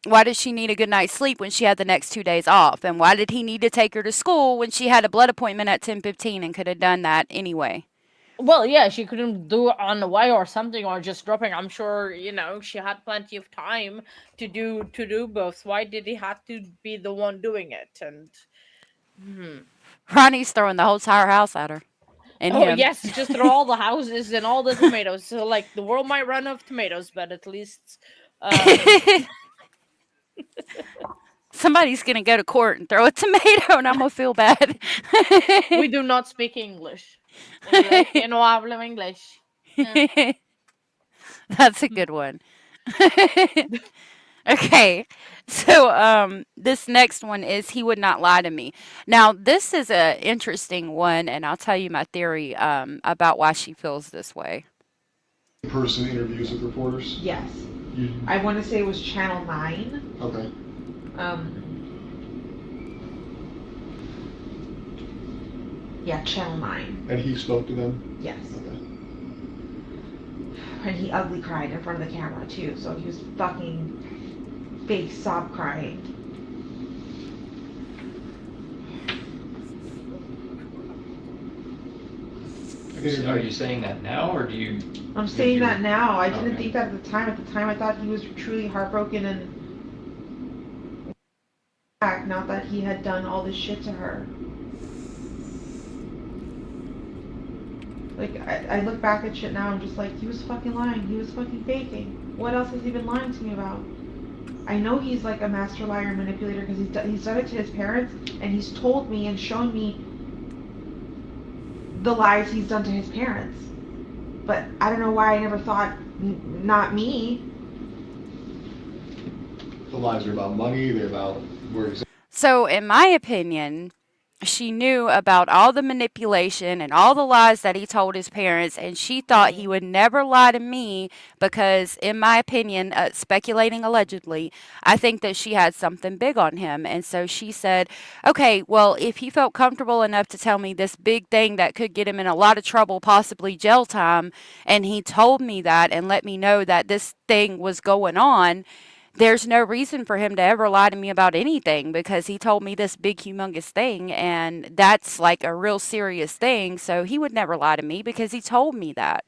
Why did she need a good night's sleep when she had the next 2 days off? And why did he need to take her to school when she had a blood appointment at 10:15 and could have done that anyway? Well, yeah, she couldn't do it on the way or something, or just dropping. I'm sure she had plenty of time to do both. Why did he have to be the one doing it? And Ronnie's throwing the whole entire house at her. And oh him. yes, just throw all the houses and all the tomatoes. So like the world might run out of tomatoes, but at least somebody's gonna go to court and throw a tomato, and I'm gonna feel bad. We do not speak English. Yo no hablo inglés. That's a good one. Okay, so this next one is he would not lie to me. Now this is a interesting one, and I'll tell you my theory about why she feels this way. Person interviews with reporters? Yes. I want to say it was Channel 9. Okay. Yeah, Channel 9. And he spoke to them? Yes. Okay. And he ugly cried in front of the camera too, so he was fucking fake sob crying. Are you saying that now, or do you? I'm saying that now. I didn't Okay. think that at the time. At the time, I thought he was truly heartbroken and not that he had done all this shit to her. Like, I look back at shit now, I'm just like, he was fucking lying. He was fucking faking. What else has he been lying to me about? I know he's like a master liar and manipulator because he's done it to his parents, and he's told me and shown me the lies he's done to his parents. But I don't know why I never thought, not me. The lies are about money, they're about where So, in my opinion, she knew about all the manipulation and all the lies that he told his parents, and she thought he would never lie to me because, in my opinion, speculating allegedly, I think that she had something big on him. And so she said, okay, well, if he felt comfortable enough to tell me this big thing that could get him in a lot of trouble, possibly jail time, and he told me that and let me know that this thing was going on, there's no reason for him to ever lie to me about anything because he told me this big, humongous thing, and that's like a real serious thing. So he would never lie to me because he told me that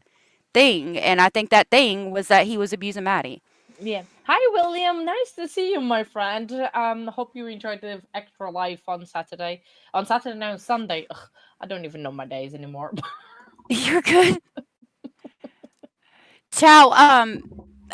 thing. And I think that thing was that he was abusing Maddie. Yeah. Hi, William. Nice to see you, my friend. Hope you enjoyed the extra life on Saturday. On Saturday, now Sunday. Ugh, I don't even know my days anymore. You're good. Chow,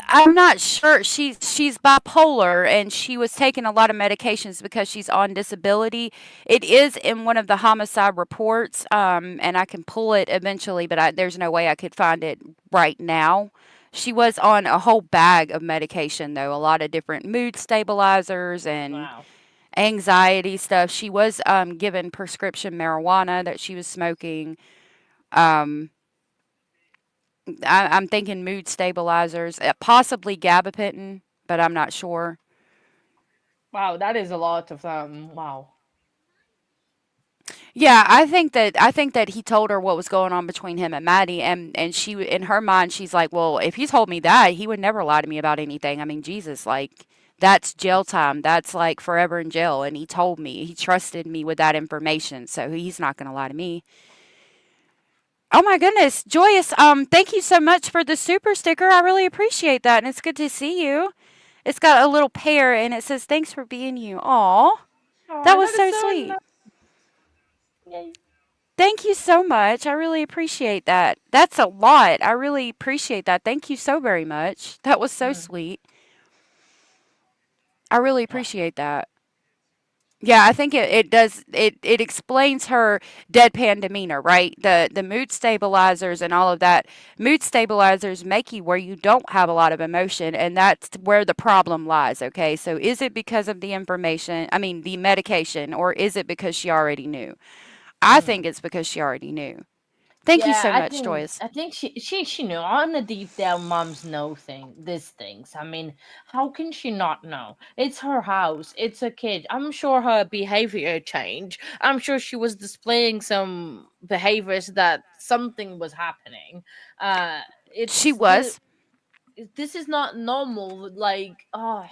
I'm not sure. She's bipolar and she was taking a lot of medications because she's on disability. It is in one of the homicide reports, and I can pull it eventually, but there's no way I could find it right now. She was on a whole bag of medication, though, a lot of different mood stabilizers and Wow. anxiety stuff. She was given prescription marijuana that she was smoking. Um, I'm thinking mood stabilizers, possibly gabapentin, but I'm not sure. Wow, that is a lot of wow. Yeah, I think that he told her what was going on between him and Maddie, and she in her mind she's like, well, if he told me that, he would never lie to me about anything. I mean, Jesus, like that's jail time. That's like forever in jail, and he told me he trusted me with that information, so he's not going to lie to me. Oh my goodness, Joyous, thank you so much for the super sticker. I really appreciate that, and it's good to see you. It's got a little pear, and it says, thanks for being you. Aw, that was That is so so sweet. nice. Yay. Thank you so much. I really appreciate that. That's a lot. I really appreciate that. Thank you so very much. That was so sweet. I really appreciate that. Yeah, I think it does it explains her deadpan demeanor, right? The mood stabilizers and all of that. Mood stabilizers make you where you don't have a lot of emotion, and that's where the problem lies, okay? So is it because of the information, I mean the medication, or is it because she already knew? I think it's because she already knew. Thank you Yeah, so I much, think Joyce. I think she knew on the deep down. Moms know these things. I mean, how can she not know? It's her house. It's a kid. I'm sure her behavior changed. I'm sure she was displaying some behaviors that something was happening. She It's was. this is not normal. Like, oh,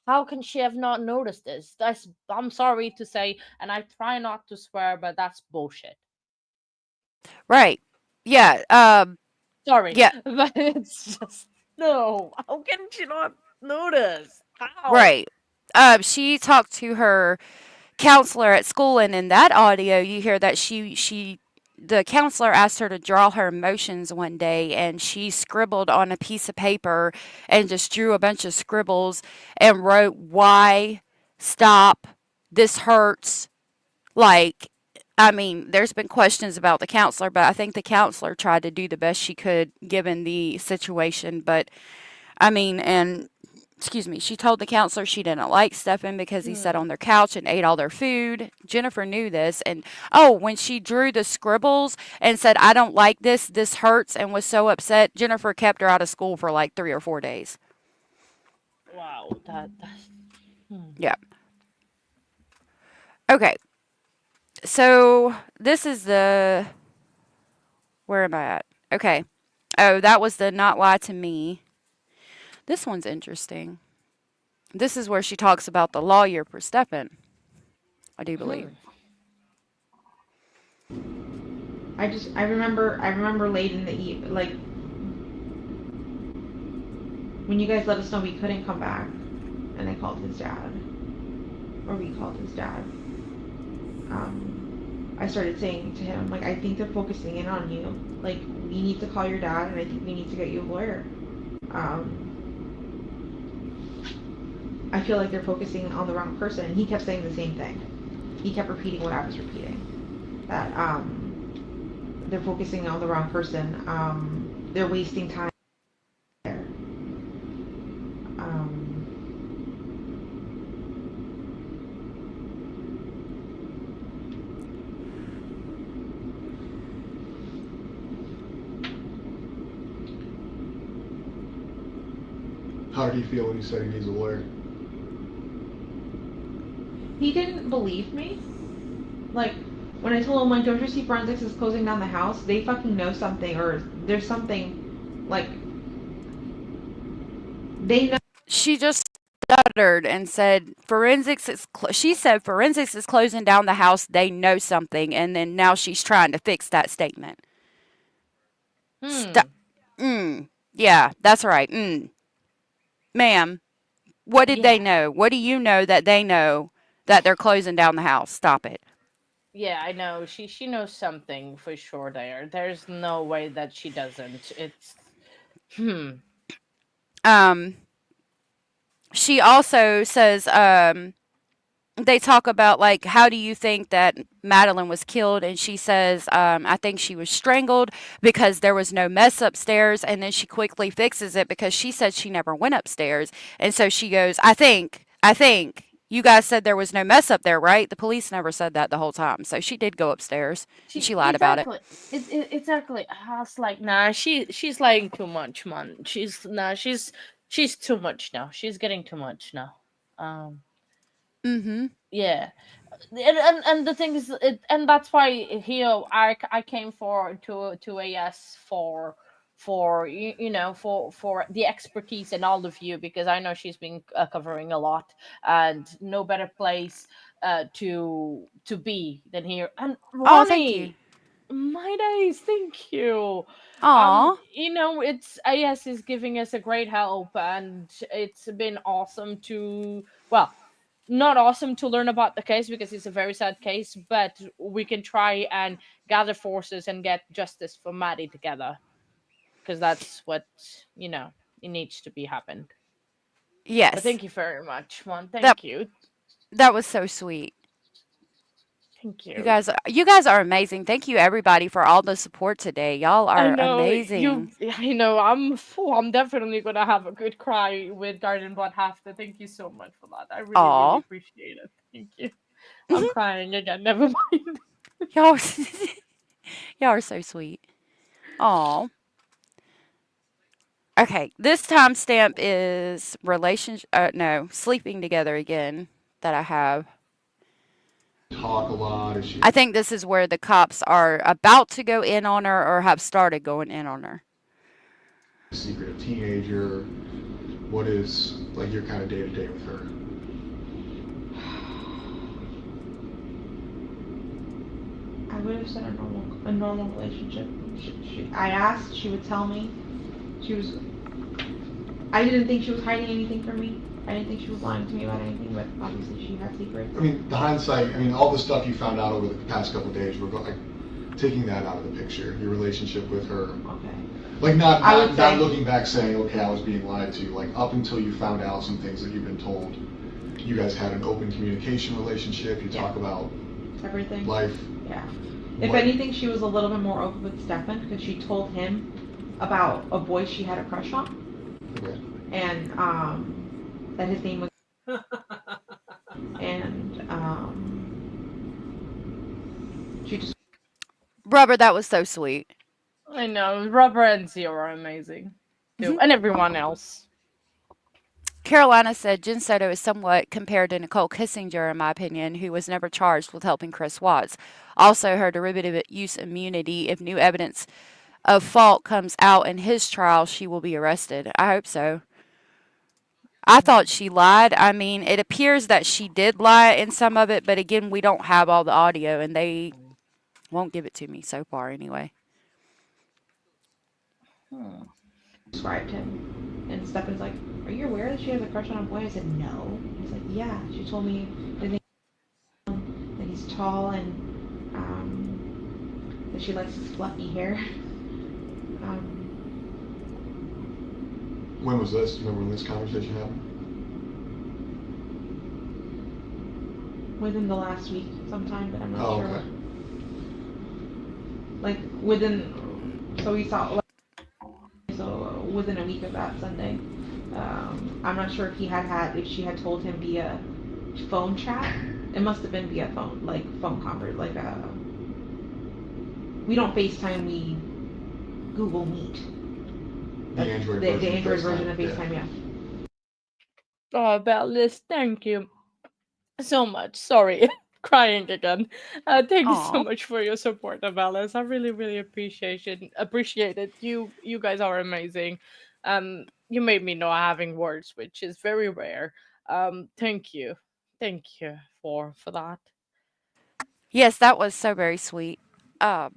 how can she have not noticed this? I'm sorry to say, and I try not to swear, but that's bullshit. Right. Yeah, Sorry, yeah, but it's just no. How can she not notice? How? right. She talked to her counselor at school, and in that audio you hear that the counselor asked her to draw her emotions one day, and she scribbled on a piece of paper and just drew a bunch of scribbles and wrote, why, stop, this hurts. Like, I mean, there's been questions about the counselor, but I think the counselor tried to do the best she could given the situation. But I mean, and excuse me, she told the counselor she didn't like Stefan because he sat on their couch and ate all their food. Jennifer knew this. And oh, when she drew the scribbles and said, I don't like this hurts, and was so upset, Jennifer kept her out of school for like 3 or 4 days. Wow, that's Yeah. Okay. So this is the. Where am I at? Okay. Oh, that was the not lie to me. This one's interesting. This is where she talks about the lawyer per Steppen, I do believe. I remember late in the like when you guys let us know we couldn't come back, and I called his dad, or we called his dad. I started saying to him, like, I think they're focusing in on you. Like, we need to call your dad, and I think we need to get you a lawyer. I feel like they're focusing on the wrong person. And he kept saying the same thing. He kept repeating what I was repeating. That they're focusing on the wrong person. They're wasting time there. How did he feel when you said he needs a lawyer? He didn't believe me. Like, when I told him, like, don't you see forensics is closing down the house? They fucking know something, or there's something, like, they know. She just stuttered and said forensics is she said forensics is closing down the house. They know something, and then now she's trying to fix that statement. Yeah, that's right. Ma'am, what did they know? What do you know that they know that they're closing down the house? Stop it. Yeah, I know. She knows something for sure there. There's no way that she doesn't. It's She also says they talk about, like, how do you think that Madeline was killed? And she says, I think she was strangled because there was no mess upstairs. And then she quickly fixes it because she said she never went upstairs. And so she goes, I think you guys said there was no mess up there, right? The police never said that the whole time. So she did go upstairs. She lied about it. Exactly. I was like, nah, she's lying too much, man. She's too much now. She's getting too much now. Yeah, and the thing is, and that's why here I came for to AS for for the expertise and all of you, because I know she's been covering a lot, and no better place to be than here. And Oh, thank you. Ronnie, my days, thank you. Aw. It's AS is giving us a great help, and it's been awesome to, well, not awesome to learn about the case because it's a very sad case, but we can try and gather forces and get justice for Maddie together, because that's what it needs to be happened. Yes. But thank you very much, man. Thank you. That was so sweet. Thank you. You guys are amazing. Thank you, everybody, for all the support today. Y'all are amazing. I know. I'm definitely gonna have a good cry with Garden Bot after. Thank you so much for that. I really, really appreciate it. Thank you. I'm crying again. Never mind. Y'all, y'all are so sweet. Aw. Okay, this timestamp is sleeping together again that I have. Talk a lot. I think this is where the cops are about to go in on her or have started going in on her. Secretive teenager. What is, like, your kind of day-to-day with her? I would have said a normal relationship. I asked, she would tell me. I didn't think she was hiding anything from me. I didn't think she was lying to me about anything, but obviously she had secrets. I mean, the hindsight, all the stuff you found out over the past couple of days, we're taking that out of the picture, your relationship with her. Okay. Like, not looking back saying, okay, I was being lied to. Like, up until you found out some things that you've been told, you guys had an open communication relationship. You talk about everything. Life. Yeah. If anything, she was a little bit more open with Stefan because she told him about a boy she had a crush on. Okay. And that his name was and she just Rubber, that was so sweet. I know. Rubber and Zio are amazing too, and everyone else. Carolina said Jen Soto is somewhat compared to Nicole Kissinger, in my opinion, who was never charged with helping Chris Watts. Also, her derivative use immunity, if new evidence of fault comes out in his trial, she will be arrested. I hope so. I thought she lied. I mean, it appears that she did lie in some of it, but again, we don't have all the audio, and they won't give it to me so far anyway. Described him, and Stefan's like, "Are you aware that she has a crush on a boy?" I said, "No." He's like, "Yeah." She told me that he's tall and that she likes his fluffy hair. When was this? Do you remember when this conversation happened? Within the last week, sometime, but I'm not sure. Okay. Like within, so we saw. So within a week of that Sunday, I'm not sure if she had told him via phone chat. It must have been via phone, like phone convert, like we don't FaceTime, we Google Meet. The Android version of FaceTime, yeah. Oh, Bellis, thank you so much. Sorry, crying again. Thank you so Aw. much for your support, Bellis. I really, really appreciate it. You guys are amazing. You made me know having words, which is very rare. Thank you, for that. Yes, that was so very sweet. That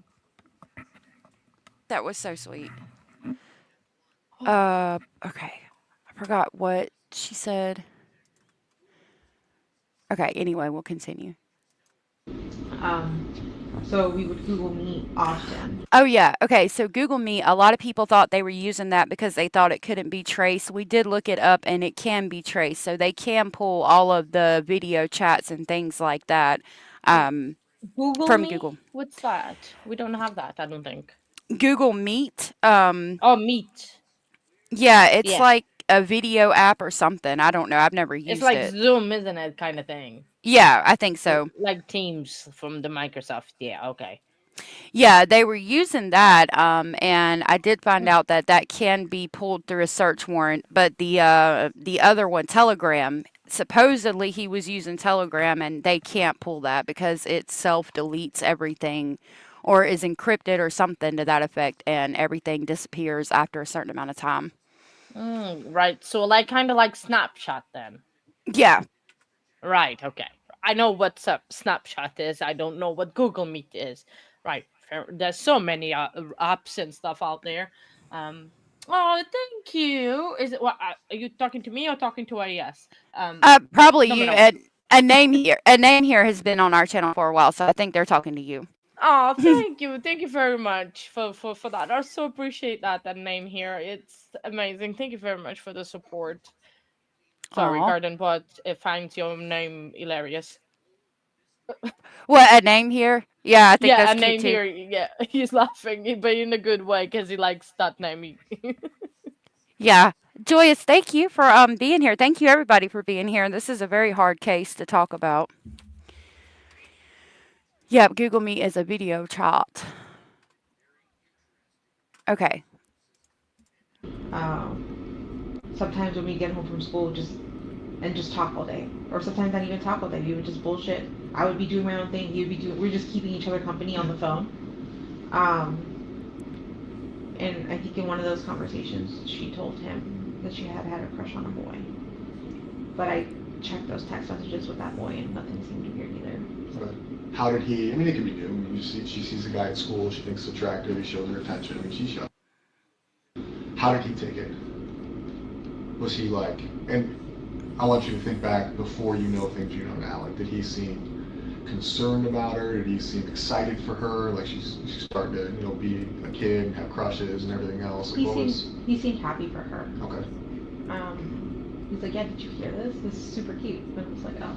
was so sweet. Okay. I forgot what she said. Okay, anyway, we'll continue. So we would Google Meet often. Oh, yeah. Okay, so Google Meet, a lot of people thought they were using that because they thought it couldn't be traced. We did look it up and it can be traced. So they can pull all of the video chats and things like that Google from Me? Google. What's that? We don't have that, I don't think. Google Meet. Oh, Meet. Yeah, it's Yeah. like a video app or something. I don't know. I've never It's used like it. Zoom, isn't it? Kind of thing. Yeah, I think so. Like Teams from the Microsoft. Yeah, okay. Yeah, they were using that, and I did find out that that can be pulled through a search warrant. But the other one, Telegram, supposedly he was using Telegram, and they can't pull that because it self deletes everything, or is encrypted or something to that effect, and everything disappears after a certain amount of time. Right. So like kind of like Snapchat then. Yeah. Right. Okay. I know what Snapchat is. I don't know what Google Meet is. Right. There's so many apps and stuff out there. Oh, thank you. Is it? What? Are you talking to me or talking to IES? Probably Let me you. know. A name here. A name here has been on our channel for a while, so I think they're talking to you. Oh, thank you. Thank you very much for that. I so appreciate that name here. It's amazing. Thank you very much for the support. Sorry, Aw. Garden, but it finds your name hilarious. What, a name here? Yeah, I think Yeah, that's a cute name too. here. Yeah, he's laughing, but in a good way because he likes that name. Yeah. Joyous, thank you for being here. Thank you everybody for being here. This is a very hard case to talk about. Yep, Google Meet is a video chat. Okay. Sometimes when we get home from school, just talk all day, or sometimes not even talk all day. We would just bullshit. I would be doing my own thing. He would be doing. We're just keeping each other company on the phone. And I think in one of those conversations, she told him that she had a crush on a boy. But I checked those text messages with that boy, and nothing seemed weird either. But how did he? I mean, it could be new. I mean, she sees a guy at school. She thinks it's attractive. He shows her attention. I mean, she's young. How did he take it? Was he like? And I want you to think back before you know things you know now. Like, did he seem concerned about her? Did he seem excited for her? Like she's starting to, be a kid and have crushes and everything else. Like, He seemed happy for her. Okay. He's like, yeah, did you hear this? This is super cute. And I was like, oh.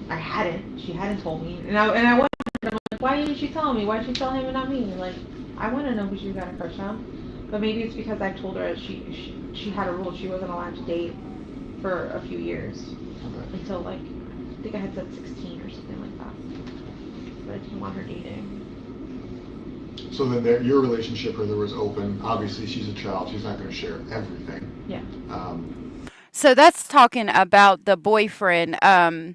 I hadn't. She hadn't told me. And I wondered, I'm like, why didn't she tell me? Why did she tell him and not me? And like, I want to know who she got a crush on. But maybe it's because I told her she had a rule. She wasn't allowed to date for a few years. Okay. Until like, I think I had said 16 or something like that. But I didn't want her dating. So then your relationship with her was open. Obviously, she's a child. She's not going to share everything. Yeah. So that's talking about the boyfriend. I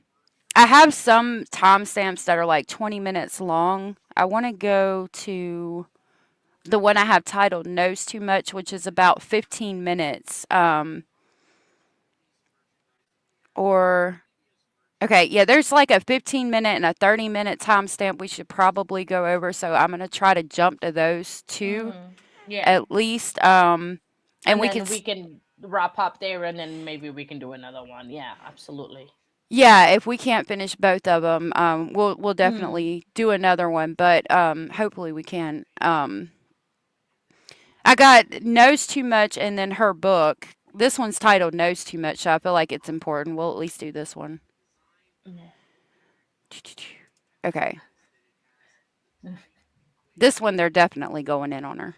have some timestamps that are like 20 minutes long. I want to go to the one I have titled Knows Too Much, which is about 15 minutes. Okay, yeah, there's like a 15-minute and a 30-minute timestamp we should probably go over. So I'm going to try to jump to those two Yeah. at least. And we then could. we can wrap up there, and then maybe we can do another one. Yeah, absolutely. Yeah, if we can't finish both of them, we'll definitely do another one. But hopefully we can. I got Knows Too Much, and then her book. This one's titled Knows Too Much, so I feel like it's important. We'll at least do this one. Okay. This one, they're definitely going in on her.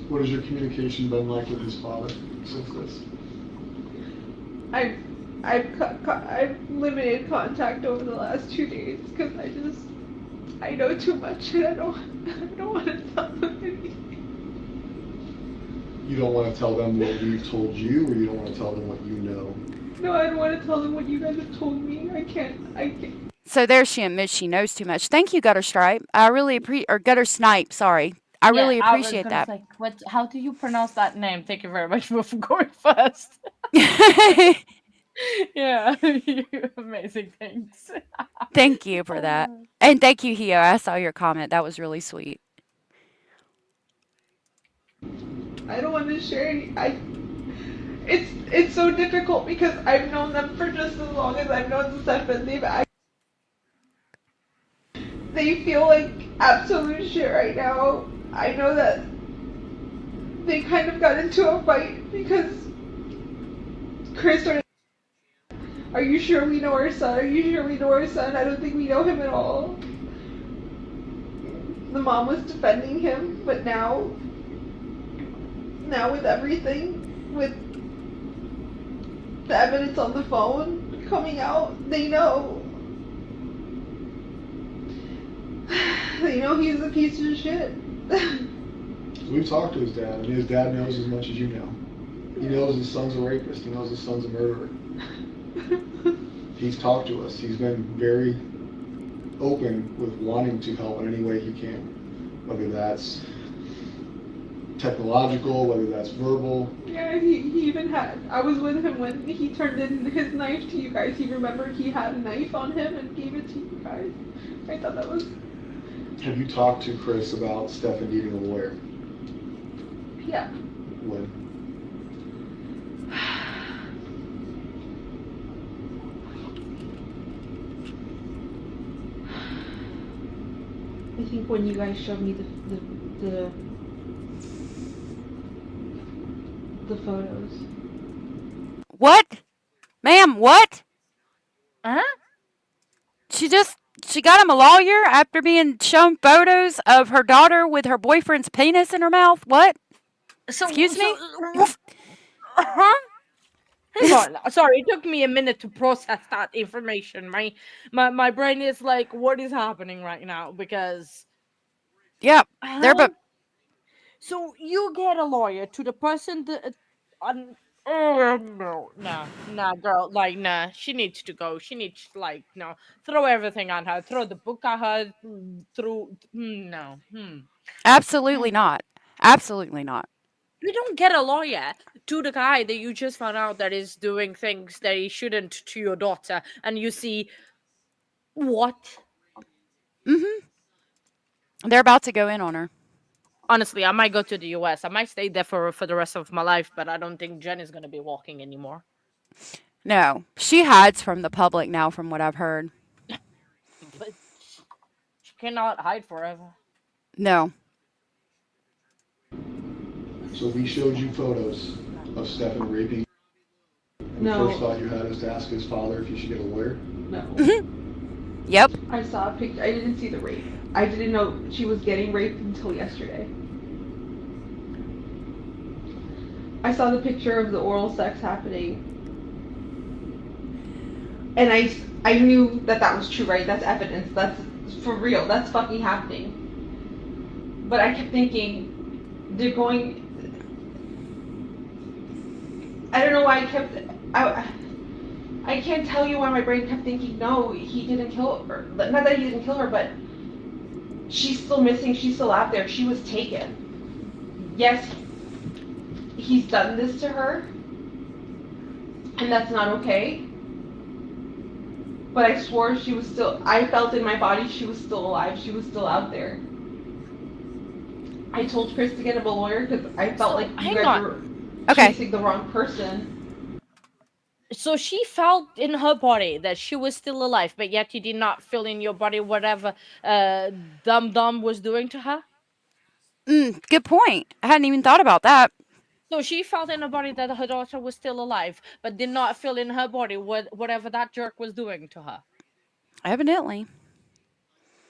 What has your communication been like with his father since this? I've limited contact over the last 2 days because I know too much and I don't want to tell them anything. You don't want to tell them what we've told you, or you don't want to tell them what you know? No, I don't want to tell them what you guys have told me. I can't. So there she admits she knows too much. Thank you, Gutter Stripe. I really appreciate, or Gutter Snipe, sorry. I really appreciate that. How do you pronounce that name? Thank you very much for going first. Yeah, amazing. Thanks. Thank you for that. And thank you, Hio. I saw your comment. That was really sweet. I don't want to share any. It's so difficult because I've known them for just as long as I've known Stefan. They feel like absolute shit right now. I know that they kind of got into a fight because Chris started. Are you sure we know our son? Are you sure we know our son? I don't think we know him at all. The mom was defending him, but now with everything, with the evidence on the phone coming out, they know. They know he's a piece of shit. We've talked to his dad, and his dad knows as much as you know. He knows his son's a rapist. He knows his son's a murderer. He's talked to us. He's been very open with wanting to help in any way he can, whether that's technological, whether that's verbal. Yeah, he even had. I was with him when he turned in his knife to you guys. He remembered he had a knife on him and gave it to you guys. I thought that was. Have you talked to Chris about Stefan needing a lawyer? Yeah. When? I think when you guys showed me the photos. What? Ma'am, what? Huh? She got him a lawyer after being shown photos of her daughter with her boyfriend's penis in her mouth? What? Excuse me? Hang on. Sorry, it took me a minute to process that information. My brain is like, what is happening right now? Because yep, they're but. So you get a lawyer to the person that no, girl, like nah. She needs to go. She needs no, throw everything on her. Throw the book at her. No. Absolutely not. Absolutely not. You don't get a lawyer to the guy that you just found out that is doing things that he shouldn't to your daughter, and you see what? They're about to go in on her. Honestly, I might go to the US. I might stay there for the rest of my life, but I don't think Jen is going to be walking anymore. No, she hides from the public now, from what I've heard. But she cannot hide forever. No. So we showed you photos of Stefan raping. And No. the first thought you had is to ask his father if he should get a lawyer? No. Yep. I saw a picture. I didn't see the rape. I didn't know she was getting raped until yesterday. I saw the picture of the oral sex happening. And I knew that was true, right? That's evidence. That's for real. That's fucking happening. But I kept thinking, they're going. I don't know why I can't tell you why my brain kept thinking, no, he didn't kill her. Not that he didn't kill her, but she's still missing. She's still out there. She was taken. Yes, he's done this to her, and that's not okay. But I swore she was still, I felt in my body she was still alive. She was still out there. I told Chris to get him a lawyer because I felt like you guys were chasing the wrong person. So she felt in her body that she was still alive, but yet you did not feel in your body whatever Dum was doing to her? Good point. I hadn't even thought about that. So she felt in her body that her daughter was still alive, but did not feel in her body whatever that jerk was doing to her. Evidently.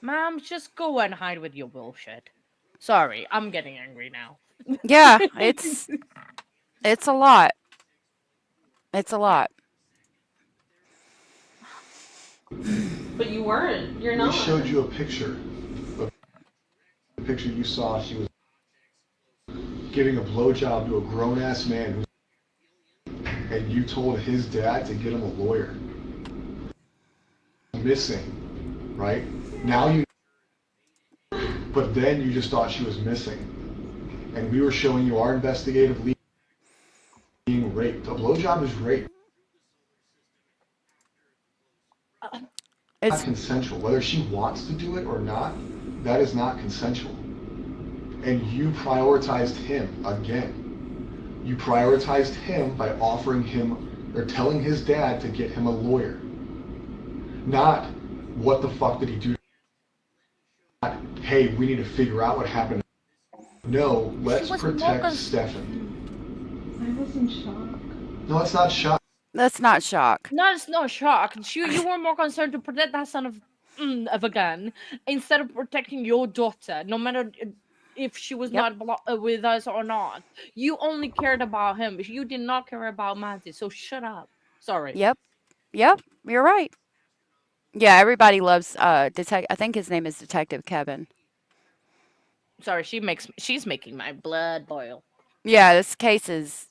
Ma'am, just go and hide with your bullshit. Sorry, I'm getting angry now. Yeah, it's a lot. It's a lot. But you weren't. You're not. We showed you a picture. The picture you saw, she was giving a blowjob to a grown-ass man, and you told his dad to get him a lawyer. Missing, right? Now you, but then you just thought she was missing. And we were showing you our investigative lead being raped. A blowjob is rape. It's not consensual. Whether she wants to do it or not, that is not consensual. And you prioritized him again. You prioritized him by offering him or telling his dad to get him a lawyer. Not, what the fuck did he do? Not, hey, we need to figure out what happened. No, let's protect Stefan. I was in shock. No, it's not shock. That's not shock. No, it's not shock. You were more concerned to protect that son of a gun instead of protecting your daughter, no matter if she was not with us or not. You only cared about him. You did not care about Maddie, so shut up. Sorry. Yep, you're right. Yeah, everybody loves I think his name is Detective Kevin. Sorry, she's making my blood boil. Yeah, this case is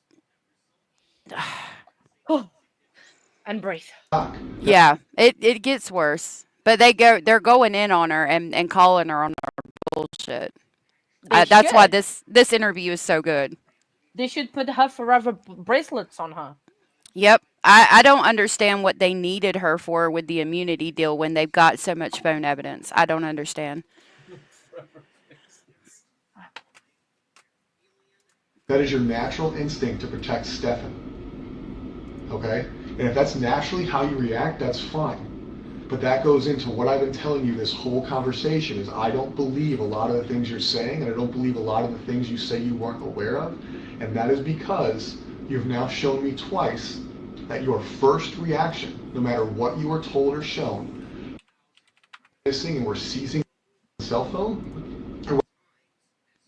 and breathe. Yeah, it gets worse. But they're going in on her and calling her on her bullshit. That's why this interview is so good. They should put her forever bracelets on her. Yep. I don't understand what they needed her for with the immunity deal when they've got so much phone evidence. I don't understand. That is your natural instinct to protect Stefan. Okay? And if that's naturally how you react, that's fine. But that goes into what I've been telling you this whole conversation is I don't believe a lot of the things you're saying, and I don't believe a lot of the things you say you weren't aware of. And that is because you've now shown me twice that your first reaction, no matter what you were told or shown, missing and we're seizing the cell phone, or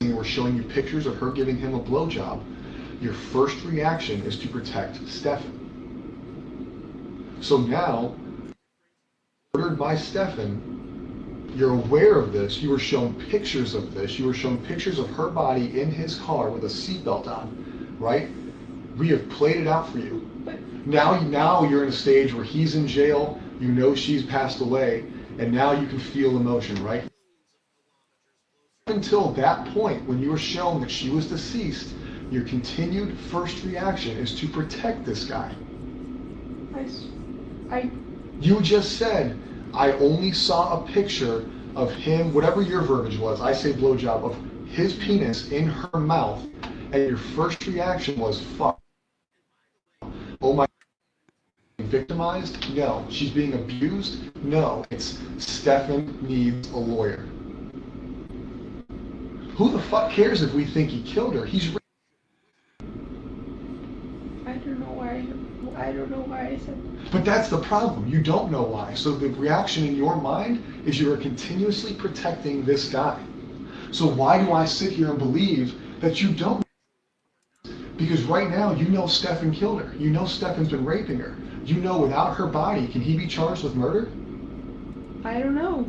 we're showing you pictures of her giving him a blowjob, your first reaction is to protect Stefan. So now, murdered by Stefan, you're aware of this, you were shown pictures of this, you were shown pictures of her body in his car with a seatbelt on, right? We have played it out for you. Now you're in a stage where he's in jail, you know she's passed away, and now you can feel emotion, right? Until that point, when you were shown that she was deceased, your continued first reaction is to protect this guy. You just said, I only saw a picture of him, whatever your verbiage was, I say blowjob, of his penis in her mouth, and your first reaction was, fuck. Oh my, victimized? No. She's being abused? No. It's Stefan needs a lawyer. Who the fuck cares if we think he killed her? He's. I don't know why I said that. But that's the problem. You don't know why. So the reaction in your mind is you are continuously protecting this guy. So why do I sit here and believe that you don't? Because right now you know Stefan killed her. You know Stefan's been raping her. You know without her body, can he be charged with murder? I don't know.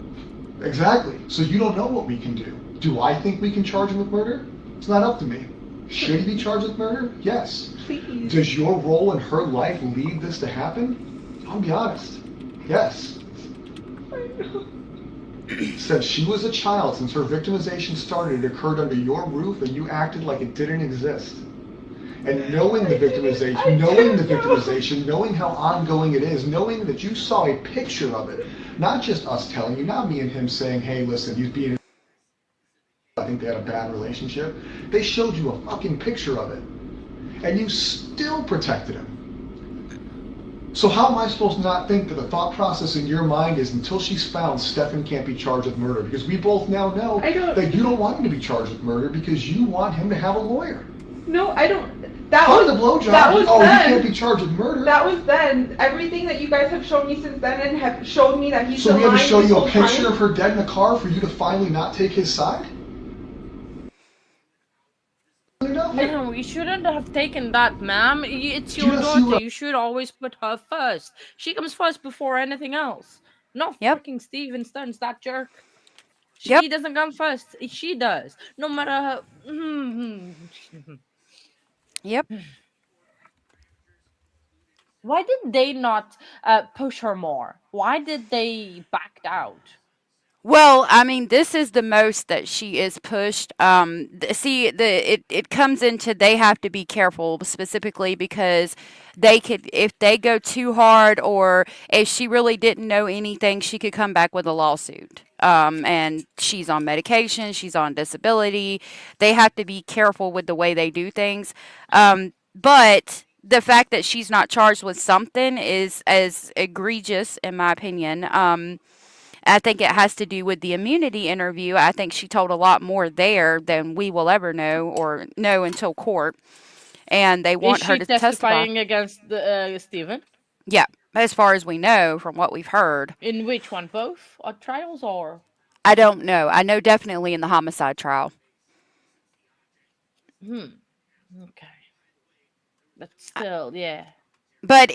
Exactly. So you don't know what we can do. Do I think we can charge him with murder? It's not up to me. Should he be charged with murder? Yes. Please. Does your role in her life lead this to happen? I'll be honest. Yes. Since she was a child, since her victimization started, it occurred under your roof and you acted like it didn't exist. And knowing the victimization, knowing how ongoing it is, knowing that you saw a picture of it, not just us telling you, not me and him saying, hey, listen, he's being, I think they had a bad relationship. They showed you a fucking picture of it. And you still protected him. So how am I supposed to not think that the thought process in your mind is until she's found, Stefan can't be charged with murder? Because we both now know that you don't want him to be charged with murder because you want him to have a lawyer. No, I don't. The blowjob. That was then. He can't be charged with murder. That was then. Everything that you guys have shown me since then and have showed me that he's so we had to show you a picture of her dead in the car for you to finally not take his side? No, you shouldn't have taken that, ma'am. It's your daughter. You should always put her first. She comes first before anything else. Not fucking Steven Stearns, that jerk. He doesn't come first. She does. No matter how... Yep. Why did they not push her more? Why did they back out? Well, I mean, this is the most that she is pushed. It comes into they have to be careful specifically because they could, if they go too hard or if she really didn't know anything, she could come back with a lawsuit. And she's on medication, she's on disability. They have to be careful with the way they do things. But the fact that she's not charged with something is as egregious, in my opinion. I think it has to do with the immunity interview. I think she told a lot more there than we will ever know or know until court. And they want her to testify. Is she testifying against Steven? Yeah, as far as we know from what we've heard. In which one? Both trials or? I don't know. I know definitely in the homicide trial. Okay. But still, yeah. But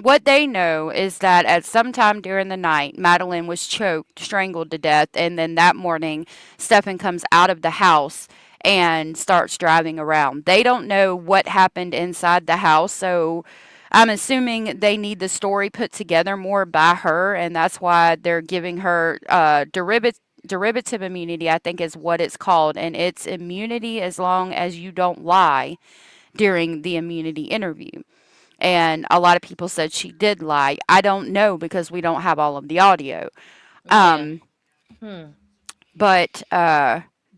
what they know is that at some time during the night, Madeline was choked, strangled to death, and then that morning, Stefan comes out of the house and starts driving around. They don't know what happened inside the house, so I'm assuming they need the story put together more by her, and that's why they're giving her derivative immunity, I think is what it's called, and it's immunity as long as you don't lie during the immunity interview. And a lot of people said she did lie. I don't know because we don't have all of the audio. But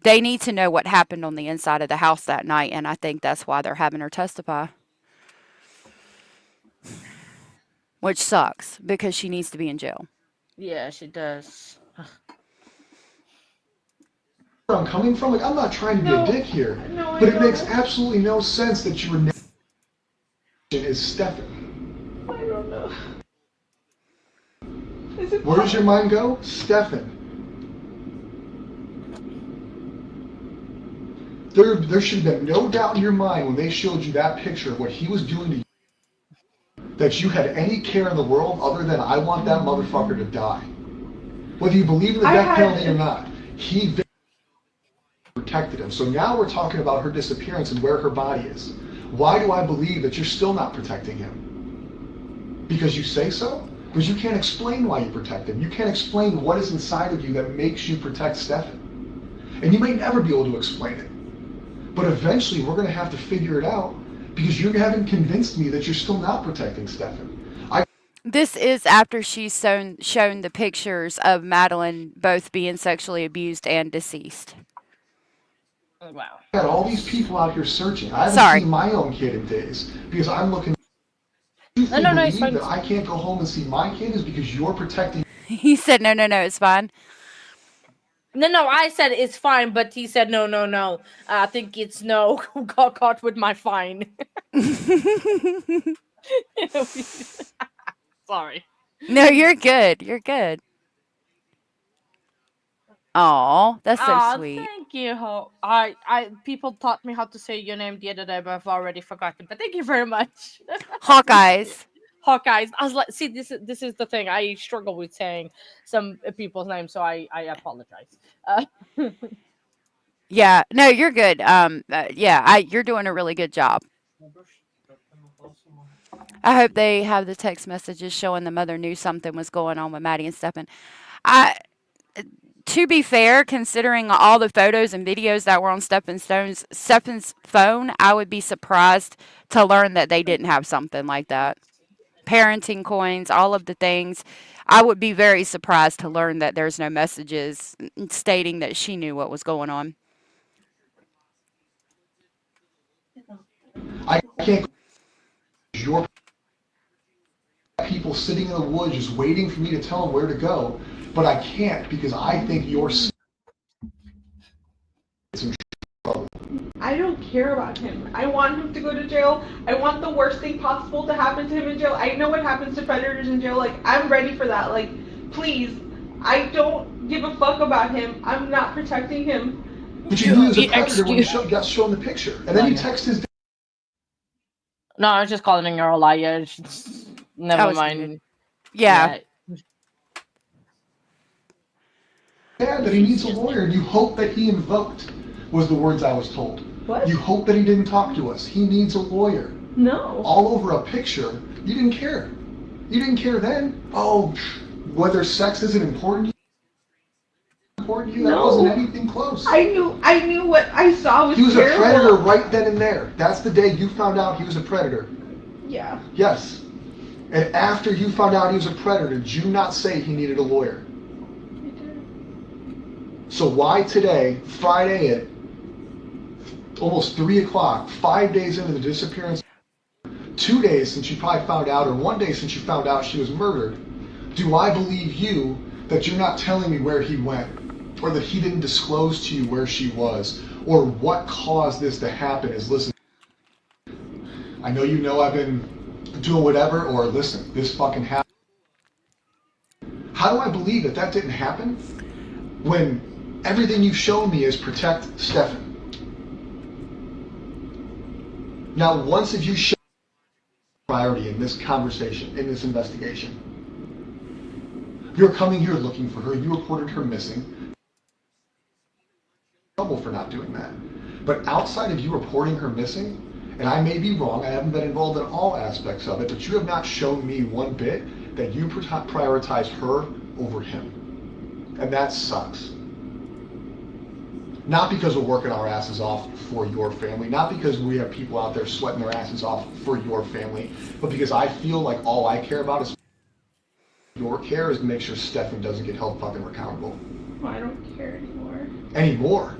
they need to know what happened on the inside of the house that night, and I think that's why they're having her testify. Which sucks because she needs to be in jail. Yeah, she does. Where I'm coming from, like I'm not trying to be a dick here, but it makes absolutely no sense that your name is Stefan. I don't know. Where does your mind go? Stefan. There should have been no doubt in your mind when they showed you that picture of what he was doing to you, that you had any care in the world other than I want that motherfucker to die. Whether you believe in the death penalty or not, he protected him. So now we're talking about her disappearance and where her body is. Why do I believe that you're still not protecting him? Because you say so? Because you can't explain why you protect him. You can't explain what is inside of you that makes you protect Stefan. And you may never be able to explain it. But eventually we're going to have to figure it out because you haven't convinced me that you're still not protecting Stefan. This is after she's shown the pictures of Madeline both being sexually abused and deceased. Wow. I got all these people out here searching. I haven't seen my own kid in days because I'm looking. You No, it's fine. That I can't go home and see my kid is because you're protecting. He said, no, it's fine. No, I said it's fine, but he said no. I think it's no. Got caught with my fine. Sorry. No, you're good. You're good. Aw, that's so sweet. Thank you. People taught me how to say your name the other day, but I've already forgotten. But thank you very much. Hawkeyes. I was like, see, this is the thing. I struggle with saying some people's names, so I apologize. Yeah, no, you're good. Yeah, you're doing a really good job. I hope they have the text messages showing the mother knew something was going on with Maddie and Stephen. I, to be fair, considering all the photos and videos that were on Stephen's phone, I would be surprised to learn that they didn't have something like that. Parenting coins, all of the things. I would be very surprised to learn that there's no messages stating that she knew what was going on. I can't. Your people sitting in the woods just waiting for me to tell them where to go, but I can't because I think you're in trouble. I don't care about him. I want him to go to jail. I want the worst thing possible to happen to him in jail. I know what happens to predators in jail. Like, I'm ready for that. Like, please. I don't give a fuck about him. I'm not protecting him. But you knew he was a predator when you got shown the picture. And then you text his. No, I was just calling her a liar. Never mind. Yeah. That he needs a lawyer, and you hope that he invoked, was the words I was told. What? You hope that he didn't talk to us. He needs a lawyer. No. All over a picture. You didn't care. You didn't care then. Oh, whether sex isn't important to you, that wasn't anything close. I knew what I saw was He was terrible. a predator right then and there. That's the day you found out he was a predator. Yeah. Yes. And after you found out he was a predator, did you not say he needed a lawyer? So why today, Friday at almost 3 o'clock, 5 days into the disappearance, 2 days since you probably found out, or 1 day since you found out she was murdered, do I believe you that you're not telling me where he went, or that he didn't disclose to you where she was, or what caused this to happen is, listen, I know you know I've been doing whatever, or listen, this fucking happened. How do I believe that that didn't happen when everything you've shown me is protect Stephen? Now, once have you shown priority in this conversation, in this investigation? You're coming here looking for her. You reported her missing. Trouble for not doing that. But outside of you reporting her missing, and I may be wrong, I haven't been involved in all aspects of it, but you have not shown me one bit that you prioritize her over him. And that sucks. Not because we're working our asses off for your family, not because we have people out there sweating their asses off for your family, but because I feel like all I care about is your care is to make sure Stephen doesn't get held fucking accountable. Well, I don't care anymore. Anymore.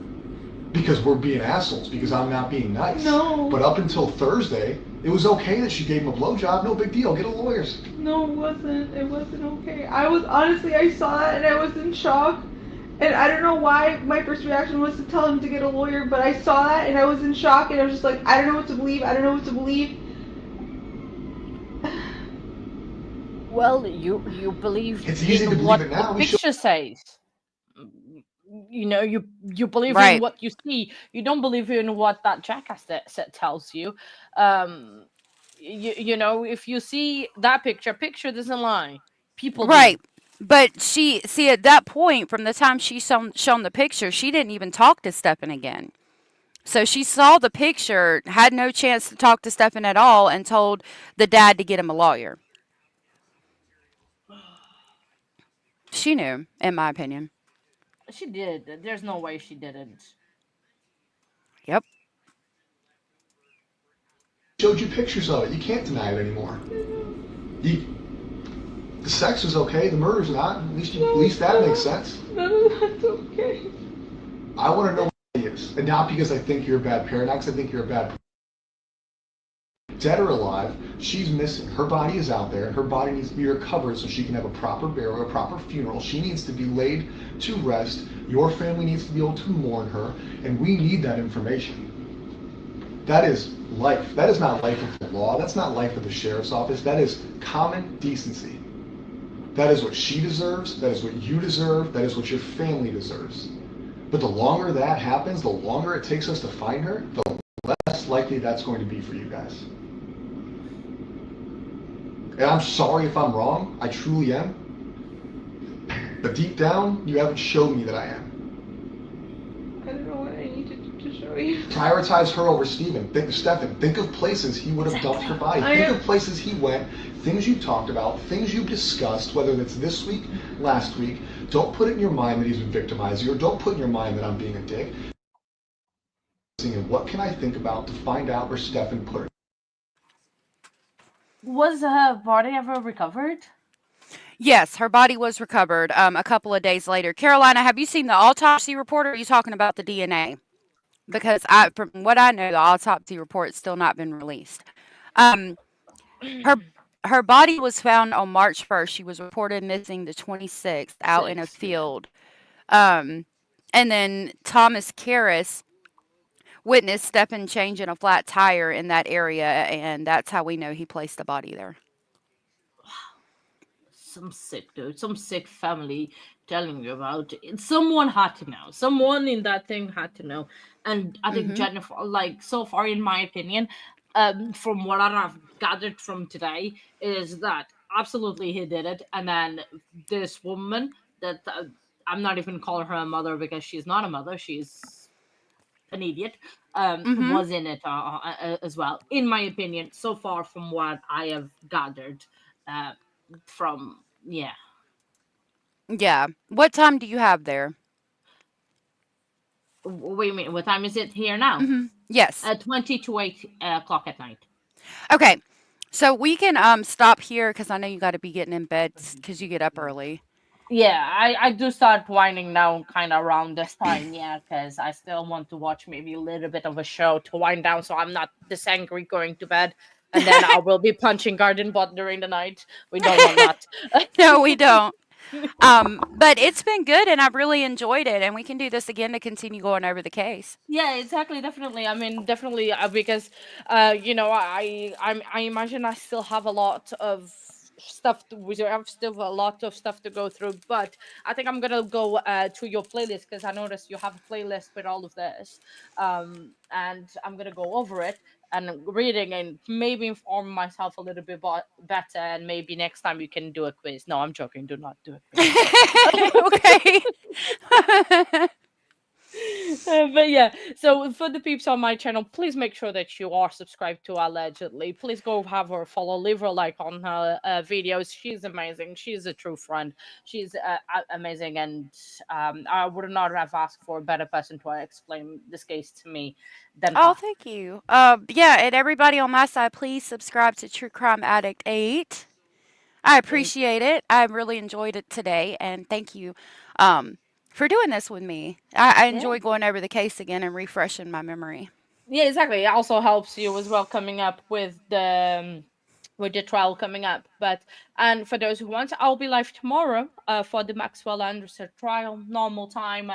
Because we're being assholes, because I'm not being nice. No. But up until Thursday, it was okay that she gave him a blowjob, no big deal, get a lawyer. No, it wasn't. It wasn't okay. I saw that and I was in shock. And I don't know why my first reaction was to tell him to get a lawyer, but I saw that and I was in shock and I was just like, I don't know what to believe. I don't know what to believe. Well, you believe it's easy to what believe it now. the picture says. You know, you believe Right. in what you see. You don't believe in what that jackass tells you. You know, if you see that picture doesn't lie. People Right. do. But see, at that point, from the time she shown the picture, she didn't even talk to Stephen again. So she saw the picture, had no chance to talk to Stephen at all, and told the dad to get him a lawyer. She knew, in my opinion. She did. There's no way she didn't. Yep. Showed you pictures of it. You can't deny it anymore. The sex is okay, the murder's not. At least that makes sense. No, that's okay. I want to know what it is. And not because I think you're a bad parent, not because I think you're a bad person. Dead or alive, she's missing. Her body is out there, and her body needs to be recovered so she can have a proper burial, a proper funeral. She needs to be laid to rest. Your family needs to be able to mourn her, and we need that information. That is life. That is not life of the law. That's not life of the sheriff's office. That is common decency. That is what she deserves. That is what you deserve. That is what your family deserves. But the longer that happens, the longer it takes us to find her, the less likely that's going to be for you guys. And I'm sorry if I'm wrong. I truly am. But deep down, you haven't shown me that I am. I don't know what I need Prioritize her over Stephen. Stefan, think of places he would have dumped her body. Think of places he went, things you talked about, things you discussed, whether it's this week, last week. Don't put it in your mind that he's been victimizing you, or don't put in your mind that I'm being a dick. And what can I think about to find out where Stefan put her? Was her body ever recovered? Yes, her body was recovered a couple of days later. Carolina, have you seen the autopsy report, or are you talking about the DNA? Because from what I know, the autopsy report's still not been released. Her body was found on March 1st. She was reported missing the 26th out in a field. And then Thomas Karras witnessed Stefan changing a flat tire in that area, and that's how we know he placed the body there. Some sick dude, some sick family telling you about it. Someone had to know. Someone in that thing had to know. And I think Jennifer, like, so far, in my opinion, from what I've gathered from today, is that absolutely he did it. And then this woman that I'm not even calling her a mother because she's not a mother, she's an idiot, was in it as well, in my opinion, so far from what I have gathered from. Yeah. What time do you have there? Wait a minute, what time is it here now? Yes. 20 to 8 o'clock at night. Okay. So we can stop here because I know you got to be getting in bed because you get up early. Yeah, I do start winding down kind of around this time, because I still want to watch maybe a little bit of a show to wind down, so I'm not this angry going to bed, and then I will be punching Garden Bot during the night. We don't want that. No, we don't. But it's been good, and I've really enjoyed it, and we can do this again to continue going over the case. Yeah, exactly, definitely. I mean, definitely, because I imagine I still have a lot of stuff we have still a lot of stuff to go through, but I think I'm gonna go to your playlist because I noticed you have a playlist with all of this, and I'm gonna go over it and reading and maybe inform myself a little bit better, and maybe next time you can do a quiz. No, I'm joking, do not do a quiz. Okay. But yeah, so for the peeps on my channel, please make sure that you are subscribed to Allegedly. Please go have her follow, leave her a like on her videos. She's amazing. She's a true friend. She's amazing, and I would not have asked for a better person to explain this case to me than her. Thank you. Yeah, and everybody on my side, please subscribe to True Crime Addict 8. I appreciate it. I really enjoyed it today, and thank you for doing this with me. I enjoy going over the case again and refreshing my memory. Yeah, exactly. It also helps you as well coming up with the trial coming up. And for those who want, I'll be live tomorrow for the Maxwell Anderson trial, normal time,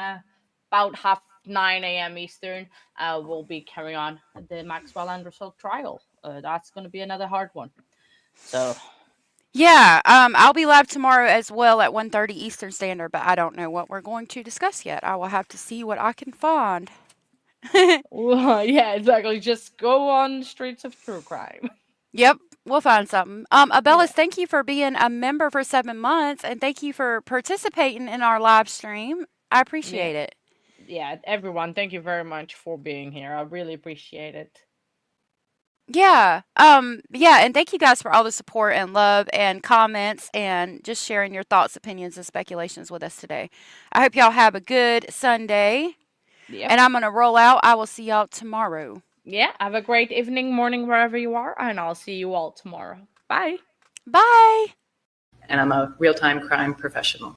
about 9 a.m. Eastern. We'll be carrying on the Maxwell Anderson trial. That's going to be another hard one. So. Yeah, I'll be live tomorrow as well at 1:30 Eastern Standard, but I don't know what we're going to discuss yet. I will have to see what I can find. Well, yeah, exactly. Just go on the streets of true crime. Yep, we'll find something. Abellis, thank you for being a member for 7 months, and thank you for participating in our live stream. I appreciate it. Yeah, everyone, thank you very much for being here. I really appreciate it. Yeah, and thank you guys for all the support and love and comments and just sharing your thoughts, opinions, and speculations with us today. I hope y'all have a good Sunday. Yep. And I'm going to roll out. I will see y'all tomorrow. Yeah, have a great evening, morning, wherever you are, and I'll see you all tomorrow. Bye. Bye. And I'm a real-time crime professional.